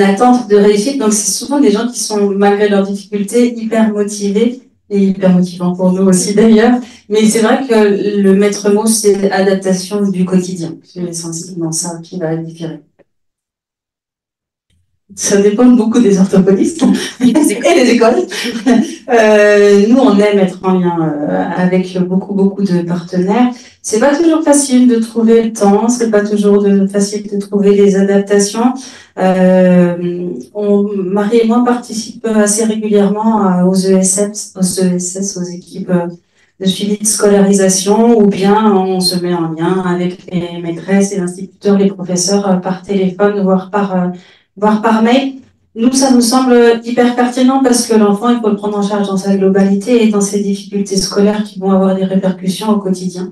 attente de réussite. Donc, c'est souvent des gens qui sont, malgré leurs difficultés, hyper motivés et hyper motivants pour nous aussi d'ailleurs. Mais c'est vrai que le maître mot, c'est adaptation du quotidien. C'est essentiellement ça qui va différer. Ça dépend beaucoup des orthophonistes et des écoles. Nous, on aime être en lien avec beaucoup de partenaires. C'est pas toujours facile de trouver le temps, c'est pas toujours facile de trouver des adaptations. Marie et moi participent assez régulièrement aux ESS, aux équipes de suivi de scolarisation, ou bien on se met en lien avec les maîtresses, les instituteurs, les professeurs par téléphone, voire par mail. Nous, ça nous semble hyper pertinent parce que l'enfant, il faut le prendre en charge dans sa globalité et dans ses difficultés scolaires qui vont avoir des répercussions au quotidien.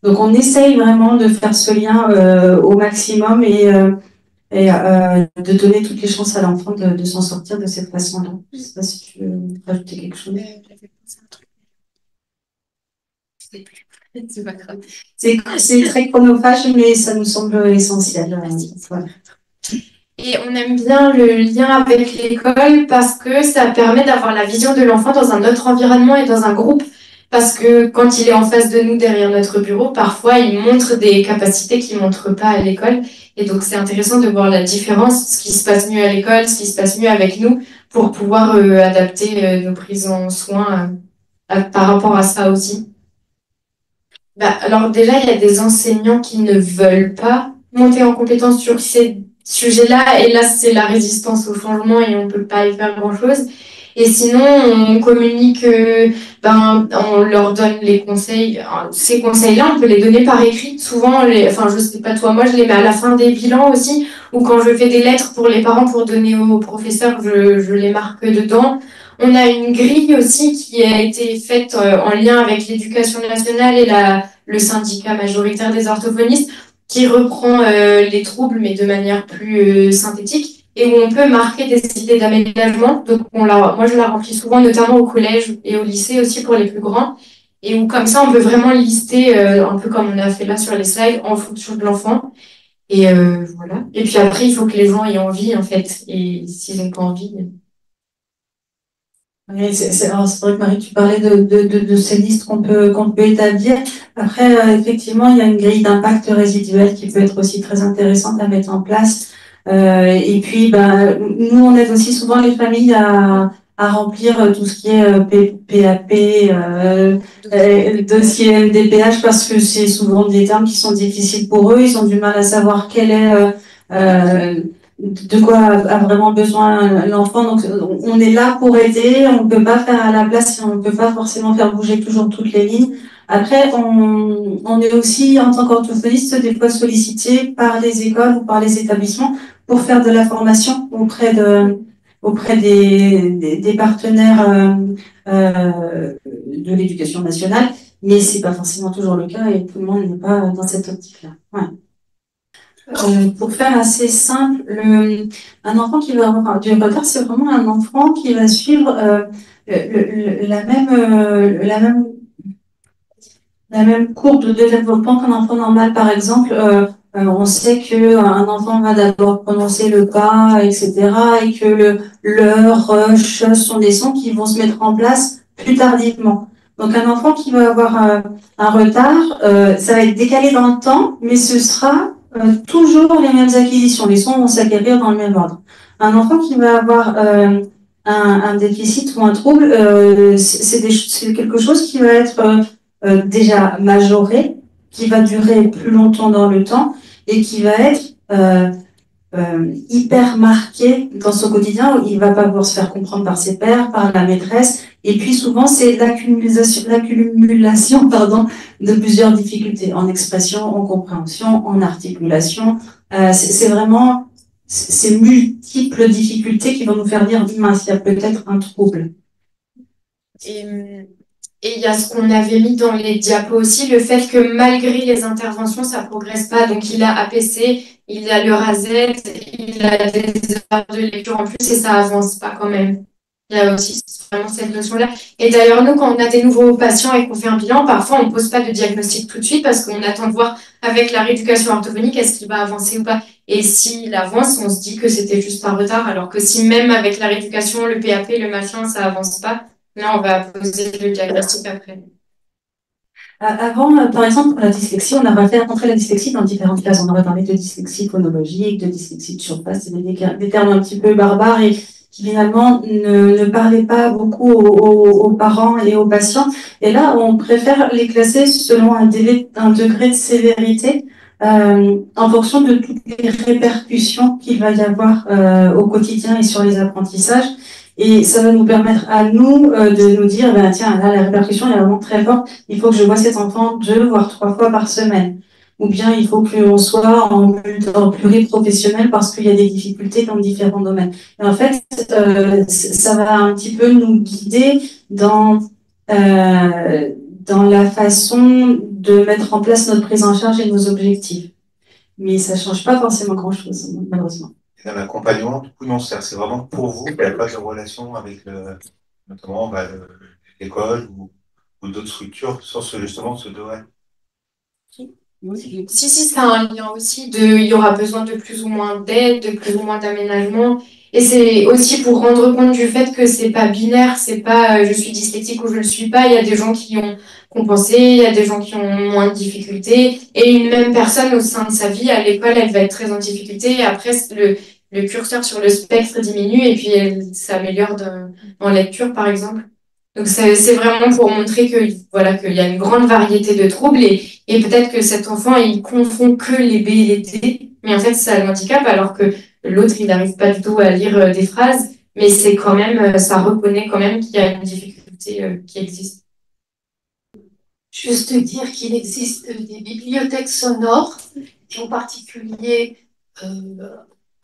Donc, on essaye vraiment de faire ce lien au maximum et de donner toutes les chances à l'enfant de s'en sortir de cette façon-là. Je ne sais pas si tu veux rajouter quelque chose. C'est très chronophage, mais ça nous semble essentiel. Voilà. Et on aime bien le lien avec l'école parce que ça permet d'avoir la vision de l'enfant dans un autre environnement et dans un groupe. Parce que quand il est en face de nous derrière notre bureau, parfois il montre des capacités qu'il ne montre pas à l'école. Et donc c'est intéressant de voir la différence, ce qui se passe mieux à l'école, ce qui se passe mieux avec nous, pour pouvoir adapter nos prises en soins par rapport à ça aussi. Alors déjà, il y a des enseignants qui ne veulent pas monter en compétence sur ces sujets-là, et là, c'est la résistance au changement et on peut pas y faire grand-chose. Et sinon, on communique, on leur donne les conseils. Ces conseils-là, on peut les donner par écrit. Souvent, je sais pas toi, moi, je les mets à la fin des bilans aussi, ou quand je fais des lettres pour les parents pour donner aux professeurs, je les marque dedans. On a une grille aussi qui a été faite en lien avec l'éducation nationale et le syndicat majoritaire des orthophonistes, qui reprend les troubles, mais de manière plus synthétique, et où on peut marquer des idées d'aménagement. Donc, moi, je la remplis souvent, notamment au collège et au lycée aussi pour les plus grands, et où comme ça, on peut vraiment lister, un peu comme on a fait là sur les slides, en fonction de l'enfant. Et voilà. Et puis après, il faut que les gens aient envie, en fait. Et s'ils n'ont pas envie... Oui, c'est vrai que Marie, tu parlais de ces listes qu'on peut établir. Après, effectivement, il y a une grille d'impact résiduel qui peut être aussi très intéressante à mettre en place. Et puis, nous, on aide aussi souvent les familles à remplir tout ce qui est PAP, dossier MDPH, parce que c'est souvent des termes qui sont difficiles pour eux. Ils ont du mal à savoir quel est de quoi a vraiment besoin l'enfant. Donc, on est là pour aider, on ne peut pas faire à la place, on ne peut pas forcément faire bouger toujours toutes les lignes. Après, on est aussi, en tant qu'orthophoniste, des fois sollicité par les écoles ou par les établissements pour faire de la formation auprès des partenaires de l'éducation nationale, mais c'est pas forcément toujours le cas et tout le monde n'est pas dans cette optique-là. Ouais. Pour faire assez simple, un enfant qui va avoir du retard, c'est vraiment un enfant qui va suivre la même courbe de développement qu'un enfant normal. Par exemple, on sait qu'un enfant va d'abord prononcer le pas, etc., et que rush sont des sons qui vont se mettre en place plus tardivement. Donc un enfant qui va avoir un retard, ça va être décalé dans le temps, mais ce sera toujours les mêmes acquisitions. Les sons vont s'acquérir dans le même ordre. Un enfant qui va avoir un déficit ou un trouble, c'est quelque chose qui va être déjà majoré, qui va durer plus longtemps dans le temps et qui va être hyper marqué dans son quotidien où il va pas pouvoir se faire comprendre par ses pairs, par la maîtresse. Et puis souvent, c'est l'accumulation, pardon, de plusieurs difficultés en expression, en compréhension, en articulation. C'est vraiment ces multiples difficultés qui vont nous faire dire, mince, il y a peut-être un trouble. Et il y a ce qu'on avait mis dans les diapos aussi, le fait que malgré les interventions, ça progresse pas. Donc il a APC, il a le RASET, il a des erreurs de lecture en plus et ça avance pas quand même. Il y a aussi vraiment cette notion-là. Et d'ailleurs, nous, quand on a des nouveaux patients et qu'on fait un bilan, parfois on pose pas de diagnostic tout de suite parce qu'on attend de voir avec la rééducation orthophonique, est-ce qu'il va avancer ou pas. Et s'il avance, on se dit que c'était juste un retard, alors que si même avec la rééducation, le PAP, le machin, ça avance pas, là, on va poser le diagnostic après. Avant, par exemple, pour la dyslexie, on aurait fait rentrer la dyslexie dans différentes classes. On aurait parlé de dyslexie phonologique, de dyslexie de surface, c'est des termes un petit peu barbares et qui finalement ne parlaient pas beaucoup aux parents et aux patients. Et là, on préfère les classer selon un degré de sévérité en fonction de toutes les répercussions qu'il va y avoir au quotidien et sur les apprentissages. Et ça va nous permettre à nous de nous dire, ben, tiens, là, la répercussion est vraiment très forte. Il faut que je vois cet enfant 2 voire 3 fois par semaine. Ou bien il faut qu'on soit en pluriprofessionnel parce qu'il y a des difficultés dans différents domaines. Et en fait, ça va un petit peu nous guider dans la façon de mettre en place notre prise en charge et nos objectifs. Mais ça change pas forcément grand-chose, malheureusement. Et dans l'accompagnement, du coup, non, c'est vraiment pour vous, il n'y a pas de relation avec notamment l'école ou d'autres structures sur justement ce domaine. Si, ça a un lien aussi il y aura besoin de plus ou moins d'aide, de plus ou moins d'aménagement. Et c'est aussi pour rendre compte du fait que c'est pas binaire, c'est pas je suis dyslexique ou je le suis pas. Il y a des gens qui ont compensé, il y a des gens qui ont moins de difficultés. Et une même personne au sein de sa vie, à l'école, elle va être très en difficulté. Et après, le curseur sur le spectre diminue et puis elle s'améliore en lecture, par exemple. Donc c'est vraiment pour montrer que voilà qu'il y a une grande variété de troubles et peut-être que cet enfant il confond que les B et les D, mais en fait ça le handicap alors que l'autre il n'arrive pas du tout à lire des phrases, mais c'est quand même ça reconnaît quand même qu'il y a une difficulté qui existe. Juste dire qu'il existe des bibliothèques sonores, et en particulier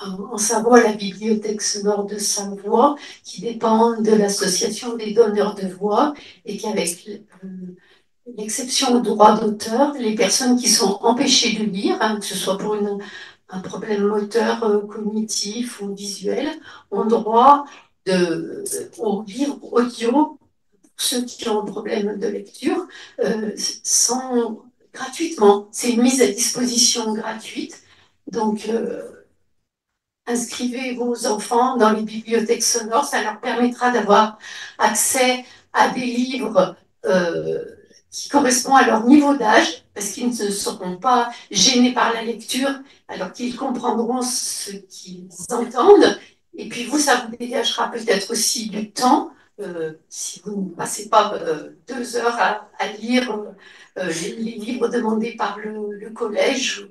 en Savoie, la bibliothèque sonore de Savoie, qui dépend de l'association des donneurs de voix, et qu'avec l'exception au droit d'auteur, les personnes qui sont empêchées de lire, que ce soit pour un problème moteur, cognitif ou visuel, ont droit au livre audio. Ceux qui ont un problème de lecture, gratuitement. C'est une mise à disposition gratuite. Donc, inscrivez vos enfants dans les bibliothèques sonores, ça leur permettra d'avoir accès à des livres qui correspondent à leur niveau d'âge, parce qu'ils ne seront pas gênés par la lecture, alors qu'ils comprendront ce qu'ils entendent. Et puis vous, ça vous dégagera peut-être aussi du temps, si vous ne passez pas 2 heures à lire les livres demandés par le collège.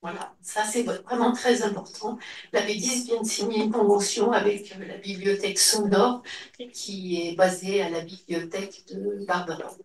Voilà, ça c'est vraiment très important. La B10 vient de signer une convention avec la bibliothèque sonore qui est basée à la bibliothèque de Barbara.